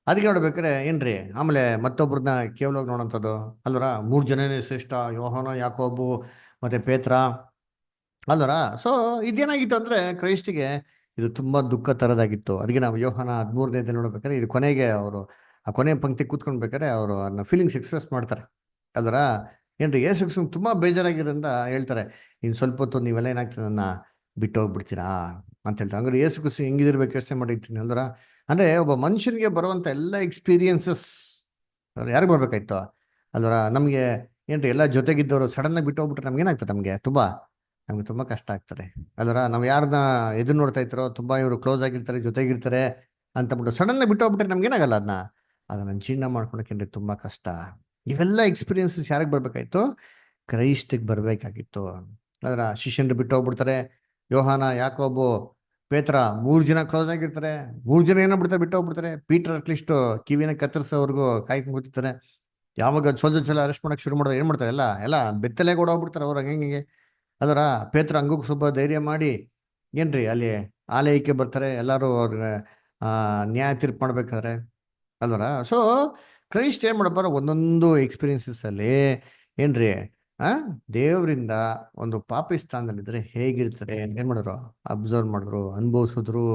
ಅದಕ್ಕೆ ನೋಡ್ಬೇಕಾರೆ ಏನ್ರಿ ಆಮೇಲೆ ಮತ್ತೊಬ್ರನ್ನ ಕೇವಲವಾಗಿ ನೋಡೋಂಥದ್ದು ಅಲ್ವರ. 3 ಜನನೇ ಶ್ರೇಷ್ಠ, ಯೋಹಾನ, ಯಾಕೋಬು ಮತ್ತೆ ಪೇತ್ರ ಅಲ್ವರ. ಸೊ ಇದೇನಾಗಿತ್ತು ಅಂದ್ರೆ ಕ್ರೈಸ್ಟಿಗೆ ಇದು ತುಂಬಾ ದುಃಖ ತರದಾಗಿತ್ತು. ಅದಕ್ಕೆ ನಾವು ಯೋಹಾನ 13ನೇ ನೋಡ್ಬೇಕಾದ್ರೆ ಇದು ಕೊನೆಗೆ ಅವರು ಆ ಕೊನೆ ಪಂಕ್ತಿ ಕೂತ್ಕೊಂಡ್ಬೇಕಾದ್ರೆ ಅವರು ಅದನ್ನ ಫೀಲಿಂಗ್ಸ್ ಎಕ್ಸ್ಪ್ರೆಸ್ ಮಾಡ್ತಾರೆ ಅಲ್ವರ. ಏನ್ರಿ ಯೇಸು ಕ್ರಿಸ್ತನಿಗೆ ತುಂಬಾ ಬೇಜಾರಾಗಿರೋದ್ರಿಂದ ಹೇಳ್ತಾರೆ, ಇನ್ನು ಸ್ವಲ್ಪ ಹೊತ್ತು ನೀವೆಲ್ಲ ಏನಾಗ್ತದೆ ನನ್ನ ಬಿಟ್ಟು ಹೋಗ್ಬಿಡ್ತೀರಾ ಅಂತ ಹೇಳ್ತಾರೆ. ಹಂಗಾರೆ ಯೇಸು ಕ್ರಿಸ್ತು ಹೆಂಗಿದಿರ್ಬೇಕು ಯೋಚನೆ ಮಾಡಿರ್ತೀನಿ ಅಲ್ವರ. ಅಂದ್ರೆ ಒಬ್ಬ ಮನುಷ್ಯನಿಗೆ ಬರುವಂತ ಎಲ್ಲ ಎಕ್ಸ್ಪೀರಿಯನ್ಸಸ್ ಯಾರಿಗೆ ಬರ್ಬೇಕಾಯ್ತು ಅಲ್ವರ. ನಮ್ಗೆ ಏನ್ರಿ ಎಲ್ಲ ಜೊತೆಗಿದ್ದವರು ಸಡನ್ ಆಗಿ ಬಿಟ್ಟು ಹೋಗ್ಬಿಟ್ರೆ ನಮ್ಗೆ ಏನಾಗ್ತದೆ, ನಮ್ಗೆ ತುಂಬಾ ಕಷ್ಟ ಆಗ್ತದೆ ಅಲ್ವರ. ನಾವ್ ಯಾರನ್ನ ಎದುರು ನೋಡ್ತಾ ಇರ್ತಾರೋ, ತುಂಬಾ ಇವರು ಕ್ಲೋಸ್ ಆಗಿರ್ತಾರೆ, ಜೊತೆಗಿರ್ತಾರೆ ಅಂತಬಿಟ್ಟು ಸಡನ್ ಆಗಿ ಬಿಟ್ಟು ಹೋಗ್ಬಿಟ್ರೆ ನಮ್ಗೆ ಏನಾಗಲ್ಲ, ಅದನ್ನ ಜೀರ್ಣ ಮಾಡ್ಕೊಳಕ್ಕೆ ತುಂಬಾ ಕಷ್ಟ. ಇವೆಲ್ಲ ಎಕ್ಸ್ಪೀರಿಯನ್ಸಸ್ ಯಾರಿಗೆ ಬರ್ಬೇಕಾಯ್ತು, ಕ್ರೈಸ್ಟಿಗೆ ಬರ್ಬೇಕಾಗಿತ್ತು. ಅದರ ಶಿಷ್ಯನ್ರು ಬಿಟ್ಟು ಹೋಗ್ಬಿಡ್ತಾರೆ, ಯೋಹಾನ, ಯಾಕೋಬು, ಪೇತ್ರ 3 ಜನ ಕ್ಲೋಸ್ ಆಗಿರ್ತಾರೆ. 3 ಜನ ಏನೋ ಬಿಡ್ತಾರೆ, ಬಿಟ್ಟು ಹೋಗ್ಬಿಡ್ತಾರೆ. ಪೀಟರ್ ಅಟ್ಲೀಸ್ಟ್ ಕಿವಿನ ಕತ್ತರಿಸೋವರೆಗೂ ಕಾಯ್ಕೊಂಡು ಕೂತಿರ್ತಾರೆ. ಯಾವಾಗ ಸೋಲ್ಜರ್ಸ್ ಎಲ್ಲ ಅರೆಸ್ಟ್ ಮಾಡಕ್ಕೆ ಶುರು ಮಾಡಿದ್ರೆ ಏನು ಮಾಡ್ತಾರೆ, ಎಲ್ಲ ಬೆತ್ತಲೆ ಕೂಡ ಹೋಗ್ಬಿಡ್ತಾರೆ ಅವ್ರು ಹಂಗೆ. ಅದರ ಪೇತ್ರ ಹಂಗೂ ಸ್ವಲ್ಪ ಧೈರ್ಯ ಮಾಡಿ ಏನ್ರಿ ಅಲ್ಲಿ ಆಲಯಕ್ಕೆ ಬರ್ತಾರೆ, ಎಲ್ಲರೂ ಅವ್ರಿಗೆ ನ್ಯಾಯ ತೀರ್ಪು ಮಾಡ್ಬೇಕಾದ್ರೆ ಅಲ್ವರ. ಸೊ ಕ್ರೈಸ್ಟ್ ಏನ್ ಮಾಡಪ್ಪಾರ, ಒಂದೊಂದು ಎಕ್ಸ್ಪೀರಿಯನ್ಸಸ್ ಅಲ್ಲಿ ಏನ್ರಿ ಆ ದೇವರಿಂದ ಒಂದು ಪಾಪಿ ಸ್ಥಾನದಲ್ಲಿದ್ರೆ ಹೇಗಿರ್ತಾರೆ ಏನ್ ಮಾಡಿದ್ರು, ಅಬ್ಸರ್ವ್ ಮಾಡಿದ್ರು, ಅನುಭವಿಸಿದ್ರು.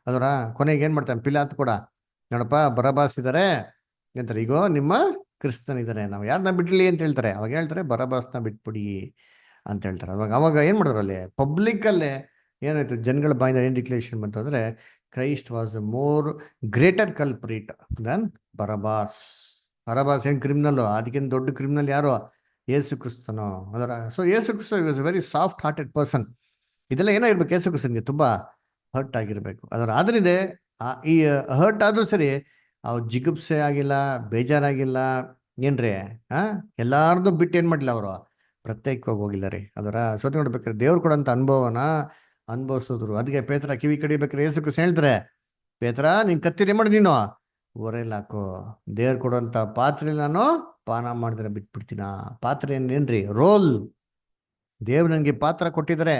ಅದರ ಕೊನೆಗೆ ಏನ್ ಮಾಡ್ತಾನೆ ಪಿಲಾತ್ ಕೂಡ, ನೋಡಪ್ಪ ಬರಬಾಸ್ ಇದಾರೆ ಅಂತಾರೆ, ಈಗ ನಿಮ್ಮ ಕ್ರಿಸ್ತನ್ ಇದಾರೆ, ನಾವು ಯಾರನ್ನ ಬಿಡ್ಲಿ ಅಂತ ಹೇಳ್ತಾರೆ. ಅವಾಗ ಹೇಳ್ತಾರೆ ಬರಬಾಸ್ನ ಬಿಟ್ಬಿಡಿ ಅಂತ ಹೇಳ್ತಾರೆ. ಅವಾಗ ಏನ್ ಮಾಡಿದ್ರು ಅಲ್ಲಿ ಪಬ್ಲಿಕ್ ಅಲ್ಲೇ ಏನಾಯ್ತು, ಜನಗಳ ಬಾಯಿಂದ ಏನ್ ಡಿಕ್ಲೇರೇಷನ್ ಬಂತು ಅಂದ್ರೆ, Christ was a more greater culprit than Barabbas. Barabbas ಏನ್ ಕ್ರಿಮಿನಲ್, ಅದಕ್ಕಿಂತ ದೊಡ್ಡ ಕ್ರಿಮಿನಲ್ ಯಾರು, ಯೇಸು ಕ್ರಿಸ್ತನು. ಅದರ so Yesu Krista was a very soft hearted person. ಇದೆಲ್ಲ ಏನಾಗಿರ್ಬೇಕು, ಯೇಸು ಕ್ರಿಸ್ತನ್ಗೆ ತುಂಬಾ ಹರ್ಟ್ ಆಗಿರ್ಬೇಕು. ಅದರ ಆದ್ರಿಂದ ಈ ಹರ್ಟ್ ಆದ್ರೂ ಸರಿ ಅವ್ ಜಿಗುಪ್ಸೆ ಆಗಿಲ್ಲ, ಬೇಜಾರಾಗಿಲ್ಲ ಏನ್ರಿ. ಎಲ್ಲಾರ್ದು ಬಿಟ್ಟು ಏನ್ ಮಾಡ್ಲಿಲ್ಲ ಅವರು, ಪ್ರತ್ಯೇಕವಾಗಿ ಹೋಗಿಲ್ಲ ರೀ. ಅದರ ಸೋತಿ ನೋಡ್ಬೇಕಾದ್ರೆ ದೇವ್ರು ಕೊಡಂತ ಅನುಭವನ ಅನುಭವಿಸಿದ್ರು. ಅದಕ್ಕೆ ಪೇತ್ರ ಕಿವಿ ಕಡಿಬೇಕಾದ್ರೆ ಯೇಸು ಕ್ರಿಸ್ತ ಹೇಳ್ತಾರೆ, ಪೇತ್ರ ನೀನ್ ಕತ್ತಿರಿ ಮಾಡಿ ನೀನು ಒರೆಯಲ್ಲಿ ಹಾಕು, ದೇವ್ರು ಕೊಡುವಂತ ಪಾತ್ರೆ ನಾನು ಪಾನ ಮಾಡಿದ್ರೆ ಬಿಟ್ಬಿಡ್ತೀನ. ಪಾತ್ರೆ ಏನ್ರಿ, ರೋಲ್. ದೇವ್ರು ನನಗೆ ಪಾತ್ರ ಕೊಟ್ಟಿದ್ದಾರೆ,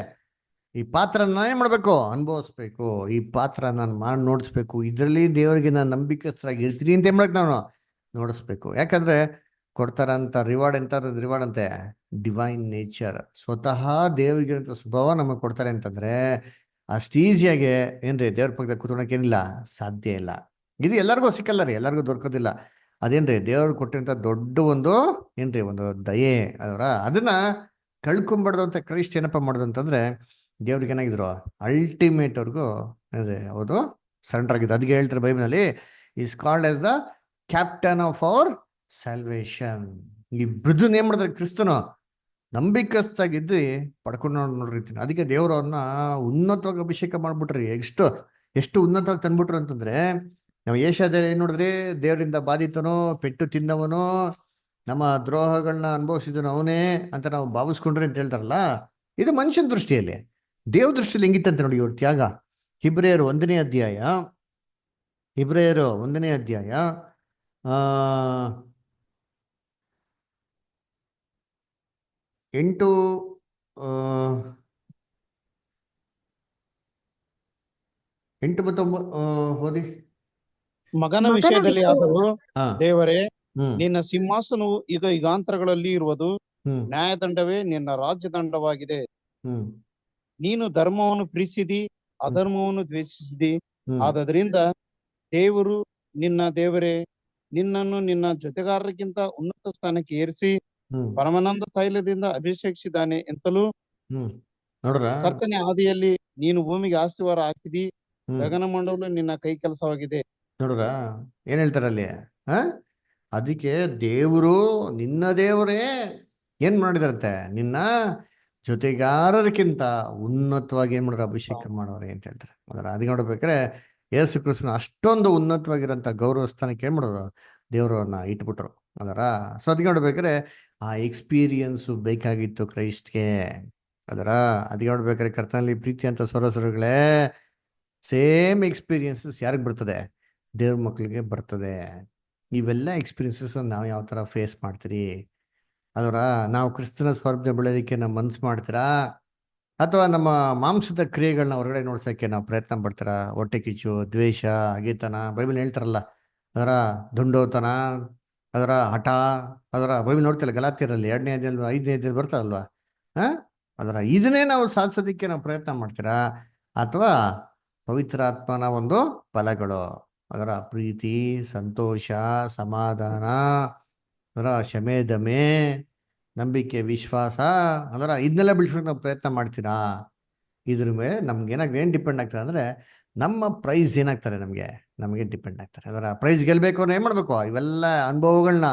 ಈ ಪಾತ್ರ ನಾನೇ ಮಾಡ್ಬೇಕು, ಅನುಭವಿಸ್ಬೇಕು, ಈ ಪಾತ್ರ ನಾನು ಮಾಡಿ ನೋಡಿಸ್ಬೇಕು, ಇದರಲ್ಲಿ ದೇವರಿಗೆ ನಾನು ನಂಬಿಕಸ್ಥರಾಗಿ ಇರ್ತೀನಿ ಅಂತ ಏನ್ ಮಾಡಕ್ ನಾನು ನೋಡಿಸ್ಬೇಕು. ಯಾಕಂದ್ರೆ ಕೊಡ್ತಾರಂತ ರಿವಾರ್ಡ್ ಎಂತ ರಿವಾರ್ಡ್ ಅಂತೆ, ಡಿವೈನ್ ನೇಚರ್. ಸ್ವತಃ ದೇವರಿಗಿರಂತ ಸ್ವಭಾವ ನಮಗೆ ಕೊಡ್ತಾರೆ ಅಂತಂದ್ರೆ ಅಷ್ಟು ಈಸಿಯಾಗಿ ಏನ್ರಿ ದೇವ್ರ ಪಕ್ಕದಲ್ಲಿ ಕೂತ್ಕೊಳಕ್ ಏನಿಲ್ಲ, ಸಾಧ್ಯ ಇಲ್ಲ. ಇದು ಎಲ್ಲರಿಗೂ ಸಿಕ್ಕಲ್ಲ ರೀ, ಎಲ್ಲರಿಗೂ ದೊರಕೋದಿಲ್ಲ. ಅದೇನ್ರಿ ದೇವ್ರು ಕೊಟ್ಟಿರಂತ ದೊಡ್ಡ ಒಂದು ಏನ್ರಿ ಒಂದು ದಯೆ. ಅದನ್ನ ಕಳ್ಕೊಂಬಾರ್ದು ಅಂತ ಕ್ರೈಸ್ಟ್ ಏನಪ್ಪ ಮಾಡೋದು ಅಂತಂದ್ರೆ, ದೇವ್ರಿಗೆ ಏನಾಗಿದ್ರು ಅಲ್ಟಿಮೇಟ್ ಅವ್ರಿಗೂ ಹೌದು ಸರೆಂಡರ್ ಆಗಿದ್ದು. ಅದಕ್ಕೆ ಹೇಳ್ತಾರೆ ಬೈಬಲ್ನಲ್ಲಿ, is called as the captain of our salvation. ಈ ಮೃದುನ್ ಏನ್ ಮಾಡಿದ್ರೆ ಕ್ರಿಸ್ತನು ನಂಬಿಕಸ್ತಾಗಿದ್ದು ಪಡ್ಕೊಂಡು ನೋಡ್ರಿ. ಅದಕ್ಕೆ ದೇವ್ರು ಅವ್ರನ್ನ ಉನ್ನತವಾಗಿ ಅಭಿಷೇಕ ಮಾಡ್ಬಿಟ್ರಿ. ಎಷ್ಟು ಉನ್ನತವಾಗಿ ತಂದ್ಬಿಟ್ರು ಅಂತಂದ್ರೆ, ನಾವು ಏಷ್ಯಾದಲ್ಲಿ ಏನ್ ನೋಡಿದ್ರಿ, ದೇವರಿಂದ ಬಾಧಿತನು, ಪೆಟ್ಟು ತಿಂದವನು, ನಮ್ಮ ದ್ರೋಹಗಳನ್ನ ಅನುಭವಿಸಿದನು ಅವನೇ ಅಂತ ನಾವು ಭಾವಿಸ್ಕೊಂಡ್ರಿ ಅಂತ ಹೇಳ್ತಾರಲ್ಲ. ಇದು ಮನುಷ್ಯನ ದೃಷ್ಟಿಯಲ್ಲಿ. ದೇವ್ ದೃಷ್ಟಿಯಲ್ಲಿ ಹೆಂಗಿತ್ತಂತ ನೋಡಿ ಇವ್ರ ತ್ಯಾಗ. ಇಬ್ರಿಯರು 1ನೇ ಅಧ್ಯಾಯ 8 ಮತ್ತು 9 ಓದಿ. ಮಗನ ವಿಷಯದಲ್ಲಿ ಆದರೂ ಹಾ ದೇವರೇ, ಹ್ಮ್ ನಿನ್ನ ಸಿಂಹಾಸನವು ಈಗ ಯುಗಾಂತರಗಳಲ್ಲಿ ಇರುವುದು, ಹ್ಮ್ ನ್ಯಾಯದಂಡವೇ ನಿನ್ನ ರಾಜ್ಯದಂಡವಾಗಿದೆ. ಹ್ಮ್ ನೀನು ಧರ್ಮವನ್ನು ಪ್ರೀತಿಸಿದಿ, ಅಧರ್ಮವನ್ನು ದ್ವೇಷಿಸಿದಿ. ಹ್ಮ್ ಆದದರಿಂದ ದೇವರು ನಿನ್ನ ದೇವರೇ ನಿನ್ನನ್ನು ನಿನ್ನ ಜೊತೆಗಾರರಿಗಿಂತ ಉನ್ನತ ಸ್ಥಾನಕ್ಕೆ ಏರಿಸಿ ಹ್ಮ್ ಪರಮಾನಂದ ತೈಲದಿಂದ ಅಭಿಷೇಕಿಸಿದ್ದಾನೆ ಎಂತಲೂ, ಹ್ಮ್ ನೋಡ್ರ ಕರ್ತನೆ ಆದಿಯಲ್ಲಿ ನೀನು ಭೂಮಿಗೆ ಆಸ್ತಿವಾರ ಹಾಕಿದಿ, ಹ್ಮ್ ಗಗನ ಮಂಡಲವು ನಿನ್ನ ಕೈ ಕೆಲಸವಾಗಿದೆ. ನೋಡ್ರ ಏನ್ ಹೇಳ್ತಾರಲ್ಲಿ. ಅದಕ್ಕೆ ದೇವರು, ನಿನ್ನ ದೇವರೇ ಏನ್ ಮಾಡಿದಾರಂತೆ, ನಿನ್ನ ಜೊತೆಗಾರರಿಗಿಂತ ಉನ್ನತವಾಗಿ ಏನ್ ಮಾಡಿದ್ರು, ಅಭಿಷೇಕ ಮಾಡೋರೆ ಅಂತ ಹೇಳ್ತಾರೆ. ಅದಕ್ಕೆ ನೋಡ್ಬೇಕಾದ್ರೆ ಯೇಸು ಕ್ರಿಸ್ತನ ಅಷ್ಟೊಂದು ಉನ್ನತವಾಗಿರೋಂಥ ಗೌರವ ಸ್ಥಾನಕ್ಕೆ ಏನ್ ಮಾಡೋರು, ದೇವ್ರವ್ರನ್ನ ಇಟ್ಬಿಟ್ರು. ಸೊ ಅದಕ್ಕೆ ನೋಡ್ಬೇಕಾದ್ರೆ ಆ ಎಕ್ಸ್ಪೀರಿಯನ್ಸು ಬೇಕಾಗಿತ್ತು ಕ್ರೈಸ್ಟ್ಗೆ. ಅದಕ್ಕೆ ನೋಡ್ಬೇಕಾದ್ರೆ ಕರ್ತನಲ್ಲಿ ಪ್ರೀತಿ ಅಂತ ಸೊರಸರುಗಳೇ, ಸೇಮ್ ಎಕ್ಸ್ಪೀರಿಯನ್ಸಸ್ ಯಾರಿಗೆ ಬರ್ತದೆ, ದೇವ್ರ ಮಕ್ಳಿಗೆ ಬರ್ತದೆ. ಇವೆಲ್ಲ ಎಕ್ಸ್ಪೀರಿಯನ್ಸಸ್ ನಾವು ಯಾವ ಥರ ಫೇಸ್ ಮಾಡ್ತೀರಿ, ನಾವು ಕ್ರಿಸ್ತನ ಸ್ವರೂಪದ ಬೆಳೆಯೋದಕ್ಕೆ ನಾವು ಮನ್ಸು ಮಾಡ್ತೀರಾ, ಅಥವಾ ನಮ್ಮ ಮಾಂಸದ ಕ್ರಿಯೆಗಳನ್ನ ಹೊರಗಡೆ ನೋಡ್ಸೋಕ್ಕೆ ನಾವು ಪ್ರಯತ್ನ ಪಡ್ತೀರಾ. ಹೊಟ್ಟೆ ಕಿಚ್ಚು, ದ್ವೇಷ, ಅಗೆತನ, ಬೈಬಲ್ ಹೇಳ್ತಾರಲ್ಲ, ದುಂಡೋತನ, ಹಠ, ಬೈಬಲ್ ನೋಡ್ತಿಲ್ಲ ಗಲಾತ್ಯರಲ್ಲಿ 2ನೇ ಅಧ್ಯಾಯದಲ್ಲಿ 5ನೇ ಅಧ್ಯಾಯದಲ್ಲಿ ಬರ್ತಾರಲ್ವಾ. ಇದನ್ನೇ ನಾವು ಸಾಧಿಸೋದಕ್ಕೆ ನಾವು ಪ್ರಯತ್ನ ಮಾಡ್ತೀರಾ, ಅಥವಾ ಪವಿತ್ರಾತ್ಮನ ಒಂದು ಫಲಗಳು, ಪ್ರೀತಿ, ಸಂತೋಷ, ಸಮಾಧಾನ, ಶಮೆ, ದಮೆ, ನಂಬಿಕೆ, ವಿಶ್ವಾಸ, ಇದನ್ನೆಲ್ಲ ಬೆಳೆಸೋಕೆ ನಾವು ಪ್ರಯತ್ನ ಮಾಡ್ತೀರಾ. ಇದ್ರ ಮೇಲೆ ನಮ್ಗೆ ಏನ್ ಡಿಪೆಂಡ್ ಆಗ್ತದೆ ಅಂದ್ರೆ, ನಮ್ಮ ಪ್ರೈಸ್ ಏನಾಗ್ತಾರೆ, ನಮಗೆ ಡಿಪೆಂಡ್ ಆಗ್ತಾರೆ. ಪ್ರೈಸ್ ಗೆಲ್ಬೇಕು ಅಂದ್ರೆ ಏನ್ ಮಾಡ್ಬೇಕು, ಇವೆಲ್ಲ ಅನುಭವಗಳನ್ನ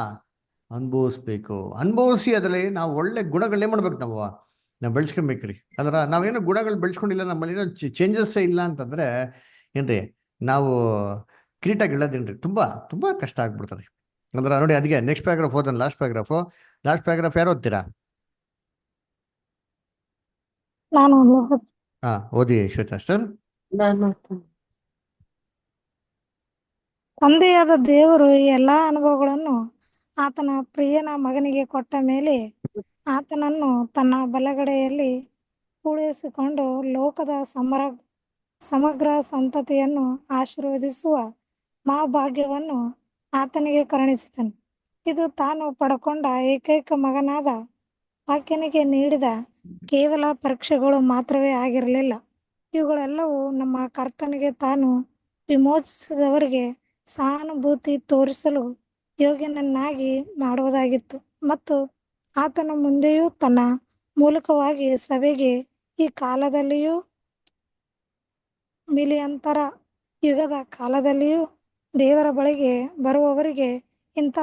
ಅನುಭವಿಸ್ಬೇಕು. ಅನುಭವಿಸಿ ಅದರಲ್ಲಿ ನಾವು ಒಳ್ಳೆ ಗುಣಗಳನ್ನ ಏನ್ ಮಾಡ್ಬೇಕು, ನಾವು ಬೆಳೆಸ್ಕೊಬೇಕ್ರಿ. ನಾವೇನೋ ಗುಣಗಳು ಬೆಳೆಸ್ಕೊಂಡಿಲ್ಲ, ನಮ್ಮಲ್ಲಿ ಏನೋ ಚೇಂಜಸ್ ಇಲ್ಲ ಅಂತಂದ್ರೆ ಏನ್ರಿ, ನಾವು ಕಿರೀಟ ಗೆಲ್ಲೋದೇನ್ರಿ ತುಂಬಾ ತುಂಬಾ ಕಷ್ಟ ಆಗ್ಬಿಡ್ತದೆ. ನೋಡಿ, ಅದಕ್ಕೆ ನೆಕ್ಸ್ಟ್ ಪ್ಯಾರಾಗ್ರಾಫ್ ಓದೋಣ. ಲಾಸ್ಟ್ ಪ್ಯಾರಾಗ್ರಾಫ್ ಯಾರು ಓದ್ತೀರಾ? ಓದಿ ಶ್ವೇತಾ ಅಷ್ಟರ್. ನಾನು ತಂದೆಯಾದ ದೇವರು ಈ ಎಲ್ಲಾ ಅನುಭವಗಳನ್ನು ಆತನ ಪ್ರಿಯನ ಮಗನಿಗೆ ಕೊಟ್ಟ ಮೇಲೆ ಆತನನ್ನು ತನ್ನ ಬಲಗಡೆಯಲ್ಲಿ ಕೂಡಿಸಿಕೊಂಡು ಲೋಕದ ಸಮಗ್ರ ಸಂತತಿಯನ್ನು ಆಶೀರ್ವದಿಸುವ ಮಹಾಭಾಗ್ಯವನ್ನು ಆತನಿಗೆ ಕರುಣಿಸಿದನು. ಇದು ತಾನು ಪಡಕೊಂಡ ಏಕೈಕ ಮಗನಾದ ವಾಕ್ಯನಿಗೆ ನೀಡಿದ ಕೇವಲ ಪರೀಕ್ಷೆಗಳು ಮಾತ್ರವೇ ಆಗಿರಲಿಲ್ಲ. ಇವುಗಳೆಲ್ಲವೂ ನಮ್ಮ ಕರ್ತನಿಗೆ ತಾನು ವಿಮೋಚಿಸಿದವರಿಗೆ ಸಹಾನುಭೂತಿ ತೋರಿಸಲು ಯೋಗ್ಯನನ್ನಾಗಿ ಮಾಡುವುದಾಗಿತ್ತು. ಮತ್ತು ಆತನು ಮುಂದೆಯೂ ತನ್ನ ಮೂಲಕವಾಗಿ ಸಭೆಗೆ ಈ ಕಾಲದಲ್ಲಿಯೂ ಮಿಲಿಯಂತರ ಯುಗದ ಕಾಲದಲ್ಲಿಯೂ ದೇವರ ಬಳಿಗೆ ಬರುವವರಿಗೆ ಇಂಥ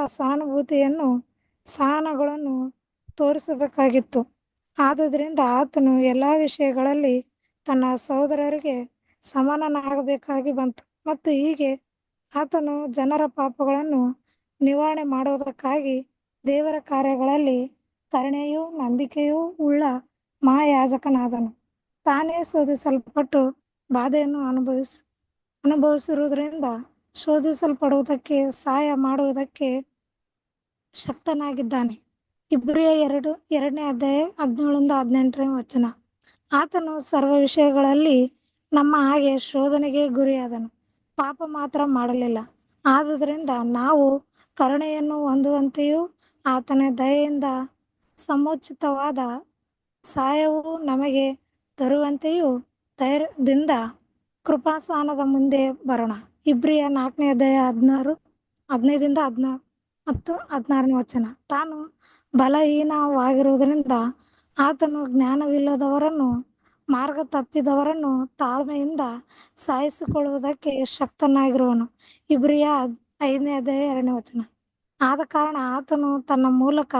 ಸಹನಗಳನ್ನು ತೋರಿಸಬೇಕಾಗಿತ್ತು. ಆದುದರಿಂದ ಆತನು ಎಲ್ಲ ವಿಷಯಗಳಲ್ಲಿ ತನ್ನ ಸಹೋದರರಿಗೆ ಸಮಾನನಾಗಬೇಕಾಗಿ ಬಂತು. ಮತ್ತು ಹೀಗೆ ಆತನು ಜನರ ಪಾಪಗಳನ್ನು ನಿವಾರಣೆ ಮಾಡುವುದಕ್ಕಾಗಿ ದೇವರ ಕಾರ್ಯಗಳಲ್ಲಿ ಕರುಣೆಯೂ ನಂಬಿಕೆಯೂ ಉಳ್ಳ ಮಹಾಯಾಜಕನಾದನು. ತಾನೇ ಶೋಧಿಸಲ್ಪಟ್ಟು ಬಾಧೆಯನ್ನು ಅನುಭವಿಸಿರುವುದರಿಂದ ಶೋಧಿಸಲ್ಪಡುವುದಕ್ಕೆ ಸಹಾಯ ಮಾಡುವುದಕ್ಕೆ ಶಕ್ತನಾಗಿದ್ದಾನೆ. ಇಬ್ರಿಯ 2ನೇ ಅಧ್ಯಾಯ 17-18 ಆತನು ಸರ್ವ ವಿಷಯಗಳಲ್ಲಿ ನಮ್ಮ ಹಾಗೆ ಶೋಧನೆಗೆ ಗುರಿಯಾದನು, ಪಾಪ ಮಾತ್ರ ಮಾಡಲಿಲ್ಲ. ಆದುದರಿಂದ ನಾವು ಕರುಣೆಯನ್ನು ಹೊಂದುವಂತೆಯೂ ಆತನ ದಯೆಯಿಂದ ಸಮುಚಿತವಾದ ಸಹಾಯವು ನಮಗೆ ದೊರೆಯುವಂತೆಯೂ ಧೈರ್ಯದಿಂದ ಕೃಪಾಸನದ ಮುಂದೆ ಬರೋಣ. ಇಬ್ರಿಯ 4ನೇ ಅಧ್ಯಾಯ 15-16 ತಾನು ಬಲಹೀನವಾಗಿರುವುದರಿಂದ ಆತನು ಜ್ಞಾನವಿಲ್ಲದವರನ್ನು ಮಾರ್ಗ ತಪ್ಪಿದವರನ್ನು ತಾಳ್ಮೆಯಿಂದ ಸಹಿಸಿಕೊಳ್ಳುವುದಕ್ಕೆ ಶಕ್ತನಾಗಿರುವನು. ಇಬ್ರಿಯ 5ನೇ ಅಧ್ಯಾಯ 2 ಆದ ಕಾರಣ ಆತನು ತನ್ನ ಮೂಲಕ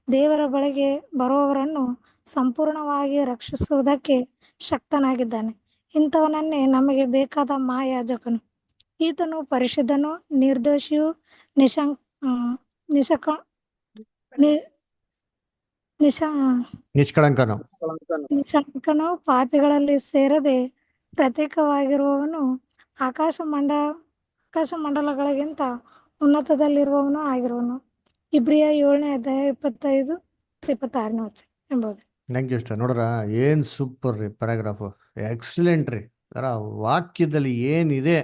ದೇವರ ಬಳಿಗೆ ಬರುವವರನ್ನು ಸಂಪೂರ್ಣವಾಗಿ ರಕ್ಷಿಸುವುದಕ್ಕೆ ಶಕ್ತನಾಗಿದ್ದಾನೆ. ಇಂಥವನನ್ನೇ ನಮಗೆ ಬೇಕಾದ ಮಹಾಯಾಜಕನು. ಈತನು ಪರಿಶುದ್ಧನು, ನಿರ್ದೋಷಿಯೂ ನಿಷ್ಕಳಂಕನು, ಪಾಪಿಗಳಲ್ಲಿ ಸೇರದೆ ಪ್ರತ್ಯೇಕವಾಗಿರುವವನು, ಆಕಾಶಮಂಡಲಗಳಿಗಿಂತ ಉನ್ನತದಲ್ಲಿರುವವನು ಆಗಿರುವನು. ಇಬ್ರಿಯ 7ನೇ ಅಧ್ಯಾಯ 25-26 ಎಂಬುದು. ಥ್ಯಾಂಕ್ ಯು ಅಷ್ಟೇ. ನೋಡ್ರ ಏನ್ ಸೂಪರ್ ರೀ ಪ್ಯಾರಾಗ್ರಾಫು, ಎಕ್ಸಲೆಂಟ್ ರೀ. ಅದರ ವಾಕ್ಯದಲ್ಲಿ ಏನಿದೆ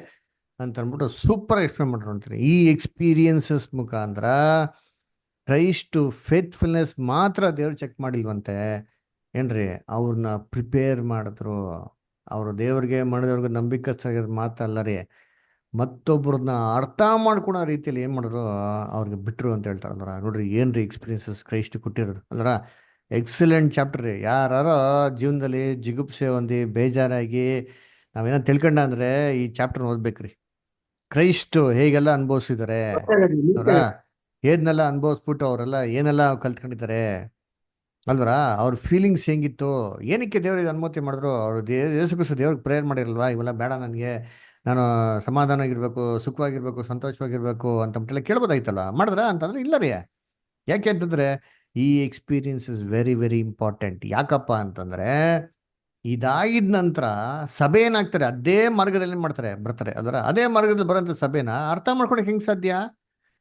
ಅಂತ ಅಂದ್ಬಿಟ್ಟು ಸೂಪರ್ ಎಕ್ಸ್ಪ್ಲೇನ್ ಮಾಡ್ರಿ. ಈ ಎಕ್ಸ್ಪೀರಿಯನ್ಸಸ್ ಮುಖಾಂತರ ಕ್ರೈಸ್ಟ್ ಫೇತ್ಫುಲ್ನೆಸ್ ಮಾತ್ರ ದೇವ್ರು ಚೆಕ್ ಮಾಡಿಲ್ವಂತೆ ಏನ್ರಿ, ಅವ್ರನ್ನ ಪ್ರಿಪೇರ್ ಮಾಡಿದ್ರು. ಅವರು ದೇವ್ರಿಗೆ ಮಾಡಿದವ್ರಿಗೆ ನಂಬಿಕಸ್ತಾಗಿರೋದು ಮಾತ್ರ ಅಲ್ಲ ರೀ, ಮತ್ತೊಬ್ಬರನ್ನ ಅರ್ಥ ಮಾಡ್ಕೊಳೋ ರೀತಿಯಲ್ಲಿ ಏನು ಮಾಡಿದ್ರು, ಅವ್ರಿಗೆ ಬಿಟ್ಟರು ಅಂತ ಹೇಳ್ತಾರಲ್ರ. ನೋಡ್ರಿ ಏನ್ರಿ ಎಕ್ಸ್ಪೀರಿಯನ್ಸಸ್ ಕ್ರೈಸ್ಟ್ ಕೊಟ್ಟಿರೋದು ಅಲ್ರ. ಎಕ್ಸಲೆಂಟ್ ಚಾಪ್ಟರ್ ರೀ. ಯಾರೋ ಜೀವನದಲ್ಲಿ ಜಿಗುಪ್ಸೆ ಹೊಂದಿ ಬೇಜಾರಾಗಿ ನಾವೇನೋ ತಿಳ್ಕೊಂಡ ಅಂದ್ರೆ ಈ ಚಾಪ್ಟರ್ ಓದ್ಬೇಕ್ರಿ. ಕ್ರೈಸ್ಟ್ ಹೇಗೆಲ್ಲ ಅನುಭವಿಸಿದ್ದಾರೆ ಅವರ, ಏದ್ನೆಲ್ಲ ಅನುಭವಿಸ್ಬಿಟ್ಟು ಅವರೆಲ್ಲ ಏನೆಲ್ಲ ಕಲ್ತ್ಕೊಂಡಿದ್ದಾರೆ ಅಲ್ವರ. ಅವ್ರ ಫೀಲಿಂಗ್ಸ್ ಹೆಂಗಿತ್ತು, ಏನಕ್ಕೆ ದೇವ್ರಿಗೆ ಅನುಮತಿ ಮಾಡಿದ್ರು, ಅವ್ರು ಯೇಸು ಕ್ರಿಸ್ತ ದೇವ್ರಿಗೆ ಪ್ರೇಯರ್ ಮಾಡಿರಲ್ವಾ, ಇವೆಲ್ಲ ಬೇಡ ನನಗೆ, ನಾನು ಸಮಾಧಾನವಾಗಿರ್ಬೇಕು, ಸುಖವಾಗಿರ್ಬೇಕು, ಸಂತೋಷವಾಗಿರ್ಬೇಕು ಅಂತಂಬಿಟ್ಟೆಲ್ಲ ಕೇಳ್ಬೋದಾಯ್ತಲ್ಲ, ಮಾಡಿದ್ರ ಅಂತಂದ್ರೆ ಇಲ್ಲ ರೀ. ಯಾಕೆ ಅಂತಂದ್ರೆ ಈ experience is very very important. ಯಾಕಪ್ಪ ಅಂತಂದ್ರೆ ಇದಾಗಿದ ನಂತರ ಸಭೆ ಏನಾಗ್ತಾರೆ, ಅದೇ ಮಾರ್ಗದಲ್ಲಿ ಬರ್ತಾರೆ ಅದರ ಅದೇ ಮಾರ್ಗದಲ್ಲಿ ಬರೋಂಥ ಸಭೆನ ಅರ್ಥ ಮಾಡ್ಕೊಳಕ್ಕೆ ಹೆಂಗೆ ಸಾಧ್ಯ?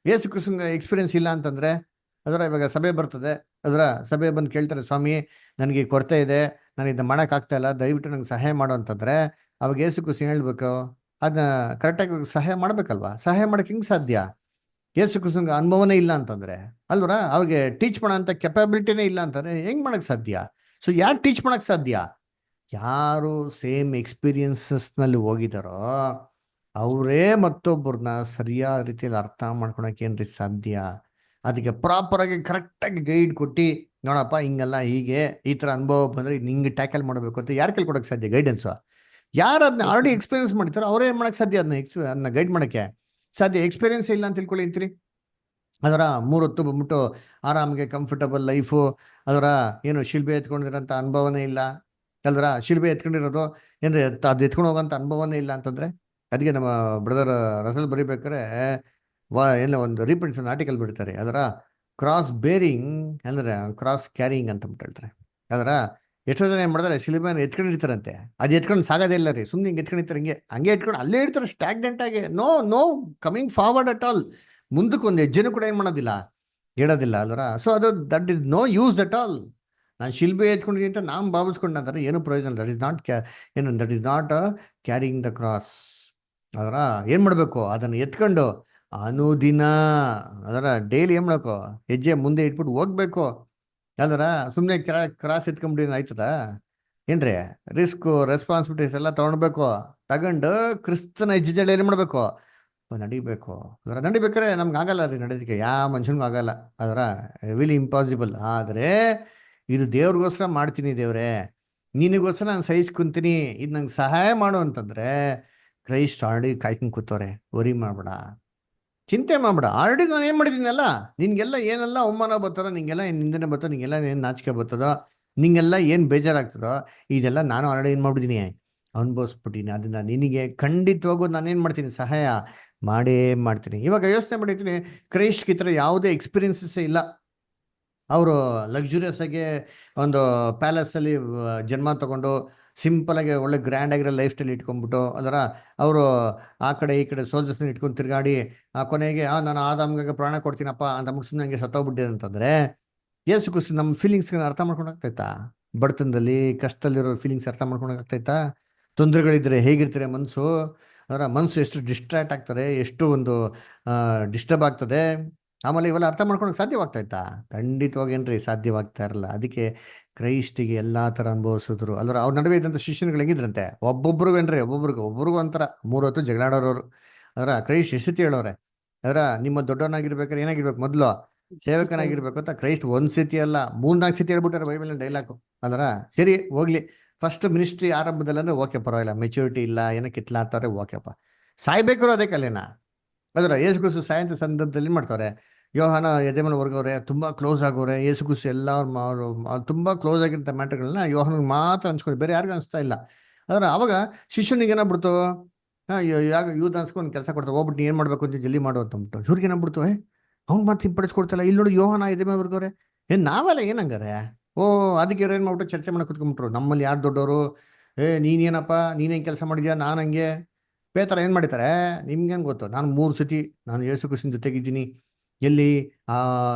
ಯೇಸು ಕ್ರಿಸ್ತನ ಎಕ್ಸ್ಪೀರಿಯನ್ಸ್ ಇಲ್ಲ ಅಂತಂದ್ರೆ ಅದರ ಇವಾಗ ಸಭೆ ಬರ್ತದೆ, ಅದರ ಸಭೆ ಬಂದು ಕೇಳ್ತಾರೆ, ಸ್ವಾಮಿ ನನಗೆ ಕೊರತೆ ಇದೆ, ನಾನು ಇದನ್ನ ಮಾಡೋಕ್ಕಾಗ್ತಾ ಇಲ್ಲ, ದಯವಿಟ್ಟು ನಂಗೆ ಸಹಾಯ ಮಾಡು ಅಂತಂದ್ರೆ ಅವಾಗ ಯೇಸು ಕ್ರಿಸ್ತ ಹೇಳ್ಬೇಕು, ಅದನ್ನ ಕರೆಕ್ಟಾಗಿ ಸಹಾಯ ಮಾಡ್ಬೇಕಲ್ವಾ? ಸಹಾಯ ಮಾಡಕ್ಕೆ ಹೆಂಗೆ ಸಾಧ್ಯ? ಯೇಸು ಕ್ರಿಸ್ತನಿಗೆ ಅನುಭವನೇ ಇಲ್ಲ ಅಂತಂದ್ರೆ ಅಲ್ವರ, ಅವ್ರಿಗೆ ಟೀಚ್ ಮಾಡೋ ಅಂತ ಕೆಪಾಬಿಲಿಟಿನೇ ಇಲ್ಲ ಅಂತಂದ್ರೆ ಹೆಂಗ್ ಮಾಡಕ್ ಸಾಧ್ಯ? ಸೊ ಯಾರು ಟೀಚ್ ಮಾಡಕ್ ಸಾಧ್ಯ? ಯಾರು ಸೇಮ್ ಎಕ್ಸ್ಪೀರಿಯನ್ಸಸ್ನಲ್ಲಿ ಹೋಗಿದಾರೋ ಅವರೇ ಮತ್ತೊಬ್ಬರನ್ನ ಸರಿಯಾದ ರೀತಿಯಲ್ಲಿ ಅರ್ಥ ಮಾಡ್ಕೊಳಕ್ಕೆ ಏನ್ರಿ ಸಾಧ್ಯ. ಅದಕ್ಕೆ ಪ್ರಾಪರಾಗಿ ಕರೆಕ್ಟಾಗಿ ಗೈಡ್ ಕೊಟ್ಟು, ನೋಡಪ್ಪ ಹಿಂಗಲ್ಲ, ಹೀಗೆ ಈ ಥರ ಅನುಭವ ಬಂದರೆ ಹಿಂಗೆ ಟ್ಯಾಕಲ್ ಮಾಡಬೇಕು ಅಂತ ಯಾರು ಕೇಳ್ಕೊಡಕ್ಕೆ ಸಾಧ್ಯ? ಗೈಡೆನ್ಸು ಯಾರು ಅದನ್ನ ಆಲ್ರೆಡಿ ಎಕ್ಸ್ಪೀರಿಯನ್ಸ್ ಮಾಡ್ತಾರೋ ಅವರೇ ಏನು ಮಾಡಕ್ಕೆ ಸಾಧ್ಯ? ಅದನ್ನ ಗೈಡ್ ಮಾಡೋಕ್ಕೆ ಸಾಧ್ಯ. ಎಕ್ಸ್ಪೀರಿಯನ್ಸ್ ಇಲ್ಲ ಅಂತ ತಿಳ್ಕೊಳ್ಳಿ ಅಂತೀರಿ. ಅದರ 3 ಹೊತ್ತು ಬಂದ್ಬಿಟ್ಟು ಆರಾಮಿಗೆ ಕಂಫರ್ಟಬಲ್ ಲೈಫು, ಅದರ ಏನು ಶಿಲ್ಬೆ ಎತ್ಕೊಂಡಿರೋಂಥ ಅನುಭವನೇ ಇಲ್ಲ ಅಲ್ದ್ರ, ಶಿಲ್ಬೆ ಎತ್ಕೊಂಡಿರೋದು ಏನ್ರಿ ಅದು ಎತ್ಕೊಂಡು ಹೋಗೋಂಥ ಅನುಭವನೇ ಇಲ್ಲ ಅಂತಂದ್ರೆ. ಅದಕ್ಕೆ ನಮ್ಮ ಬ್ರದರ್ ರಸಲ್ ಬರೀಬೇಕಾರೆ ಏನೋ ಒಂದು ರೀಪ್ರಿಂಟ್ಸ್ ಆರ್ಟಿಕಲ್ ಬಿಡ್ತಾರೆ, ಅದರ ಕ್ರಾಸ್ ಬೇರಿಂಗ್ ಅಂದ್ರೆ ಕ್ರಾಸ್ ಕ್ಯಾರಿಂಗ್ ಅಂತ ಹೇಳ್ತಾರೆ. ಅದರ ಎಷ್ಟೋ ಜನ ಏನು ಮಾಡಿದ್ರೆ ಶಿಲ್ಬೆನ ಎತ್ಕೊಂಡಿರ್ತಾರಂತೆ, ಅದು ಎತ್ಕೊಂಡು ಸಾಗೋದೇ ಇಲ್ಲ ರೀ, ಸುಮ್ಮನೆ ಹಿಂಗೆ ಎತ್ಕೊಂಡಿರ್ತಾರೆ, ಹಂಗೆ ಎತ್ಕೊಂಡು ಅಲ್ಲೇ ಇರ್ತಾರೆ ಸ್ಟಾಗ್ನೆಂಟ್ ಆಗಿ. No coming forward at all. ಮುಂದಕ್ಕೆ ಒಂದು ಹೆಜ್ಜೆನೂ ಕೂಡ ಏನು ಮಾಡೋದಿಲ್ಲ, ಇಡೋದಿಲ್ಲ ಅಲ್ವರ. ಸೊ ಅದು that is no use at all. ನಾನು ಶಿಲ್ಬೆ ಎತ್ಕೊಂಡಿದ್ದೀನಿ ಅಂತ ನಾನು ಭಾವಿಸ್ಕೊಂಡಂತಾರೆ ಏನು ಪ್ರಯೋಜನ. ದಟ್ ಇಸ್ ನಾಟ್ ಏನು that is not carrying the cross. ಅದರ ಏನು ಮಾಡಬೇಕು, ಅದನ್ನು ಎತ್ಕೊಂಡು ಅನುದಿನ ಅದರ ಡೈಲಿ ಏನು ಮಾಡಬೇಕು, ಹೆಜ್ಜೆ ಮುಂದೆ ಇಟ್ಬಿಟ್ಟು ಹೋಗ್ಬೇಕು. ಅಲ್ವರ ಸುಮ್ಮನೆ ಕ್ರಾಸ್ ಎತ್ಕೊಂಡ್ಬಿಟ್ಟು ಆಯ್ತದ ಏನ್ರಿ? ರಿಸ್ಕು ರೆಸ್ಪಾನ್ಸಿಬಿಲಿಟೀಸ್ ಎಲ್ಲ ತಗೊಳ್ಬೇಕು. ತಗೊಂಡು ಕ್ರಿಸ್ತನ ಹೆಜ್ಜೆ ಏನು ಮಾಡಬೇಕು, ನಡಿಬೇಕು. ಅದರ ನಡಿಬೇಕಾರೆ ನಮ್ಗೆ ಆಗಲ್ಲ ರೀ ನಡೀಲಿಕ್ಕೆ, ಯಾವ ಮನುಷ್ಯನಿಗೂ ಆಗಲ್ಲ. ಅದರ ರಿಲಿ ಇಂಪಾಸಿಬಲ್. ಆದರೆ ಇದು ದೇವ್ರಿಗೋಸ್ಕರ ಮಾಡ್ತೀನಿ, ದೇವ್ರೆ ನಿನಗೋಸ್ಕರ ನಾನು ಸಹಿಸ್ಕೊಂತೀನಿ, ಇದು ನಂಗೆ ಸಹಾಯ ಮಾಡು ಅಂತಂದ್ರೆ ಕ್ರೈಸ್ಟ್ ಆಲ್ರೆಡಿ ಕಾಯ್ಕೊಂಡು ಕೂತವ್ರೆ. ವರಿ ಮಾಡಬೇಡ, ಚಿಂತೆ ಮಾಡಬೇಡ. ಆಲ್ರೆಡಿ ನಾನು ಏನು ಮಾಡಿದ್ದೀನಲ್ಲ, ನಿನಗೆಲ್ಲ ಏನೆಲ್ಲ ಅವಮಾನ ಬರ್ತದೋ, ನಿಂಗೆಲ್ಲ ಏನು ನಿಂದನೆ ಬರ್ತದೋ, ನಿಂಗೆಲ್ಲ ಏನು ನಾಚಿಕೆ ಬರ್ತದೋ, ನಿಂಗೆಲ್ಲ ಏನು ಬೇಜಾರಾಗ್ತದೋ, ಇದೆಲ್ಲ ನಾನು ಆಲ್ರೆಡಿ ಏನು ಮಾಡ್ಬಿಟ್ಟಿದ್ದೀನಿ, ಅನುಭವಿಸ್ಬಿಟ್ಟಿನಿ. ಅದನ್ನ ನಿನಗೆ ಖಂಡಿತವಾಗೂ ನಾನೇನು ಮಾಡ್ತೀನಿ, ಸಹಾಯ ಮಾಡೇ ಮಾಡ್ತೀನಿ. ಇವಾಗ ಯೋಚನೆ ಮಾಡಿದ್ದೀನಿ, ಕ್ರೈಸ್ಟ್ಗೆ ಈ ಥರ ಯಾವುದೇ ಎಕ್ಸ್ಪೀರಿಯನ್ಸಸ್ಸೇ ಇಲ್ಲ. ಅವರು ಲಕ್ಸುರಿಯಸ್ ಆಗಿ ಒಂದು ಪ್ಯಾಲೇಸಲ್ಲಿ ಜನ್ಮ ತಗೊಂಡು ಸಿಂಪಲಾಗಿ ಒಳ್ಳೆ ಗ್ರ್ಯಾಂಡ್ ಆಗಿರೋ ಲೈಫ್ ಸ್ಟೈಲ್ ಇಟ್ಕೊಂಡ್ಬಿಟ್ಟು, ಅದರ ಅವರು ಆ ಕಡೆ ಈ ಕಡೆ ಸೋಲ್ಜರ್ಸ್ನ ಇಟ್ಕೊಂಡು ತಿರುಗಾಡಿ ಕೊನೆಗೆ ನಾನು ಆದಾಮ್ಗೆ ಪ್ರಾಣ ಕೊಡ್ತೀನಪ್ಪ ಅಂತ ಸುಮ್ಮನೆ ಹಂಗೆ ಸತ್ತೋಗ್ಬಿಟ್ಟಿದೆ ಅಂತಂದರೆ, ಯೇಸು ಕ್ರಿಸ್ತ ನಮ್ಮ ಫೀಲಿಂಗ್ಸ್ಗಳನ್ನ ಅರ್ಥ ಮಾಡ್ಕೊಳಕ್ತೈತಾ? ಬಡತನದಲ್ಲಿ ಕಷ್ಟದಲ್ಲಿರೋ ಫೀಲಿಂಗ್ಸ್ ಅರ್ಥ ಮಾಡ್ಕೊಳಕ್ತೈತಾ? ತೊಂದರೆಗಳಿದ್ರೆ ಹೇಗಿರ್ತಾರೆ ಮನಸ್ಸು, ಅದರ ಮನಸ್ಸು ಎಷ್ಟು ಡಿಸ್ಟ್ರಾಕ್ಟ್ ಆಗ್ತಾರೆ, ಎಷ್ಟು ಒಂದು ಡಿಸ್ಟರ್ಬ್ ಆಗ್ತದೆ. ಆಮೇಲೆ ಇವೆಲ್ಲ ಅರ್ಥ ಮಾಡ್ಕೊಳಕ್ಕೆ ಸಾಧ್ಯವಾಗ್ತಾಯ್ತಾ? ಖಂಡಿತವಾಗಿ ಏನ್ರಿ ಸಾಧ್ಯವಾಗ್ತಾ ಇರಲ್ಲ. ಅದಕ್ಕೆ ಕ್ರೈಸ್ಟಿಗೆ ಎಲ್ಲ ಥರ ಅನುಭವಿಸಿದ್ರು ಅಲ್ವರ. ಅವ್ರ ನಡುವೆ ಇದ್ದಂಥ ಶಿಷ್ಯನುಗಳು ಹೆಂಗಿದ್ರಂತೆ, ಒಬ್ಬೊಬ್ರಿಗೂ ಒಂಥರ 3 ಹೊತ್ತು ಜಗಳಾಡೋರು. ಅದರ ಕ್ರೈಸ್ಟ್ ಎಸತಿ ಹೇಳೋರೆ, ಅದರ ನಿಮ್ಮ ದೊಡ್ಡವನಾಗಿರ್ಬೇಕಾದ್ರೆ ಏನಾಗಿರ್ಬೇಕು, ಮೊದಲು ಸೇವಕನಾಗಿರ್ಬೇಕು ಅಂತ. ಕ್ರೈಸ್ಟ್ 1 ಸತಿ ಅಲ್ಲ 3-4 ಸತಿ ಹೇಳ್ಬಿಟ್ಟಾರೆ ಬೈಬಲ್ ಡೈಲಾಗು. ಅದರ ಸರಿ ಹೋಗ್ಲಿ, ಫಸ್ಟ್ ಮಿನಿಸ್ಟ್ರಿ ಆರಂಭದಲ್ಲಿ ಅಂದ್ರೆ ಓಕೆ ಪರವಾಗಿಲ್ಲ, ಮೆಚುರಿಟಿ ಇಲ್ಲ ಏನೋ ಕಿತ್ಲಾಡ್ತಾರೆ, ಓಕೆಪ್ಪ. ಸಾಯ್ಬೇಕಾದ್ರು ಅದೇ ಕಲೆನಾ. ಅದರ ಯೇಸು ಕ್ರಿಸ್ತು ಸಾಯಂತ ಸಂದರ್ಭದಲ್ಲಿ ಏನು ಮಾಡ್ತಾರೆ, ಯೋಹಾನ ಎದೆ ಮೇಲೆ ಹೊರಗವ್ರೆ, ತುಂಬ ಕ್ಲೋಸ್ ಆಗೋರೆ. ಯೇಸು ಕ್ರಿಸ್ತು ಎಲ್ಲ ಅವರು ತುಂಬ ಕ್ಲೋಸ್ ಆಗಿರೋ ಮ್ಯಾಟರ್ಗಳನ್ನ ಯೋಹಾನಿಗೆ ಮಾತ್ರ ಅನ್ಸ್ಕೊಂಡು ಬೇರೆ ಯಾರಿಗೂ ಅನಿಸ್ತಾ ಇಲ್ಲ. ಅದರ ಅವಾಗ ಶಿಷ್ಯನಿಗೆ ಏನಾಗ್ಬಿಡ್ತು, ಯಾಗ ಯೂತ್ ಅನ್ಸ್ಕೊಂಡು ಕೆಲಸ ಕೊಡ್ತಾರೆ, ಹೋಗ್ಬಿಟ್ಟು ನೀನು ಏನು ಮಾಡಬೇಕು ಅಂತ ಜಲ್ದಿ ಮಾಡು ಅಂತಂದ್ಬಿಟ್ಟು. ಇವ್ರಿಗೆ ಏನಾಗ್ಬಿಡ್ತು, ಅವ್ನು ಮಾತು ಹಿಂಪಡಿಸ್ಕೊಡ್ತಲ್ಲ, ಇಲ್ಲಿ ನೋಡಿ ಯೋಹಾನ ಎದೆ ಮೇಲೆ ಹೊರಗವ್ರೆ, ನಾವೆಲ್ಲ ಏನಂಗಾರೆ ಅದಕ್ಕೆ ಇವ್ರು ಏನು ಮಾಡ್ಬಿಟ್ಟು ಚರ್ಚೆ ಮಾಡಿ ಕುತ್ಕೊಂಡ್ಬಿಟ್ರು, ನಮ್ಮಲ್ಲಿ ಯಾರು ದೊಡ್ಡವರು, ನೀನೇನಪ್ಪ ನೀನೇನು ಕೆಲಸ ಮಾಡಿದ್ಯಾ, ನಾನು ಹಂಗೆ ಪೇತರ ಏನು ಮಾಡಿದ್ದಾರೆ, ನಿಮ್ಗೇನು ಗೊತ್ತು, ನಾನು 3 ಸತಿ ನಾನು ಯೇಸು ಕ್ರಿಸ್ತನ ಜೊತೆಗಿದ್ದೀನಿ, ಎಲ್ಲಿ ಆ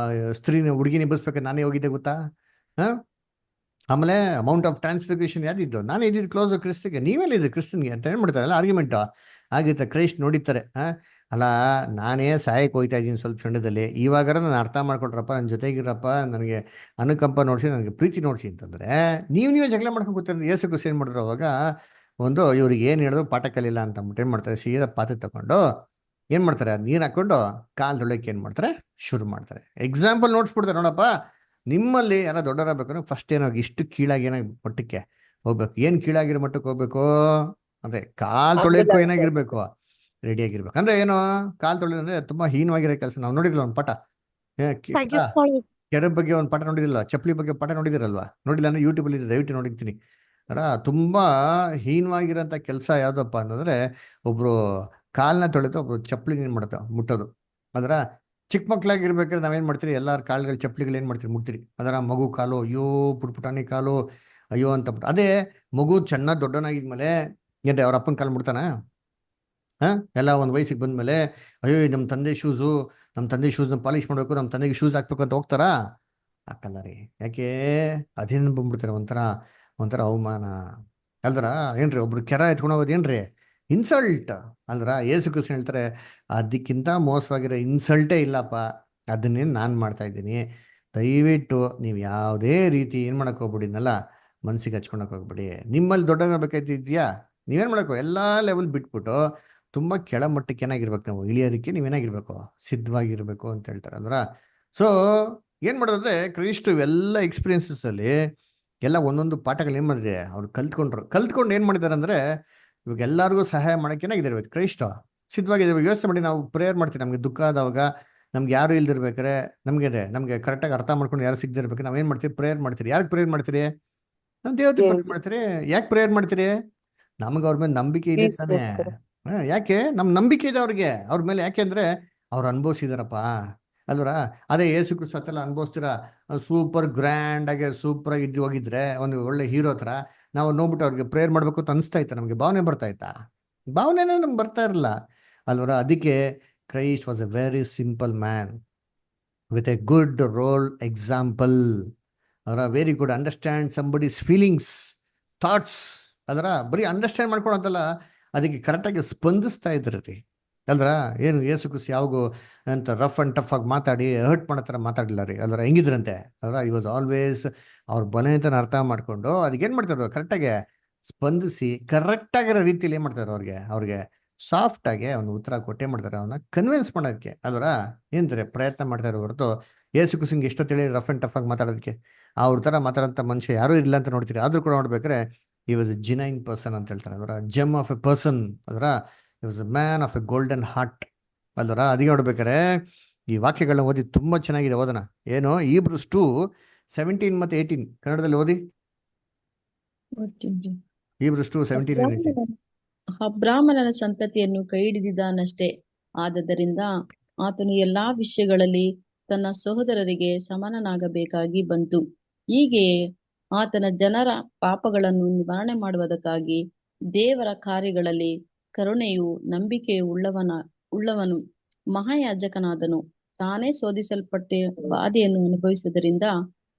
ಸ್ತ್ರೀನ ಹುಡುಗಿನ ಎಬ್ಬಿಸ್ಬೇಕಾದ್ರೆ ನಾನೇ ಹೋಗಿದ್ದೆ ಗೊತ್ತಾ. ಆಮೇಲೆ ಅಮೌಂಟ್ ಆಫ್ ಟ್ರಾನ್ಸ್ಫಿಗರೇಷನ್ ಯಾವ್ದಿದ್ದು, ನಾನೇ ಇದ್ದಿದ್ದು ಕ್ಲೋಸ್ ಕ್ರಿಸ್ತಿಗೆ, ನೀವೆಲ್ಲ ಇದ್ರಿ ಕ್ರಿಸ್ತನ್ಗೆ ಅಂತ ಏನು ಮಾಡ್ತಾರೆ, ಎಲ್ಲ ಆರ್ಗ್ಯುಮೆಂಟು ಆಗಿರ್ತಾರೆ. ಕ್ರೈಸ್ಟ್ ನೋಡಿತಾರೆ, ಅಲ್ಲ ನಾನೇ ಸಹಾಯಕ್ಕೆ ಹೋಗ್ತಾ ಇದ್ದೀನಿ ಸ್ವಲ್ಪ ಕ್ಷಣದಲ್ಲಿ, ಇವಾಗಾರ ನಾನು ಅರ್ಥ ಮಾಡ್ಕೊಳ್ರಪ್ಪ, ನನ್ನ ಜೊತೆಗಿರಪ್ಪ, ನನಗೆ ಅನುಕಂಪ ನೋಡಿಸಿ, ನನಗೆ ಪ್ರೀತಿ ನೋಡಿಸಿ ಅಂತಂದರೆ ನೀವೇ ಜಗಳ ಮಾಡ್ಕೊಂಡು ಕೂತಾರೆ. ಯೇಸು ಕ್ರಿಸ್ತ ಏನು ಮಾಡಿದ್ರು ಅವಾಗ, ಒಂದು ಇವ್ರಿಗೆ ಏನು ಹೇಳಿದ್ರು ಪಾಠ ಕಲಿಲ್ಲ ಅಂತ ಅಂದ್ಬಿಟ್ಟು ಏನು ಮಾಡ್ತಾರೆ, ಸೀದಾ ಪಾತ್ರೆ ತಗೊಂಡು ಏನು ಮಾಡ್ತಾರೆ, ನೀರು ಹಾಕ್ಕೊಂಡು ಕಾಲು ತೊಳೆಯೋಕೆ ಏನು ಮಾಡ್ತಾರೆ, ಶುರು ಮಾಡ್ತಾರೆ. ಎಕ್ಸಾಂಪಲ್ ನೋಡ್ಸ್ಬಿಡ್ತಾರೆ, ನೋಡಪ್ಪ ನಿಮ್ಮಲ್ಲಿ ಯಾರೋ ದೊಡ್ಡವರಾಗಬೇಕು ಫಸ್ಟ್ ಏನಾಗಿ ಇಷ್ಟು ಕೀಳಾಗಿ ಏನಾಗಿ ಮಟ್ಟಕ್ಕೆ ಹೋಗ್ಬೇಕು. ಏನು ಕೀಳಾಗಿರೋ ಮಟ್ಟಕ್ಕೆ ಹೋಗ್ಬೇಕು ಅಂದರೆ ಕಾಲು ತೊಳೆಯೋಕ್ಕೂ ಏನಾಗಿರ್ಬೇಕು, ರೆಡಿಯಾಗಿರ್ಬೇಕು. ಅಂದರೆ ಏನು ಕಾಲು ತೊಳೆಯೋದು ಅಂದರೆ ತುಂಬ ಹೀನವಾಗಿರೋ ಕೆಲಸ. ನಾವು ನೋಡಿದ್ವಿ ಒಂದು ಪಾಠ, ಕೆರೆ ಬಗ್ಗೆ ಒಂದು ಪಾಠ ನೋಡಿದಿಲ್ಲ, ಚಪ್ಪಲಿ ಬಗ್ಗೆ ಪಾಠ ನೋಡಿದಿರಲ್ವಾ? ನೋಡಿಲ್ಲ ಅಂದರೆ ಯೂಟ್ಯೂಬಲ್ಲಿ ದಯವಿಟ್ಟು ನೋಡಿರ್ತೀನಿ. ಅರ ತುಂಬ ಹೀನವಾಗಿರೋಂಥ ಕೆಲಸ ಯಾವುದಪ್ಪ ಅಂತಂದರೆ, ಒಬ್ಬರು ಕಾಲನ್ನ ತೊಳೆದು ಒಬ್ರು ಚಪ್ಪಲಿ ಏನು ಮಾಡುತ್ತೆ ಮುಟ್ಟೋದು. ಅದರ ಚಿಕ್ಕ ಮಕ್ಕಳಾಗಿರ್ಬೇಕಾದ್ರೆ ನಾವೇನು ಮಾಡ್ತೀರಿ, ಎಲ್ಲರ ಕಾಳುಗಳು ಚಪ್ಪಲಿಗಳು ಏನು ಮಾಡ್ತೀರಿ ಮುಟ್ತೀರಿ. ಅದರ ಮಗು ಕಾಲು ಅಯ್ಯೋ ಪುಟಾಣಿ ಕಾಲು ಅಯ್ಯೋ ಅಂತ ಬಿಟ್ಟು, ಅದೇ ಮಗು ಚೆನ್ನಾಗಿ ದೊಡ್ಡವನಾಗಿದ್ಮೇಲೆ ಏನ್ರಿ ಅವ್ರ ಅಪ್ಪನ ಕಾಲು ಮುಡ್ತಾನ? ಎಲ್ಲ ಒಂದು ವಯಸ್ಸಿಗೆ ಬಂದಮೇಲೆ ಅಯ್ಯೋ ನಮ್ಮ ತಂದೆ ಶೂಸ್ನ ಪಾಲಿಷ್ ಮಾಡಬೇಕು, ನಮ್ಮ ತಂದೆಗೆ ಶೂಸ್ ಹಾಕ್ಬೇಕು ಅಂತ ಹೋಗ್ತಾರಾ? ಹಾಕಲ್ಲ ರೀ. ಯಾಕೆ? ಅದೇನು ಬಂದ್ಬಿಡ್ತಾರೆ, ಒಂಥರ ಅವಮಾನ ಅಲ್ದ್ರ ಏನ್ರಿ. ಒಬ್ರು ಕೆರ ಎತ್ಕೊಂಡು ಹೋಗೋದು ಏನ್ರಿ, ಇನ್ಸಲ್ಟ್ ಅಲ್ದ್ರ. ಯೇಸು ಕ್ರಿಸ್ತ ಹೇಳ್ತಾರೆ, ಅದಕ್ಕಿಂತ ಮೋಸವಾಗಿರೋ ಇನ್ಸಲ್ಟೇ ಇಲ್ಲಪ್ಪ, ಅದನ್ನೇನು ನಾನು ಮಾಡ್ತಾ ಇದ್ದೀನಿ. ದಯವಿಟ್ಟು ನೀವು ಯಾವುದೇ ರೀತಿ ಏನು ಮಾಡಕ್ಕೆ ಹೋಗ್ಬಿಡಿದ್ನಲ್ಲ, ಮನಸ್ಸಿಗೆ ಹಚ್ಕೊಳಕ್ಕೆ ಹೋಗ್ಬಿಡಿ. ನಿಮ್ಮಲ್ಲಿ ದೊಡ್ಡಬೇಕಾಯ್ತಿದ್ಯಾ, ನೀವೇನು ಮಾಡಬೇಕು, ಎಲ್ಲ ಲೆವೆಲ್ ಬಿಟ್ಬಿಟ್ಟು ತುಂಬ ಕೆಳಮಟ್ಟಕ್ಕೆ ಏನಾಗಿರ್ಬೇಕು, ನಾವು ಇಳಿಯೋದಕ್ಕೆ ನೀವೇನಾಗಿರ್ಬೇಕು, ಸಿದ್ಧವಾಗಿರ್ಬೇಕು ಅಂತ ಹೇಳ್ತಾರೆ ಅಲ್ದ್ರ. ಸೊ ಏನು ಮಾಡೋದಂದ್ರೆ, ಕ್ರೈಸ್ಟ್ ಇವೆಲ್ಲ ಎಕ್ಸ್ಪೀರಿಯನ್ಸಸ್ಸಲ್ಲಿ ಎಲ್ಲ ಒಂದೊಂದು ಪಾಠಗಳು ಏನು ಮಾಡಿದ್ರೆ ಅವ್ರು ಕಲ್ತ್ಕೊಂಡು ಏನು ಮಾಡಿದ್ದಾರೆ ಅಂದರೆ, ಇವಾಗ ಎಲ್ಲರಿಗೂ ಸಹಾಯ ಮಾಡೋಕೆ ಏನಾಗಿದ್ದಾರೆ ಕ್ರೈಸ್ಟ್ ಸಿದ್ಧವಾಗಿದೆ. ಯೋಚನೆ ಮಾಡಿ, ನಾವು ಪ್ರೇಯರ್ ಮಾಡ್ತೀವಿ, ನಮಗೆ ದುಃಖ ಆದವಾಗ, ನಮ್ಗೆ ಯಾರು ಇಲ್ದಿರ್ಬೇಕಾರೆ, ನಮಗೆ ಕರೆಕ್ಟಾಗಿ ಅರ್ಥ ಮಾಡ್ಕೊಂಡು ಯಾರು ಸಿಗದೆ ಇರ್ಬೇಕು, ನಾವೇನು ಮಾಡ್ತೀವಿ, ಪ್ರೇಯರ್ ಮಾಡ್ತೀರಿ. ಯಾರಿಗೆ ಪ್ರೇಯರ್ ಮಾಡ್ತೀರಿ? ನಮ್ಮ ದೇವತೆ ಪ್ರೇಯರ್ ಮಾಡ್ತೀರಿ. ಯಾಕೆ ಪ್ರೇಯರ್ ಮಾಡ್ತೀರಿ? ನಮಗೆ ಅವ್ರ ಮೇಲೆ ನಂಬಿಕೆ ಇದೆ ತಾನೇ. ಯಾಕೆ ನಮ್ಮ ನಂಬಿಕೆ ಇದೆ ಅವ್ರ ಮೇಲೆ? ಯಾಕೆ ಅಂದರೆ ಅವ್ರು ಅನುಭವಿಸಿದಾರಪ್ಪ ಅಲ್ವರ. ಅದೇ ಯೇಸು ಕ್ರಿಸ್ತ ಎಲ್ಲ ಅನುಭವಿಸ್ತೀರಾ, ಸೂಪರ್ ಗ್ರ್ಯಾಂಡ್ ಆಗಿ ಸೂಪರ್ ಆಗಿ ಇದ್ದು ಹೋಗಿದ್ರೆ, ಒಂದು ಒಳ್ಳೆ ಹೀರೋ ಥರ ನಾವು ನೋಡ್ಬಿಟ್ಟು ಅವ್ರಿಗೆ ಪ್ರೇಯರ್ ಮಾಡಬೇಕು ಅಂತ ಅನಿಸ್ತಾ ಇತ್ತಾ? ನಮಗೆ ಭಾವನೆ ಬರ್ತಾ ಇತ್ತಾ? ಭಾವನೆನೇ ನಮ್ಗೆ ಬರ್ತಾ ಇರಲ್ಲ ಅಲ್ವರ. ಅದಕ್ಕೆ Christ was a very simple man. With a good role example. ಅದರ very good, understand somebody's feelings, thoughts. ಅದರ ಬರೀ ಅಂಡರ್ಸ್ಟ್ಯಾಂಡ್ ಮಾಡ್ಕೊಳತ್ತಲ್ಲ, ಅದಕ್ಕೆ ಕರೆಕ್ಟಾಗಿ ಸ್ಪಂದಿಸ್ತಾ ಇದ್ರಿ ರೀ. ಅಲ್ರ ಏನು ಯೇಸು ಕ್ರಿಸ್ತ ಯಾವಾಗೂ ಅಂತ ರಫ್ ಅಂಡ್ ಟಫ್ ಆಗಿ ಮಾತಾಡಿ ಹರ್ಟ್ ಮಾಡೋ ಥರ ಮಾತಾಡಲಿಲ್ಲ ರೀ. ಅಲ್ರ ಹೆಂಗಿದ್ರಂತೆ ಅಲ್ರ, ಈ ವಾಸ್ ಆಲ್ವೇಸ್ ಅವ್ರ ಬಲಹೀನತೆನ ಅರ್ಥ ಮಾಡ್ಕೊಂಡು ಅದಕ್ಕೇನು ಮಾಡ್ತಾರೋ ಕರೆಕ್ಟಾಗಿ ಸ್ಪಂದಿಸಿ ಕರೆಕ್ಟಾಗಿರೋ ರೀತಿಯಲ್ಲಿ ಏನು ಮಾಡ್ತಾರೆ ಅವ್ರಿಗೆ ಸಾಫ್ಟಾಗಿ ಅವ್ನು ಉತ್ತರ ಕೊಟ್ಟೆ ಮಾಡ್ತಾರೆ, ಅವನ್ನ ಕನ್ವಿನ್ಸ್ ಮಾಡೋದಕ್ಕೆ. ಅಲ್ವರ ಏನಂತಾರೆ ಪ್ರಯತ್ನ ಮಾಡ್ತಾರೆ ಹೊರತು ಯೇಸು ಕ್ರಿಸ್ತಂಗೆ ಎಷ್ಟೊತ್ತೇಳಿ ರಫ್ ಅಂಡ್ ಟಫ್ ಆಗಿ ಮಾತಾಡೋದಕ್ಕೆ ಅವ್ರ ಥರ ಮಾತಾಡೋಂಥ ಮನುಷ್ಯ ಯಾರೂ ಇಲ್ಲ ಅಂತ ನೋಡ್ತೀರಿ. ಆದರೂ ಕೂಡ ನೋಡ್ಬೇಕಾದ್ರೆ ಈ ವಾಸ್ ಎ ಜಿನೈನ್ ಪರ್ಸನ್ ಅಂತ ಹೇಳ್ತಾರೆ. ಅದರ ಜೆಮ್ ಆಫ್ ಎ ಪರ್ಸನ್, ಅದರ ಈ was A man of A golden heart. ಅಲ್ವರ ಅದಕ್ಕೆ ನೋಡ್ಬೇಕಾರೆ ಈ ವಾಕ್ಯಗಳನ್ನ ಓದಿ ತುಂಬ ಚೆನ್ನಾಗಿದೆ. ಓದೋಣ. ಏನು Hebrews 2:17 ಮತ್ತು 18 ಕನ್ನಡದಲ್ಲಿ ಓದಿ. ಓದ್ತೀನಿ. Hebrews 2:17 and 18. ಅಬ್ರಾಮನ ಸಂತತಿಯನ್ನು ಕೈ ಹಿಡಿದಿದ್ದಾನಷ್ಟೇ. ಆದದರಿಂದ ಆತನು ಎಲ್ಲಾ ವಿಷಯಗಳಲ್ಲಿ ತನ್ನ ಸಹೋದರರಿಗೆ ಸಮಾನನಾಗಬೇಕಾಗಿ ಬಂತು. ಹೀಗೆಯೇ ಆತನ ಜನರ ಪಾಪಗಳನ್ನು ನಿವಾರಣೆ ಮಾಡುವುದಕ್ಕಾಗಿ ದೇವರ ಕಾರ್ಯಗಳಲ್ಲಿ ಕರುಣೆಯು ನಂಬಿಕೆಯು ಉಳ್ಳವನು ಮಹಾಯಾಜಕನಾದನು. ತಾನೇ ಶೋಧಿಸಲ್ಪಟ್ಟು ಬಾಧೆಯನ್ನು ಅನುಭವಿಸುವುದರಿಂದ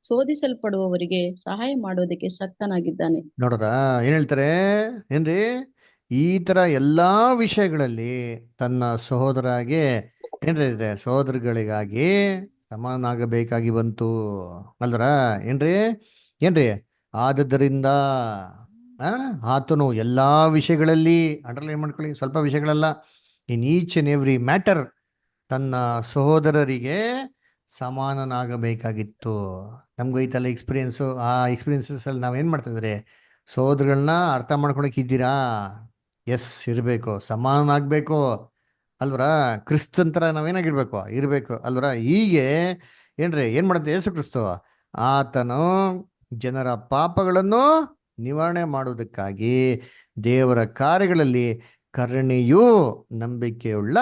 ಶೋಧಿಸಲ್ಪಡುವವರಿಗೆ ಸಹಾಯ ಮಾಡುವುದಕ್ಕೆ ಶಕ್ತನಾಗಿದ್ದಾನೆ. ನೋಡ್ರ ಏನ್ ಹೇಳ್ತಾರೆ ಏನ್ರಿ, ಈ ತರ ಎಲ್ಲಾ ವಿಷಯಗಳಲ್ಲಿ ತನ್ನ ಸಹೋದರಗೆ ಏನ್ರಿ ಸಹೋದರಗಳಿಗಾಗಿ ಸಮಾನಾಗಬೇಕಾಗಿ ಬಂತು. ಅಲ್ದ್ರ ಏನ್ರಿ ಆದದ್ದರಿಂದ ಆತನು ಎಲ್ಲಾ ವಿಷಯಗಳಲ್ಲಿ, ಅಂಡರ್ಲೈನ್ ಮಾಡ್ಕೊಳ್ಳಿ, ಸ್ವಲ್ಪ ವಿಷಯಗಳಲ್ಲ, in each and every matter ತನ್ನ ಸಹೋದರರಿಗೆ ಸಮಾನನಾಗಬೇಕಾಗಿತ್ತು. ನಮ್ಗೂ ಐತಲ್ಲ ಎಕ್ಸ್ಪೀರಿಯನ್ಸು. ಆ ಎಕ್ಸ್ಪೀರಿಯನ್ಸಸ್ ಅಲ್ಲಿ ನಾವೇನ್ ಮಾಡ್ತಾ ಇದ್ರಿ, ಸಹೋದರಗಳನ್ನ ಅರ್ಥ ಮಾಡ್ಕೊಳಕ್ ಇದ್ದೀರಾ? ಎಸ್, ಇರಬೇಕು, ಸಮಾನನಾಗಬೇಕು ಅಲ್ವರ. ಕ್ರಿಸ್ತನ್ ಥರ ನಾವೇನಾಗಿರ್ಬೇಕು, ಇರಬೇಕು ಅಲ್ವರ. ಹೀಗೆ ಏನ್ ಮಾಡುತ್ತೆ ಯೇಸು ಕ್ರಿಸ್ತು, ಆತನು ಜನರ ಪಾಪಗಳನ್ನು ನಿವಾರಣೆ ಮಾಡುವುದಕ್ಕಾಗಿ ದೇವರ ಕಾರ್ಯಗಳಲ್ಲಿ ಕರುಣೆಯೂ ನಂಬಿಕೆಯುಳ್ಳ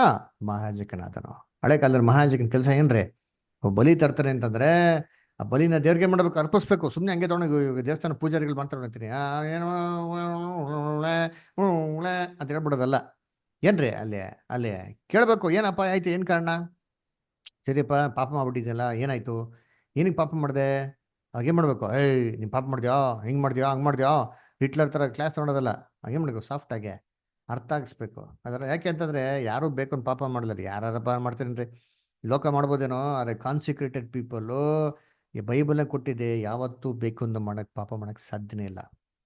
ಮಹಾಯಾಜಕನಾದನು. ಹಳೆ ಕಾಲದಲ್ಲಿ ಮಹಾಯಾಜಕನ ಕೆಲಸ ಏನ್ರಿ, ಬಲಿ ತರ್ತಾರೆ ಅಂತಂದ್ರೆ ಆ ಬಲಿನ ದೇವ್ರಿಗೆ ಮಾಡ್ಬೇಕು, ಅರ್ಪಿಸ್ಬೇಕು. ಸುಮ್ಮನೆ ಹಂಗೆ ತಗೊಂಡು ದೇವಸ್ಥಾನ ಪೂಜಾರಿಗಳು ಮಾಡ್ತಾ ನೋಡ್ತೀನಿ ಏನು ಅಂತ ಹೇಳ್ಬಿಡೋದಲ್ಲ. ಏನ್ರಿ ಅಲ್ಲಿ ಕೇಳ್ಬೇಕು, ಏನಪ್ಪ ಆಯ್ತು, ಏನು ಕಾರಣ? ಸರಿಯಪ್ಪ, ಪಾಪ ಮಾಡ್ಬಿಟ್ಟಿದ್ಯಲ್ಲ, ಏನಾಯ್ತು, ಏನಕ್ಕೆ ಪಾಪ ಮಾಡಿದೆ? ಹಾಗೇನು ಮಾಡ್ಬೇಕು, ನೀನು ಪಾಪ ಮಾಡ್ದ್ಯಾ, ಹಿಂಗೆ ಮಾಡ್ದ್ಯಾ, ಹಂಗೆ ಮಾಡ್ದ್ಯಾ, ಹಿಟ್ಲರ್ ಥರ ಕ್ಲಾಸ್ ನೋಡೋದಲ್ಲ. ಹಾಗೆ ಮಾಡಬೇಕು, ಸಾಫ್ಟಾಗೆ ಅರ್ಥ ಆಗಿಸ್ಬೇಕು. ಅದರ ಯಾಕೆ ಅಂತಂದರೆ ಯಾರೂ ಬೇಕು ಪಾಪ ಮಾಡಲ್ಲ ರೀ. ಯಾರಪ್ಪ ಮಾಡ್ತೀನಿ ರೀ, ಲೋಕ ಮಾಡ್ಬೋದೇನೋ, ಆದರೆ ಕಾನ್ಸಿಕ್ರೇಟೆಡ್ ಪೀಪಲ್ಲು ಈ ಬೈಬಲ್ನ ಕೊಟ್ಟಿದೆ, ಯಾವತ್ತೂ ಬೇಕು ಅಂತ ಮಾಡಕ್ಕೆ ಪಾಪ ಮಾಡೋಕ್ಕೆ ಸಾಧ್ಯನೇ ಇಲ್ಲ.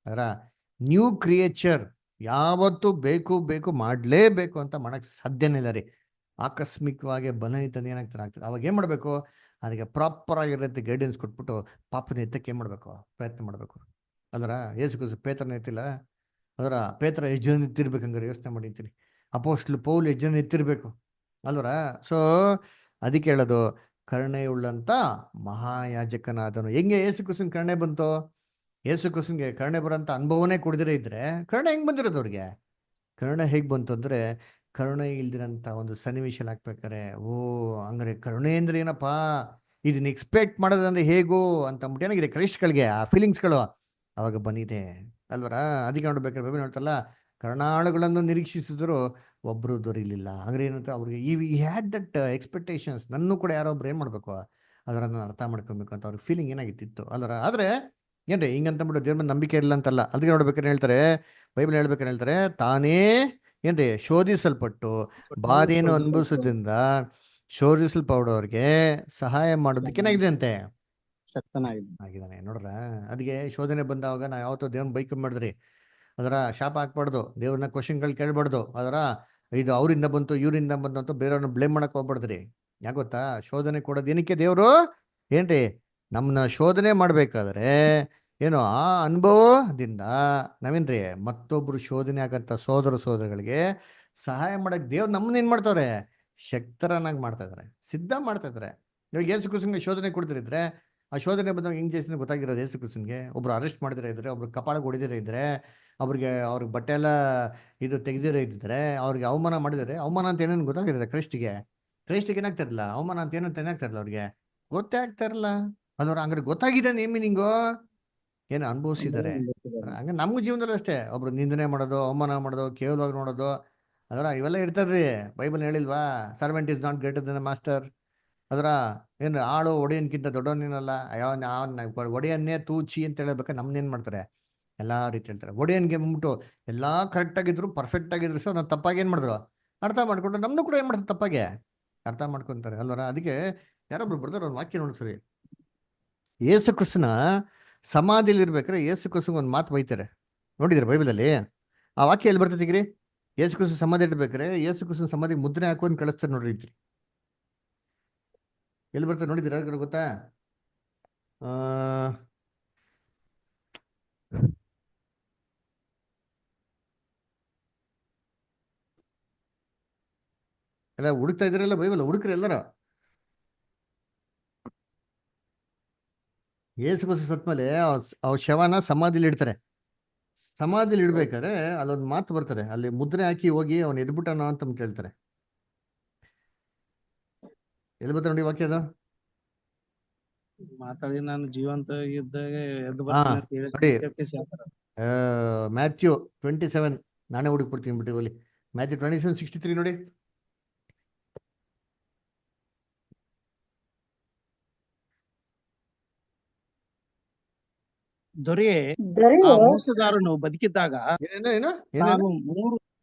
ಅದರ ನ್ಯೂ ಕ್ರಿಯೇಚರ್ ಯಾವತ್ತೂ ಬೇಕು ಮಾಡಲೇಬೇಕು ಅಂತ ಮಾಡೋಕ್ಕೆ ಸಾಧ್ಯನೇ ಇಲ್ಲ ರೀ. ಆಕಸ್ಮಿಕವಾಗಿ ಬಲಹಿತಂದು ಆಗ್ತದೆ. ಅವಾಗ ಏನು ಮಾಡಬೇಕು, ಅದಕ್ಕೆ ಪ್ರಾಪರ್ ಆಗಿರೋಂಥ ಗೈಡೆನ್ಸ್ ಕೊಟ್ಬಿಟ್ಟು ಪಾಪನ ಎತ್ತಕ್ಕೆ ಏನು ಮಾಡಬೇಕು, ಪ್ರಯತ್ನ ಮಾಡಬೇಕು. ಅದರ ಯೇಸು ಪೇತ್ರನ ಎತ್ತಿಲ್ಲ, ಅದರ ಪೇತ್ರ ಹೆಜ್ಜೆನ ಎತ್ತಿರ್ಬೇಕಂಗಾರೆ ಯೋಚನೆ ಮಾಡಿರ್ತೀನಿ. ಅಪೋಸ್ಟ್ಲ್ ಪೌಲ್ ಹೆಜ್ಜೆನ ಎತ್ತಿರ್ಬೇಕು ಅಲ್ವರ. ಸೊ ಅದಕ್ಕೆ ಹೇಳೋದು, ಕರುಣೆ ಉಳ್ಳಂತ ಮಹಾಯಾಜಕನಾದನು. ಹೆಂಗೆ ಯೇಸು ಕ್ರಿಸ್ತನ ಕರುಣೆ ಬಂತು? ಯೇಸು ಕ್ರಿಸ್ತನ್ಗೆ ಕರುಣೆ ಬರೋಂಥ ಅನುಭವನೇ ಕೊಡದಿರೇ ಇದ್ರೆ ಕರುಣೆ ಹೆಂಗೆ ಬಂದಿರೋದು ಅವ್ರಿಗೆ? ಕರುಣೆ ಹೇಗೆ ಬಂತು ಅಂದರೆ, ಕರುಣೆ ಇಲ್ದಿರಂಥ ಒಂದು ಸನ್ನಿವೇಶ ಹಾಕ್ಬೇಕಾರೆ, ಹಂಗಾರೆ ಕರುಣೆ ಅಂದ್ರೆ ಏನಪ್ಪಾ, ಇದನ್ನ ಎಕ್ಸ್ಪೆಕ್ಟ್ ಮಾಡೋದಂದ್ರೆ ಹೇಗೋ ಅಂತ ಅಂದ್ಬಿಟ್ಟು ಏನಾಗಿದೆ ಕ್ರೈಸ್ಟ್ಗಳಿಗೆ ಆ ಫೀಲಿಂಗ್ಸ್ಗಳು ಅವಾಗ ಬಂದಿದೆ ಅಲ್ವರ. ಅದಕ್ಕೆ ನೋಡ್ಬೇಕಾದ್ರೆ ಬೇಬಿ ನೋಡ್ತಲ್ಲ, ಕರುಣಾಳುಗಳನ್ನು ನಿರೀಕ್ಷಿಸಿದ್ರು ಒಬ್ಬರು ದೊರೀಲಿಲ್ಲ. ಹಂಗಾರೆ ಏನಂತ ಅವ್ರಿಗೆ ಈ ಹ್ಯಾಡ್ ದಟ್ ಎಕ್ಸ್ಪೆಕ್ಟೇಷನ್ಸ್, ನನ್ನೂ ಕೂಡ ಯಾರೊಬ್ರು ಏನು ಮಾಡಬೇಕು, ಅದನ್ನು ಅರ್ಥ ಮಾಡ್ಕೊಬೇಕು ಅಂತ ಅವ್ರಿಗೆ ಫೀಲಿಂಗ್ ಏನಾಗಿತ್ತಿತ್ತು ಅಲ್ವರ. ಆದರೆ ಏನ್ರಿ ಹಿಂಗಂತಂದ್ಬಿಟ್ಟು ದೇವ್ರ ಮೇಲೆ ನಂಬಿಕೆ ಇಲ್ಲ ಅಂತಲ್ಲ. ಅದಕ್ಕೆ ನೋಡ್ಬೇಕಾದ್ರೆ ಹೇಳ್ತಾರೆ, ಬೈಬಲ್ ಹೇಳ್ಬೇಕಾದ್ರೆ ಹೇಳ್ತಾರೆ, ತಾನೇ ಏನ್ರಿ ಶೋಧಿಸಲ್ಪಟ್ಟು ಬಾಧೆಯನ್ನು ಅನುಭವಿಸೋದ್ರಿಂದ ಶೋಧಿಸಲ್ಪಡೋರಿಗೆ ಸಹಾಯ ಮಾಡೋದಕ್ಕೆ ಏನಾಗಿದೆ ಅಂತೆ, ಆಗಿದ್ದಾನೆ. ನೋಡ್ರ, ಅದಕ್ಕೆ ಶೋಧನೆ ಬಂದಾಗ ನಾವು ಯಾವತ್ತೋ ದೇವ್ರನ್ನ ಬೈಕ್ ಮಾಡಿದ್ರಿ, ಅದರ ಶಾಪ ಹಾಕ್ಬಾರ್ದು, ದೇವ್ರನ್ನ ಕ್ವಶನ್ಗಳು ಕೇಳ್ಬಾರ್ದು. ಅದರ ಇದು ಅವರಿಂದ ಬಂತು ಇವರಿಂದ ಬಂತು ಅಂತ ಬೇರೆಯವ್ರನ್ನ ಬ್ಲೇಮ್ ಮಾಡಕ್ ಹೋಗ್ಬಾರ್ದ್ರಿ. ಯಾಕೆ ಗೊತ್ತಾ, ಶೋಧನೆ ಕೊಡೋದು ಏನಕ್ಕೆ ದೇವರು ಏನ್ರಿ, ನಮ್ಮನ್ನ ಶೋಧನೆ ಮಾಡ್ಬೇಕಾದ್ರೆ ಏನು ಆ ಅನುಭವದಿಂದ ನಾವೇನ್ರಿ ಮತ್ತೊಬ್ರು ಶೋಧನೆ ಆಗಂತ ಸೋದರಗಳಿಗೆ ಸಹಾಯ ಮಾಡಕ್ ದೇವ್ರು ನಮ್ಮನ್ನ ಏನ್ ಮಾಡ್ತಾವ್ರೆ, ಶಕ್ತರನ್ನಾಗಿ ಮಾಡ್ತಾ ಇದಾರೆ, ಸಿದ್ಧ ಮಾಡ್ತಾ ಇದಾರೆ. ಇವಾಗ ಯೇಸು ಕ್ರಿಸ್ತನ್ಗೆ ಶೋಧನೆ ಕೊಡ್ತಿರಿದ್ರೆ ಆ ಶೋಧನೆ ಬಂದಾಗ ಹೆಂಗ್ చేసిన ಗೊತ್ತಾಗಿರೋದು ಯೇಸು ಕ್ರಿಸ್ತನ್ಗೆ. ಒಬ್ರು ಅರೆಸ್ಟ್ ಮಾಡಿದ್ರೆ ಇದ್ರೆ, ಒಬ್ರು ಕಪಾಳಕ್ಕೆ ಹೊಡಿದಿರ ಇದ್ರೆ, ಅವ್ರಿಗೆ ಬಟ್ಟೆ ಎಲ್ಲ ಇದು ತೆಗೆದಿರ ಇದ್ದಿದ್ರೆ, ಅವ್ರಿಗೆ ಅವಮಾನ ಮಾಡಿದರೆ, ಅವಮಾನ ಅಂತ ಏನೇನು ಗೊತ್ತಾಗಿರೋದು ಕ್ರೈಸ್ಟಿಗೆ ಏನಾಗ್ತಾರಲ್ಲ, ಅವಮಾನ ಅಂತ ಏನಂತ ಏನಾಗ್ತಾರಲ್ಲ ಅವ್ರಿಗೆ ಗೊತ್ತೇ ಆಗ್ತಾ ಇರಲ್ಲ ಅಲ್ವರ. ಹಂಗಾರೆ ಗೊತ್ತಾಗಿದೆ ನೇಮ್ ಮೀನಿಂಗು, ಏನು ಅನುಭವಿಸಿದ್ದಾರೆ. ಹಂಗೆ ನಮಗೂ ಜೀವನದಲ್ಲಿ ಅಷ್ಟೇ, ಒಬ್ರು ನಿಂದನೆ ಮಾಡೋದು, ಅವಮಾನ ಮಾಡೋದು, ಕೇವಲವಾಗಿ ನೋಡೋದು, ಅದರ ಇವೆಲ್ಲ ಇರ್ತದ್ರಿ. ಬೈಬಲ್ ಹೇಳಿಲ್ವಾ, servant is not greater than master. ಅದರ ಏನು ಆಳು ಒಡೆಯನ್ಕಿಂತ ದೊಡ್ಡವನೇನಲ್ಲ, ಒಡೆಯನ್ನೇ ತೂಚಿ ಅಂತ ಹೇಳ್ಬೇಕಾದ್ರೆ ನಮ್ನೇನ್ ಮಾಡ್ತಾರೆ, ಎಲ್ಲಾ ರೀತಿ ಹೇಳ್ತಾರೆ. ಒಡೆಯನ್ಗೆ ಬಂದ್ಬಿಟ್ಟು ಎಲ್ಲಾ ಕರೆಕ್ಟ್ ಆಗಿದ್ರು, ಪರ್ಫೆಕ್ಟ್ ಆಗಿದ್ರು ಸೊ ನಾವು ತಪ್ಪಾಗಿ ಏನ್ ಮಾಡಿದ್ರು ಅರ್ಥ ಮಾಡ್ಕೊಂಡು ನಮ್ನು ಕೂಡ ಏನ್ ಮಾಡ್ತಾರೆ ತಪ್ಪಾಗೆ ಅರ್ಥ ಮಾಡ್ಕೊಂತಾರೆ ಅಲ್ವರ. ಅದಕ್ಕೆ ಯಾರೊಬ್ರು ಬರ್ತಾರೆ ಒಂದು ವಾಕ್ಯ ನೋಡ್ಸರಿ, ಯೇಸು ಕ್ರಿಸ್ತನ ಸಮಾಧಿಲಿ ಇರ್ಬೇಕಾದ್ರೆ ಯೇಸು ಕ್ರಿಸ್ತಂಗೆ ಒಂದು ಮಾತು ಬೈತಾರೆ, ನೋಡಿದ್ರೆ ಬೈಬಲಲ್ಲಿ ಆ ವಾಕ್ಯ ಎಲ್ಲಿ ಬರ್ತೈತಿಗ್ರಿ? ಯೇಸು ಕ್ರಿಸ್ತ ಸಮಾಧಿ ಇಡ್ಬೇಕಾರೆ ಯೇಸು ಕ್ರಿಸ್ತನ ಸಮಾಧಿಗೆ ಮುದ್ರೆ ಹಾಕೊಂಡು ಕಳಿಸ್ತಾರೆ ನೋಡ್ರಿ ಇದ್ರಿ, ಎಲ್ಲಿ ಬರ್ತಾರೆ ನೋಡಿದ್ದೀರಾ ಯಾರಿಗಾರು ಗೊತ್ತಾ? ಆ ಎಲ್ಲ ಹುಡುಕ್ತಾ ಇದ್ರಲ್ಲ ಬೈಬಲ್, ಹುಡುಕ್ರಿ ಎಲ್ಲರ. ಯೇಸು ಕ್ರಿಸ್ತ ಸತ್ಮೇಲೆ ಅವ್ರ ಶವನ ಸಮಾಧಿಲಿ ಇಡ್ತಾರೆ. ಸಮಾಧಿಲಿ ಇಡ್ಬೇಕಾದ್ರೆ ಅಲ್ಲೊಂದು ಮಾತು ಬರ್ತಾರೆ, ಅಲ್ಲಿ ಮುದ್ರೆ ಹಾಕಿ ಹೋಗಿ ಅವ್ನು ಎದ್ಬಿಟ್ಟನೋ ಅಂತ ಕೇಳ್ತಾರೆ. ಎಲ್ಲಿ ಬರ್ತಾರೆ ನೋಡಿ ವಾಕ್ಯ ಅದು? ಮಾತಾಡಿ ನಾನು ಜೀವಂತ ಇದ್ದಾಗ ಎದ್ದು ಹಾ ಬರ್ತೀನಿ ಅಂತ ಹೇಳಿ ನೋಡಿ, ಕೆಪ್ಟಿಸಿ ಹೇಳ್ತಾರೆ. ಮ್ಯಾಥ್ಯೂ 27, ನಾನೇ ಹುಡುಕ್ಬಿಡ್ತೀನಿ ಬಿಟ್ಟು ಅಲ್ಲಿ, ಮ್ಯಾಥ್ಯೂ 27:63 ನೋಡಿ. ದೊರೆಯೇ, ಆ ದೊರೆಯು ಮೋಸಗಾರನು ಬದುಕಿದ್ದಾಗ ಏನೇನು ಏನು ಏನೇನು ತಾನು ಮೂರು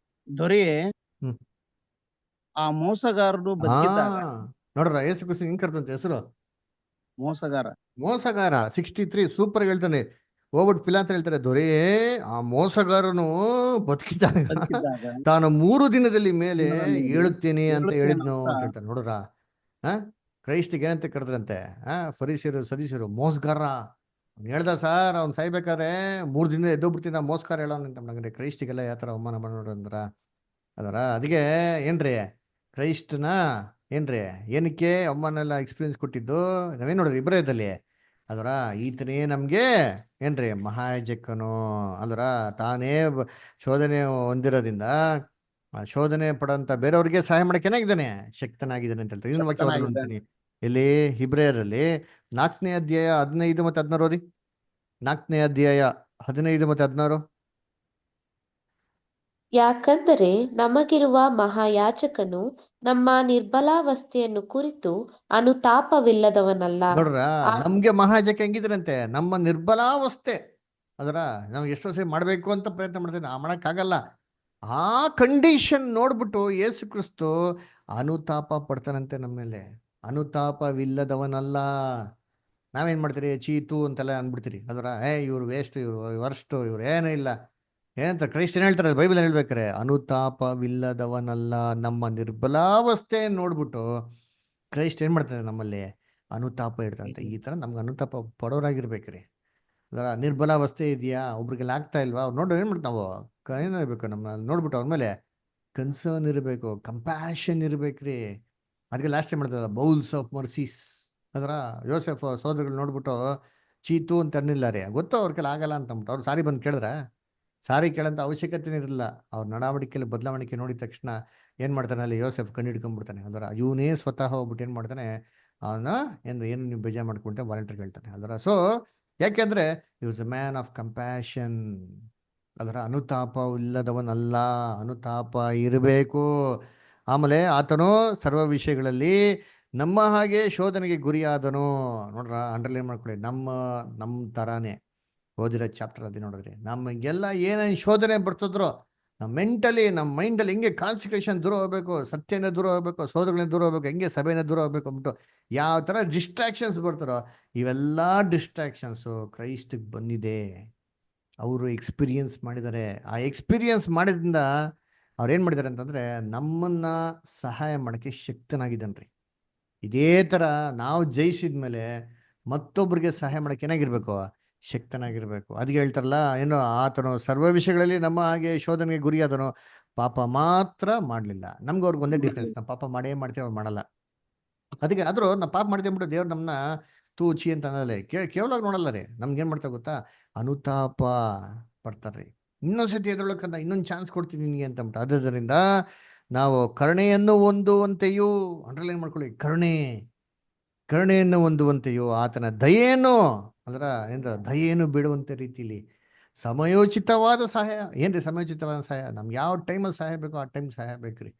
ದೊರೆಯೇ ಹ್ಮ್ ಆ ಮೋಸಗಾರನು ಹಾ ಬದುಕಿದ್ದಾಗ ನೋಡ್ರ ಯೇಸು ಕ್ರಿಸ್ತ ಹಿಂಗ್ ಕರ್ತಂತೆ ಹೆಸರು ಮೋಸಗಾರ ಮೋಸಗಾರ. 63 ಸೂಪರ್ ಹೇಳ್ತಾನೆ. ಹೋಗ್ಬಿಟ್ಟು ಪಿಲಾತ್ರ ಹೇಳ್ತಾರೆ, ದೊರೆಯೇ ಆ ಮೋಸಗಾರನು ಬದುಕಿದ್ದಾಗ ಬದುಕಿದ್ದಾಗ ತಾನು 3 ದಿನದಲ್ಲಿ ಮೇಲೆ ಹೇಳುತ್ತೇನೆ ಅಂತ ಹೇಳುತ್ತೇನೆ ಹೇಳಿದ್ನು ಅಂತ ಅಂತ ಹೇಳ್ತಾರೆ. ನೋಡ್ರ ಕ್ರೈಸ್ಟಿಗೆ ಏನಂತ ಕರೆದ್ರಂತೆ, ಫರೀಸಿಯರು ಸದೀಶರು ಮೋಸಗಾರ. ಅವ್ನು ಹೇಳ್ದ ಸರ್, ಅವ್ನು ಸಾಯ್ಬೇಕಾದ್ರೆ 3 ದಿನ ಎದ್ದೋಗ್ಬಿಡ್ತೀನಿ ಮೋಸಗಾರ ಹೇಳೋನಂತ. ನಮಗೆ ಕ್ರೈಸ್ಟಿಗೆಲ್ಲ ಯಾವ ಥರ ಅವಮಾನ ಮಾಡೋದಂದ್ರ ಅದರ. ಅದಕ್ಕೆ ಏನ್ರಿ ಕ್ರೈಸ್ಟ್ನ ಏನ್ರಿ ಏನಕ್ಕೆ ಅವಮಾನ ಎಲ್ಲ ಎಕ್ಸ್ಪೀರಿಯನ್ಸ್ ಕೊಟ್ಟಿದ್ದು ನಾವೇನ್ ನೋಡಿದ್ರಿ ಇಬ್ರಾಯದಲ್ಲಿ ಅದರ. ಈತನೇ ನಮ್ಗೆ ಏನ್ರಿ ಮಹಾಯಾಜಕನು ಅಲ್ರ. ತಾನೇ ಶೋಧನೆ ಹೊಂದಿರೋದ್ರಿಂದ ಆ ಶೋಧನೆ ಪಡೋಂತ ಬೇರೆಯವ್ರಿಗೆ ಸಹಾಯ ಮಾಡಕ್ಕೆ ಏನಾಗಿದ್ದಾನೆ, ಶಕ್ತನಾಗಿದ್ದಾನೆ ಅಂತ ಹೇಳ್ತಾರೆ. ಇದನ್ನ ವಾಕ್ಯ ಶಕ್ತನಾಗಿದ್ದಾನೆ. ನೋಡ್ತೀನಿ ಇಲ್ಲಿ ಹಿಬ್ರಿಯರಲ್ಲಿ 4ನೇ ಅಧ್ಯಾಯ 15 ಮತ್ತೆ 16 ಓದಿ. 4ನೇ ಅಧ್ಯಾಯ 15 ಮತ್ತೆ 16. ಯಾಕಂದರೆ ನಮಗಿರುವ ಮಹಾಯಾಜಕನು ನಮ್ಮ ನಿರ್ಬಲಾವಸ್ಥೆಯನ್ನು ಕುರಿತು ಅನುತಾಪವಿಲ್ಲದವನಲ್ಲ. ನೋಡ್ರ, ನಮ್ಗೆ ಮಹಾಯಾಜಕ ಹೆಂಗಿದ್ರಂತೆ, ನಮ್ಮ ನಿರ್ಬಲಾವಸ್ಥೆ ಅದರ ನಾವು ಎಷ್ಟೋ ಸರಿ ಮಾಡ್ಬೇಕು ಅಂತ ಪ್ರಯತ್ನ ಮಾಡ್ತೇನೆ, ಮಾಡಕ್ಕಾಗಲ್ಲ. ಆ ಕಂಡೀಷನ್ ನೋಡ್ಬಿಟ್ಟು ಯೇಸು ಕ್ರಿಸ್ತು ಅನುತಾಪ ಪಡ್ತಾನಂತೆ ನಮ್ಮ ಮೇಲೆ. ಅನುತಾಪವಿಲ್ಲದವನಲ್ಲ. ನಾವೇನ್ ಮಾಡ್ತೀರಿ, ಚೀತು ಅಂತೆಲ್ಲ ಅನ್ಬಿಡ್ತೀರಿ ಅದರ. ಇವ್ರು ವೇಸ್ಟ್, ಇವ್ರು ವರ್ಸ್ಟು, ಇವ್ರು ಏನೂ ಇಲ್ಲ ಏನಂತ ಕ್ರೈಸ್ತನ್ ಹೇಳ್ತಾರೆ ಬೈಬಲ್ ಹೇಳ್ಬೇಕಾರೆ. ಅನುತಾಪವಿಲ್ಲದವನಲ್ಲ. ನಮ್ಮ ನಿರ್ಬಲಾವಸ್ಥೆ ನೋಡ್ಬಿಟ್ಟು ಕ್ರೈಸ್ಟ್ ಏನ್ ಮಾಡ್ತಾರೆ, ನಮ್ಮಲ್ಲಿ ಅನುತಾಪ ಇಡ್ತಾರಂತೆ. ಈ ತರ ನಮ್ಗೆ ಅನುತಾಪ ಪಡೋರಾಗಿರ್ಬೇಕ್ರಿ ಅದರ. ನಿರ್ಬಲಾವಸ್ಥೆ ಇದೆಯಾ, ಒಬ್ರಿಗೆಲ್ಲ ಆಗ್ತಾ ಇಲ್ವಾ, ಅವ್ರು ನೋಡ್ರಿ ಏನ್ ಮಾಡ್ತಾವೆ ಏನಿರ್ಬೇಕು, ನಮ್ಮ ನೋಡ್ಬಿಟ್ಟು ಅವ್ರ ಮೇಲೆ ಕನ್ಸರ್ನ್ ಇರಬೇಕು, ಕಂಪ್ಯಾಷನ್ ಇರ್ಬೇಕ್ರಿ. ಅದಕ್ಕೆ ಲಾಸ್ಟ್ ಟೈಮ್ ಮಾಡ್ತಾರಲ್ಲ ಬೌಲ್ಸ್ ಆಫ್ ಮರ್ಸೀಸ್ ಅದರ. ಯೋಸೆಫ್ ಸೋದರಗಳು ನೋಡ್ಬಿಟ್ಟು ಚೀತು ಅಂತ ಅನ್ನಿಲ್ಲ ರೀ, ಗೊತ್ತು ಅವ್ರ ಕೆಲ ಆಗಲ್ಲ ಅಂತ ಅಂದ್ಬಿಟ್ಟು ಅವ್ರು ಸಾರಿ ಬಂದು ಕೇಳಿದ್ರೆ, ಸಾರಿ ಕೇಳೋಂಥ ಅವಶ್ಯಕತೆ ಇರಲಿಲ್ಲ. ಅವ್ರ ನಡವಳಿಕೆಯಲ್ಲಿ ಬದಲಾವಣೆ ನೋಡಿದ ತಕ್ಷಣ ಏನು ಮಾಡ್ತಾನೆ, ಅಲ್ಲಿ ಯೋಸೆಫ್ ಕಣ್ಣು ಹಿಡ್ಕೊಂಡ್ಬಿಡ್ತಾನೆ ಅದರ. ಇವನೇ ಸ್ವತಃ ಹೋಗ್ಬಿಟ್ಟು ಏನು ಮಾಡ್ತಾನೆ, ಅವನ ಏನು ನೀವು ಬೇಜಾರು ಮಾಡ್ಕೊಂಡೆ ವಾಲಂಟಿಯರ್ ಹೇಳ್ತಾನೆ ಅದರ. ಸೊ ಯಾಕೆಂದ್ರೆ he was A man of compassion ಅದರ. ಅನುತಾಪ ಇಲ್ಲದವನಲ್ಲ, ಅನುತಾಪ ಇರಬೇಕು. ಆಮೇಲೆ ಆತನು ಸರ್ವ ವಿಷಯಗಳಲ್ಲಿ ನಮ್ಮ ಹಾಗೆ ಶೋಧನೆಗೆ ಗುರಿಯಾದನು. ನೋಡ್ರ, ಅಂಡರ್ಲೈನ್ ಮಾಡ್ಕೊಳ್ಳಿ, ನಮ್ಮ ತರಾನೇ ಓದಿರೋ ಚಾಪ್ಟರ್ ಅದೇ ನೋಡಿದ್ರಿ. ನಮಗೆಲ್ಲ ಏನೇನು ಶೋಧನೆ ಬರ್ತದ್ರೋ ನಮ್ಮ ಮೆಂಟಲಿ, ನಮ್ಮ ಮೈಂಡಲ್ಲಿ ಹೆಂಗೆ ಕಾನ್ಸಂಟ್ರೇಷನ್ ದೂರ ಹೋಗ್ಬೇಕು, ಸತ್ಯನೇ ದೂರ ಹೋಗ್ಬೇಕು, ಸೋದರಗಳನ್ನ ದೂರ ಹೋಗ್ಬೇಕು, ಹೆಂಗೆ ಸಭೆನೇ ದೂರ ಹೋಗ್ಬೇಕು ಅಂದ್ಬಿಟ್ಟು ಯಾವ ಥರ ಡಿಸ್ಟ್ರಾಕ್ಷನ್ಸ್ ಬರ್ತಾರೋ ಇವೆಲ್ಲ ಡಿಸ್ಟ್ರಾಕ್ಷನ್ಸು ಕ್ರೈಸ್ಟಿಗೆ ಬಂದಿದೆ. ಅವರು ಎಕ್ಸ್ಪೀರಿಯನ್ಸ್ ಮಾಡಿದ್ದಾರೆ. ಆ ಎಕ್ಸ್ಪೀರಿಯನ್ಸ್ ಮಾಡಿದ್ರಿಂದ ಅವ್ರು ಏನು ಮಾಡಿದ್ದಾರೆ ಅಂತಂದರೆ ನಮ್ಮನ್ನ ಸಹಾಯ ಮಾಡೋಕ್ಕೆ ಶಕ್ತನಾಗಿದ್ದಾನ್ರಿ. ಇದೇ ಥರ ನಾವು ಜಯಿಸಿದ ಮೇಲೆ ಮತ್ತೊಬ್ಬರಿಗೆ ಸಹಾಯ ಮಾಡೋಕ್ಕೆ ಏನಾಗಿರ್ಬೇಕು, ಶಕ್ತನಾಗಿರ್ಬೇಕು. ಅದಕ್ಕೆ ಹೇಳ್ತಾರಲ್ಲ, ಏನು ಆತನು ಸರ್ವ ವಿಷಯಗಳಲ್ಲಿ ನಮ್ಮ ಹಾಗೆ ಶೋಧನೆಗೆ ಗುರಿಯಾದನು, ಪಾಪ ಮಾತ್ರ ಮಾಡಲಿಲ್ಲ. ನಮ್ಗೆ ಅವ್ರಿಗೆ ಒಂದೇ ಡಿಫ್ರೆನ್ಸ್, ನಾವು ಪಾಪ ಮಾಡೇ ಮಾಡ್ತೀವಿ, ಅವ್ರು ಮಾಡಲ್ಲ. ಅದಕ್ಕೆ ಆದರೂ ನಾವು ಪಾಪ ಮಾಡ್ತೀವಿ ಅಂದ್ಬಿಟ್ಟು ದೇವ್ರು ನಮ್ಮನ್ನ ತೂಚಿ ಅಂತ ಅನ್ನೋಲ್ಲ, ಕೇವಲ ನೋಡಲ್ಲ ರೀ. ನಮ್ಗೆ ಏನು ಮಾಡ್ತಾ ಗೊತ್ತಾ, ಅನುತಾಪ ಪಡ್ತಾರ್ರಿ. ಇನ್ನೊಂದ್ಸತಿ ಎದ್ರೊಳಕಂತ ಇನ್ನೊಂದು ಚಾನ್ಸ್ ಕೊಡ್ತೀನಿ ನಿನಗೆ ಅಂತ ಅಂದ್ಬಿಟ್ಟು. ಆದ್ದರಿಂದ ನಾವು ಕರುಣೆಯನ್ನು ಹೊಂದುವಂತೆಯೂ, ಅಂಡರ್ಲೈನ್ ಮಾಡ್ಕೊಳ್ಳಿ, ಕರುಣೆಯನ್ನು ಹೊಂದುವಂತೆಯೋ ಆತನ ದಯೆಯನ್ನು ಅದರ ದಯೆಯನ್ನು ಬಿಡುವಂತೆ ರೀತಿಲಿ ಸಮಯೋಚಿತವಾದ ಸಹಾಯ. ಏನ್ರಿ ಸಮಯೋಚಿತವಾದ ಸಹಾಯ? ನಮ್ಗೆ ಯಾವ ಟೈಮಲ್ಲಿ ಸಹಾಯ ಬೇಕೋ ಆ ಟೈಮ್ ಸಹಾಯ ಬೇಕ್ರಿ.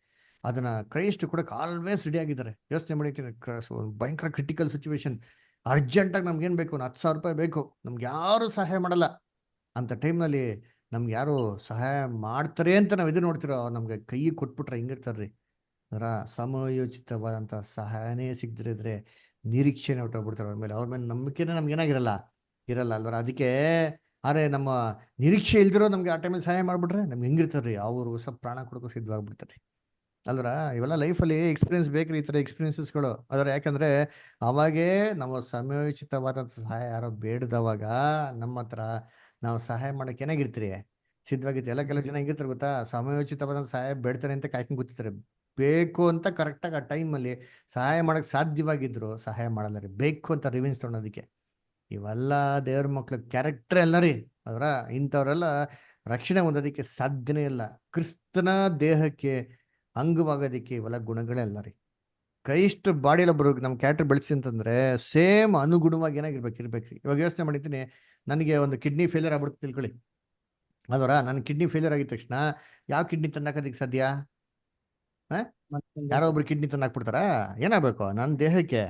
ಅದನ್ನ ಕ್ರೈಸ್ಟ್ ಕೂಡ ಆಲ್ವೇಸ್ ರೆಡಿ ಆಗಿದ್ದಾರೆ. ಯೋಚನೆ ಮಾಡಿದ್ದೀನಿ, ಭಯಂಕರ ಕ್ರಿಟಿಕಲ್ ಸಿಚುವೇಶನ್, ಅರ್ಜೆಂಟಾಗಿ ನಮ್ಗೆ ಏನು ಬೇಕು, 10,000 ರೂಪಾಯಿ ಬೇಕು, ನಮ್ಗೆ ಯಾರು ಸಹಾಯ ಮಾಡಲ್ಲ ಅಂತ ಟೈಮ್ನಲ್ಲಿ ನಮ್ಗೆ ಯಾರು ಸಹಾಯ ಮಾಡ್ತಾರೆ ಅಂತ ನಾವು ಇದು ನೋಡ್ತಿರೋ, ನಮ್ಗೆ ಕೈ ಕೊಟ್ಬಿಟ್ರೆ ಹಿಂಗಿರ್ತಾರ್ರಿ. ಅದರ ಸಮಯೋಚಿತವಾದಂಥ ಸಹಾಯನೇ ಸಿಗದಿರಿದ್ರೆ ನಿರೀಕ್ಷೆನೇ ಹೊಟ್ಟೋಗ್ಬಿಡ್ತಾರೆ ಅವ್ರ ಮೇಲೆ ನಂಬಿಕೆನೇ ನಮ್ಗೆ ಏನಾಗಿರಲ್ಲ, ಇರಲ್ಲ ಅಲ್ವರ. ಅದಕ್ಕೆ ಆದರೆ ನಮ್ಮ ನಿರೀಕ್ಷೆ ಇಲ್ದಿರೋ ನಮ್ಗೆ ಆ ಟೈಮಲ್ಲಿ ಸಹಾಯ ಮಾಡಿಬಿಟ್ರೆ ನಮ್ಗೆ ಹೆಂಗಿರ್ತಾರ್ರಿ, ಅವರು ಹೊಸ ಪ್ರಾಣ ಕೊಡೋಕೆ ಸಿದ್ಧವಾಗ್ಬಿಡ್ತಾರೆ ಅಲ್ವರ. ಇವೆಲ್ಲ ಲೈಫಲ್ಲಿ ಎಕ್ಸ್ಪೀರಿಯನ್ಸ್ ಬೇಕ್ರಿ, ಈ ಥರ ಎಕ್ಸ್ಪೀರಿಯನ್ಸಸ್ಗಳು. ಅದರ ಯಾಕಂದರೆ ಅವಾಗೇ ನಮ್ಮ ಸಮಯೋಚಿತವಾದಂಥ ಸಹಾಯ ಯಾರೋ ಬೇಡದವಾಗ ನಮ್ಮ ಹತ್ರ ನಾವು ಸಹಾಯ ಮಾಡೋಕೆ ಏನಾಗಿರ್ತೀರಿ, ಸಿದ್ಧವಾಗಿರ್ತೀವಿ. ಕೆಲವು ಜನ ಹೆಂಗಿರ್ತಾರೆ ಗೊತ್ತಾ, ಸಮಯೋಚಿತವಾದಂಥ ಸಹಾಯ ಬೇಡ್ತಾರೆ ಅಂತ ಕಾಯ್ಕೊಂಡು ಕೂತಿರ್ತಾರೆ. ಬೇಕು ಅಂತ ಕರೆಕ್ಟಾಗಿ ಆ ಟೈಮಲ್ಲಿ ಸಹಾಯ ಮಾಡೋಕ್ಕೆ ಸಾಧ್ಯವಾಗಿದ್ರು ಸಹಾಯ ಮಾಡಲ್ಲ ರೀ, ಬೇಕು ಅಂತ ರಿವೆಂಜ್ ತೊಗೊಳೋದಕ್ಕೆ. ಇವೆಲ್ಲ ದೇವ್ರ ಮಕ್ಳ ಕ್ಯಾರೆಕ್ಟರ್ ಎಲ್ಲ ರೀ. ಅದರ ಇಂಥವರೆಲ್ಲ ರಕ್ಷಣೆ ಹೊಂದೋದಕ್ಕೆ ಸಾಧ್ಯನೇ ಇಲ್ಲ. ಕ್ರಿಸ್ತನ ದೇಹಕ್ಕೆ ಅಂಗವಾಗೋದಕ್ಕೆ ಇವೆಲ್ಲ ಗುಣಗಳೇ ಅಲ್ಲ ರೀ. ಕ್ರೈಸ್ಟ್ ಬಾಡಿಯಲ್ಲಿ ಒಬ್ಬರು ನಮ್ಮ ಕ್ಯಾರೆಕ್ಟರ್ ಬೆಳೆಸಿ ಅಂತಂದ್ರೆ ಸೇಮ್ ಅನುಗುಣವಾಗಿ ಇರ್ಬೇಕ್ರಿ. ಇವಾಗ ಯೋಚನೆ ಮಾಡಿದ್ದೀನಿ, ನನಗೆ ಒಂದು ಕಿಡ್ನಿ ಫೇಲಿಯರ್ ಆಗ್ಬಿಡ್ತು ತಿಳ್ಕೊಳ್ಳಿ. ಅದರ ನನ್ನ ಕಿಡ್ನಿ ಫೇಲಿಯರ್ ಆಗಿದ ತಕ್ಷಣ ಯಾವ ಕಿಡ್ನಿ ತಂದಾಕೋದಕ್ಕೆ ಸಾಧ್ಯ? ಯಾರೋ ಒಬ್ರು ಕಿಡ್ನಿ ತಂದಾಕ್ಬಿಡ್ತಾರಾ? ಏನಾಗಬೇಕು, ನನ್ನ ದೇಹಕ್ಕೆ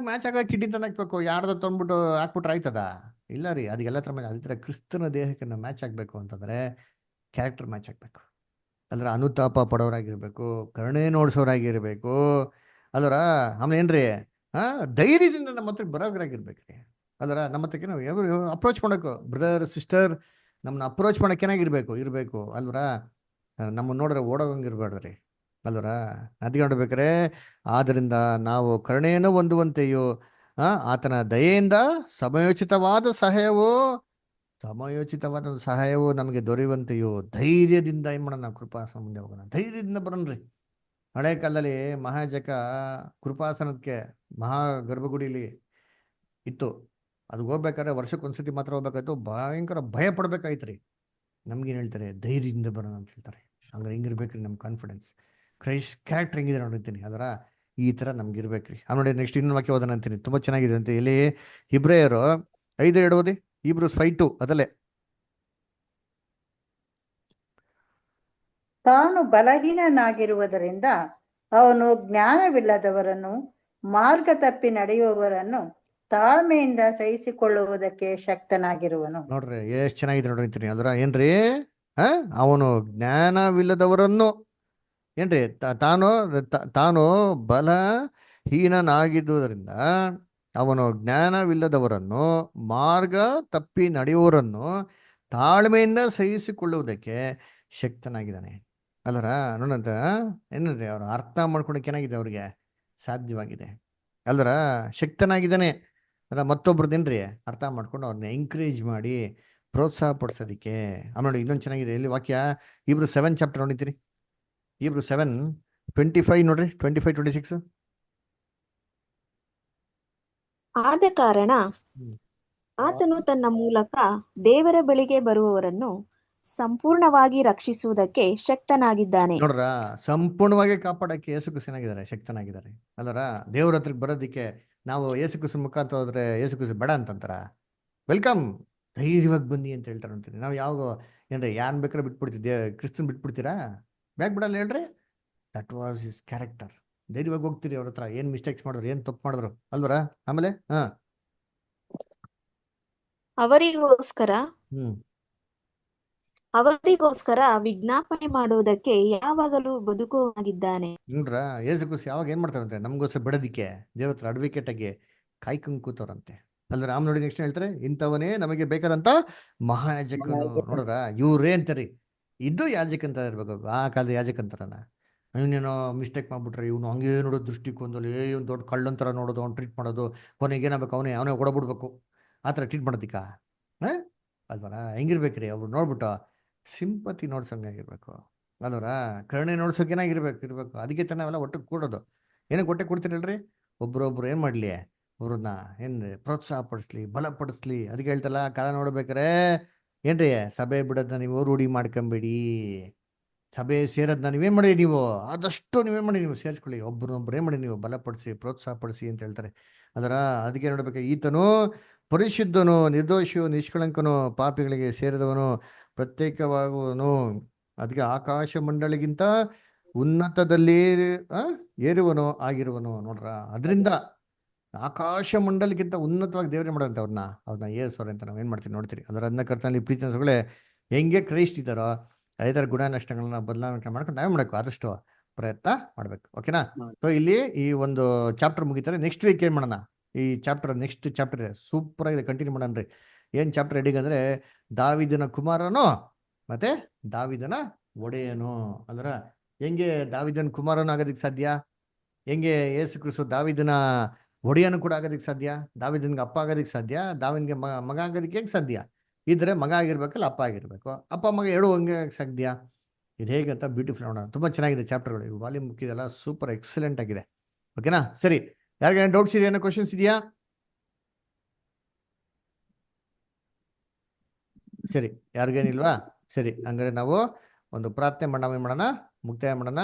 ಮ್ಯಾಚ್ ಆಗೋ ಕಿಡ್ನಿ ತಂದಾಕ್ಬೇಕು. ಯಾರ್ದು ತಂದ್ಬಿಟ್ಟು ಹಾಕ್ಬಿಟ್ರೆ ಆಯ್ತದ? ಇಲ್ಲ ರೀ, ಅದಕ್ಕೆಲ್ಲ ಥರ ಮ್ಯಾಚ್. ಅದೇ ಥರ ಕ್ರಿಸ್ತನ ದೇಹಕ್ಕೆ ನಾವು ಮ್ಯಾಚ್ ಆಗಬೇಕು ಅಂತಂದರೆ ಕ್ಯಾರೆಕ್ಟರ್ ಮ್ಯಾಚ್ ಆಗಬೇಕು. ಅಲ್ಲರ ಅನುತಾಪ ಪಡೋರಾಗಿರ್ಬೇಕು, ಕರುಣೆ ನೋಡ್ಸೋರಾಗಿರ್ಬೇಕು ಅಲ್ಲರ. ಆಮೇಲೆ ಏನ್ರಿ, ಧೈರ್ಯದಿಂದ ನಮ್ಮ ಹತ್ರ ಬರೋರಾಗಿರ್ಬೇಕ್ರಿ. ಅಲ್ಲರ ನಮ್ಮ ಹತ್ರಕ್ಕೆ ನಾವು ಯಾವ ಅಪ್ರೋಚ್ ಮಾಡೋಕು, ಬ್ರದರ್ ಸಿಸ್ಟರ್ ನಮ್ಮನ್ನ ಅಪ್ರೋಚ್ ಮಾಡೋಕೆ ಇರಬೇಕು ಅಲ್ವರ. ನಮ್ಮನ್ನು ನೋಡ್ರೆ ಓಡೋಗಂಗಿರ್ಬೇಡ್ರಿ ಅಲ್ವರ. ಅದಕ್ಕೆ ನೋಡ್ಬೇಕಾರೆ ಆದ್ದರಿಂದ ನಾವು ಕರುಣೆಯನ್ನು ಹೊಂದುವಂತೆಯೋ ಆತನ ದಯೆಯಿಂದ ಸಮಯೋಚಿತವಾದ ಸಹಾಯವು ನಮಗೆ ದೊರೆಯುವಂತೆಯೋ ಧೈರ್ಯದಿಂದ ಏನು ಮಾಡೋಣ, ನಾವು ಕೃಪಾಸನ ಮುಂದೆ ಹೋಗೋಣ, ಧೈರ್ಯದಿಂದ ಬರೋಣ್ರಿ. ಹಳೆ ಕಾಲದಲ್ಲಿ ಮಹಾಜಕ ಕೃಪಾಸನಕ್ಕೆ ಮಹಾ ಗರ್ಭಗುಡಿಲಿ ಇತ್ತು. ಅದು ಹೋಗ್ಬೇಕಾದ್ರೆ ವರ್ಷಕ್ಕೊಂದ್ಸತಿ ಮಾತ್ರ ಹೋಗ್ಬೇಕಾಯ್ತು. ಭಯಂಕರ ಭಯ ಪಡ್ಬೇಕಾಯ್ತು ರೀ. ನಮ್ಗೇನು ಹೇಳ್ತಾರೆ, ಧೈರ್ಯದಿಂದ ಬರೋಣ ಅಂತ ಹೇಳ್ತಾರೆ. ಹಂಗಾರೆ ಹಿಂಗಿರ್ಬೇಕ್ರಿ ನಮ್ಮ ಕಾನ್ಫಿಡೆನ್ಸ್. ಕ್ರೈಸ್ಟ್ ಕ್ಯಾರೆಕ್ಟರ್ ಹೆಂಗಿದೆ ನೋಡಿರ್ತೀನಿ ಅದರ, ಈ ಥರ ನಮ್ಗೆ ಇರ್ಬೇಕ್ರಿ. ನೋಡಿ ನೆಕ್ಸ್ಟ್ ಇನ್ನೊಂದು ವಾಕ್ಯ ಓದೋಣ ಅಂತೀನಿ, ತುಂಬ ಚೆನ್ನಾಗಿದೆ ಅಂತ. ಇಲ್ಲಿ ಇಬ್ರಿಯರು 5:2 ಓದಿ. Hebrews 5:2 ಅದಲ್ಲೇ. ತಾನು ಬಲಹೀನನಾಗಿರುವುದರಿಂದ ಅವನು ಜ್ಞಾನವಿಲ್ಲದವರನ್ನು, ಮಾರ್ಗ ತಪ್ಪಿ ನಡೆಯುವವರನ್ನು ತಾಳ್ಮೆಯಿಂದ ಸಹಿಸಿಕೊಳ್ಳುವುದಕ್ಕೆ ಶಕ್ತನಾಗಿರುವನು. ನೋಡ್ರಿ ಎಷ್ಟು ಚೆನ್ನಾಗಿದೆ ನೋಡಿರ್ತೀನಿ ಅದರ. ಏನ್ರಿ, ಅವನು ಜ್ಞಾನವಿಲ್ಲದವರನ್ನು ಏನ್ರಿ, ತಾನು ಬಲಹೀನನಾಗಿದ್ದುದರಿಂದ ಅವನು ಜ್ಞಾನವಿಲ್ಲದವರನ್ನು, ಮಾರ್ಗ ತಪ್ಪಿ ನಡೆಯುವವರನ್ನು ತಾಳ್ಮೆಯಿಂದ ಸಹಿಸಿಕೊಳ್ಳುವುದಕ್ಕೆ ಶಕ್ತನಾಗಿದ್ದಾನೆ ಅಲ್ಲರ. ನೋಡಂತ ಏನಂದ್ರೆ ಅವ್ರು ಅರ್ಥ ಮಾಡ್ಕೊಳಕ್ಕೆ ಏನಾಗಿದೆ, ಅವ್ರಿಗೆ ಸಾಧ್ಯವಾಗಿದೆ ಅಲ್ಲರ. ಶಕ್ತನಾಗಿದ್ದಾನೆ ಅಲ್ಲ, ಮತ್ತೊಬ್ರದ್ದೇನ್ರಿ ಅರ್ಥ ಮಾಡ್ಕೊಂಡು ಅವ್ರನ್ನ ಎಂಕರೇಜ್ ಮಾಡಿ ಪ್ರೋತ್ಸಾಹ ಪಡಿಸೋದಕ್ಕೆ. ಆಮೇಲೆ ಇನ್ನೊಂದು ಚೆನ್ನಾಗಿದೆ ಇಲ್ಲಿ ವಾಕ್ಯ, Hebrews 7 ಚಾಪ್ಟರ್ ನೋಡಿತೀರಿ. Hebrews 7:25 ನೋಡ್ರಿ, 25-26. ಆದ ಕಾರಣ ಆತನು ತನ್ನ ಮೂಲಕ ದೇವರ ಬಳಿಗೆ ಬರುವವರನ್ನು ಸಂಪೂರ್ಣವಾಗಿ ರಕ್ಷಿಸುವುದಕ್ಕೆ ಶಕ್ತನಾಗಿದ್ದಾನೆ. ನೋಡ್ರ, ಸಂಪೂರ್ಣವಾಗಿ ಕಾಪಾಡಕ್ಕೆ ಯೇಸು ಕ್ರಿಸ್ತನಾಗಿದ್ದಾರೆ, ಶಕ್ತನಾಗಿದ್ದಾರೆ ಅಲ್ಲರ. ದೇವ್ರ ಹತ್ರಕ್ಕೆ ಬರೋದಕ್ಕೆ ನಾವು ಯೇಸು ಕ್ರಿಸ್ತ ಮುಖಾಂತರ ಹೋದ್ರೆ ಯೇಸು ಕ್ರಿಸ್ತ ಬೇಡ ಅಂತಂತಾರ? ವೆಲ್ಕಮ್, ಧೈರ್ಯವಾಗಿ ಬನ್ನಿ ಅಂತ ಹೇಳ್ತಾರೆ ಅಂತೀರಿ. ನಾವು ಯಾವಾಗ ಏನ್ರಿ ಯಾರು ಬೇಕಾದ್ರೆ ಬಿಟ್ಬಿಡ್ತಿದ್ದೆ, ಕ್ರಿಸ್ತನ್ ಬಿಟ್ಬಿಡ್ತೀರಾ? ಬ್ಯಾಗ್ ಬಿಡಲ್ಲ ಹೇಳ್ರಿ. That was his character. ಧೈರ್ಯವಾಗಿ ಹೋಗ್ತೀರಿ ಅವ್ರ ಹತ್ರ, ಏನು ಮಿಸ್ಟೇಕ್ಸ್ ಮಾಡಿದ್ರು, ಏನು ತಪ್ಪು ಮಾಡಿದ್ರು ಅಲ್ವರ. ಆಮೇಲೆ ಅವರಿಗೋಸ್ಕರ ವಿಜ್ಞಾಪನೆ ಮಾಡುವುದಕ್ಕೆ ಯಾವಾಗಲೂ ಬದುಕುವಾಗಿದ್ದಾನೆ. ನೋಡ್ರ, ಯೇಸು ಕ್ರಿಸ್ತ ಯಾವಾಗ ಏನ್ ಮಾಡ್ತಾರಂತೆ, ನಮಗೋಸ್ಕರ ಬಿಡೋದಿಕ್ಕೆ ದೇವ್ರ ಹತ್ರ ಅಡ್ವೊಕೇಟ್ ಆಗಿ ಕಾಯ್ಕೊಂಡು ಕೂತವ್ರಂತೆ ಅಲ್ರ. ಆಮ್ ನೋಡಿ ನೆಕ್ಸ್ಟ್ ಹೇಳ್ತಾರೆ, ಇಂಥವನೇ ನಮಗೆ ಬೇಕಾದಂತ ಮಹಾಯಾಜಕನು. ನೋಡ್ರ, ಇವ್ರೇ ಅಂತಾರಿ, ಇದು ಯಾಜಕ ಅಂತ ಇರ್ಬೇಕು. ಆ ಕಾಲದ ಯಾಜಕ ಅಂತಾರಲ್ಲ. ಇವನೇನೋ ಮಿಸ್ಟೇಕ್ ಮಾಡ್ಬಿಟ್ರೆ ಇವನು ಹಂಗೇ ನೋಡೋದು, ದೃಷ್ಟಿಕೋನದಲ್ಲಿ ಇವ್ನು ದೊಡ್ಡ ಕಳ್ಳಂತರ ನೋಡೋದು, ಅವ್ನು ಟ್ರೀಟ್ ಮಾಡೋದು, ಕೊನೆಗೆ ಏನಾಗಬೇಕು, ಅವನೇ ಓಡಬಿಡ್ಬೇಕು, ಆ ಥರ ಟ್ರೀಟ್ ಮಾಡೋದಿಕ್ಕ ಅಲ್ವರ. ಹೆಂಗಿರ್ಬೇಕ್ರಿ ಅವ್ರು ನೋಡ್ಬಿಟ್ಟು ಸಿಂಪತಿ ನೋಡ್ಸಂಗಾಗಿರ್ಬೇಕು ಅಲ್ವರ. ಕರುಣೆ ನೋಡ್ಸೋಕೇನಾಗಿರ್ಬೇಕು. ಅದಕ್ಕೆ ತಾನೇ ನಾವೆಲ್ಲ ಒಟ್ಟಿಗೆ ಕೂಡೋದು. ಏನಕ್ಕೆ ಒಟ್ಟೆ ಕೊಡ್ತೀರಲ್ರಿ, ಒಬ್ರೊಬ್ರು ಏನು ಮಾಡಲಿ, ಅವ್ರನ್ನ ಏನು ಪ್ರೋತ್ಸಾಹ ಪಡಿಸ್ಲಿ, ಬಲಪಡಿಸ್ಲಿ. ಅದಕ್ಕೆ ಹೇಳ್ತಲ್ಲ, ಕಾಲ ನೋಡ್ಬೇಕಾರೆ ಏನ್ರಿ, ಸಭೆ ಬಿಡೋದನ್ನ ನೀವು ರೂಢಿ ಮಾಡ್ಕೊಂಬೇಡಿ. ಸಭೆ ಸೇರೋದನ್ನ ನೀವೇನು ಮಾಡಿ, ನೀವು ಆದಷ್ಟು ನೀವೇನು ಮಾಡಿ, ನೀವು ಸೇರಿಸ್ಕೊಳ್ಳಿ. ಒಬ್ರನ್ನೊಬ್ರು ಏನು ಮಾಡಿ, ನೀವು ಬಲಪಡಿಸಿ, ಪ್ರೋತ್ಸಾಹ ಪಡಿಸಿ ಅಂತ ಹೇಳ್ತಾರೆ ಅದರ. ಅದಕ್ಕೆ ನೋಡ್ಬೇಕು, ಈತನು ಪರಿಶುದ್ಧನು, ನಿರ್ದೋಷಿಯು, ನಿಷ್ಕಳಂಕನು, ಪಾಪಿಗಳಿಗೆ ಸೇರಿದವನು, ಪ್ರತ್ಯೇಕವಾಗುವನು. ಅದಕ್ಕೆ ಆಕಾಶ ಮಂಡಳಿಗಿಂತ ಉನ್ನತದಲ್ಲಿ ಆ, ಏರುವನು ಆಗಿರುವನು ನೋಡ್ರ. ಅದರಿಂದ ಆಕಾಶ ಮಂಡಲಕ್ಕಿಂತ ಉನ್ನತವಾಗಿ ದೇವರೇ ಮಾಡೋಂಥ ಅವ್ರನ್ನ ಏಸೋರೆ ಅಂತ ನಾವು ಏನು ಮಾಡ್ತೀವಿ ನೋಡ್ತೀರಿ. ಅದನ್ನ ಕರ್ತನಲ್ಲಿ ಪ್ರೀತಿ ಅನ್ಸಗಳೇ ಹೆಂಗೆ ಕ್ರೈಸ್ಟ್ ಇದ್ದಾರೋ ಅದೇ ಥರ ಗುಣನಷ್ಟಗಳನ್ನ ಬದಲಾವಣೆ ಮಾಡ್ಕೊಂಡು ನಾವೇ ಮಾಡಬೇಕು, ಆದಷ್ಟು ಪ್ರಯತ್ನ ಮಾಡ್ಬೇಕು. ಓಕೆನಾ? ಸೊ ಇಲ್ಲಿ ಈ ಒಂದು ಚಾಪ್ಟರ್ ಮುಗಿತಾರೆ. ನೆಕ್ಸ್ಟ್ ವೀಕ್ ಏನು ಮಾಡೋಣ, ಈ ಚಾಪ್ಟರ್ ನೆಕ್ಸ್ಟ್ ಚಾಪ್ಟರ್ ಸೂಪರ್ ಆಗಿದೆ, ಕಂಟಿನ್ಯೂ ಮಾಡೋಣ. ಏನು ಚಾಪ್ಟರ್ ರೆಡಿಗೆ ಅಂದರೆ ದಾವಿದನ ಕುಮಾರನು ಮತ್ತೆ ದಾವಿದನ ಒಡೆಯನು. ಅಂದ್ರೆ ಹೆಂಗೆ ದಾವಿದನ ಕುಮಾರನು ಆಗೋದಕ್ಕೆ ಸಾಧ್ಯ, ಹೆಂಗೆ ಯೇಸು ಕ್ರಿಸ್ತು ದಾವಿದನ ಒಡೆಯನು ಕೂಡ ಆಗೋದಕ್ಕೆ ಸಾಧ್ಯ, ದಾವಿದನ್ಗೆ ಅಪ್ಪ ಆಗೋದಕ್ಕೆ ಸಾಧ್ಯ, ದಾವಿದನ್ಗೆ ಮಗ ಆಗೋದಕ್ಕೆ ಹೇಗೆ ಸಾಧ್ಯ? ಇದ್ರೆ ಮಗ ಆಗಿರ್ಬೇಕಲ್ಲ ಅಪ್ಪ ಆಗಿರ್ಬೇಕು, ಅಪ್ಪ ಮಗ ಎರಡು ಹಂಗೆ ಸಾಧ್ಯ. ಇದು ಹೇಗೆ ಅಂತ ಬ್ಯೂಟಿಫುಲ್ ನೋಡೋಣ. ತುಂಬ ಚೆನ್ನಾಗಿದೆ ಚಾಪ್ಟರ್ಗಳು, ಈ ವಾಲ್ಯೂಮ್ ಮುಕ್ಕಿದೆಲ್ಲ ಸೂಪರ್ ಎಕ್ಸಲೆಂಟ್ ಆಗಿದೆ. ಓಕೆನಾ? ಸರಿ, ಯಾರಿಗೇನು ಡೌಟ್ಸ್ ಇದೆಯಾ, ಏನೋ ಕ್ವಶನ್ಸ್ ಇದೆಯಾ? ಸರಿ, ಯಾರಿಗೇನಿಲ್ವಾ? ಸರಿ, ಹಂಗಾರೆ ನಾವು ಒಂದು ಪ್ರಾರ್ಥನೆ ಮಾಡೋಣ, ಮುಕ್ತಾಯ ಮಾಡೋಣ.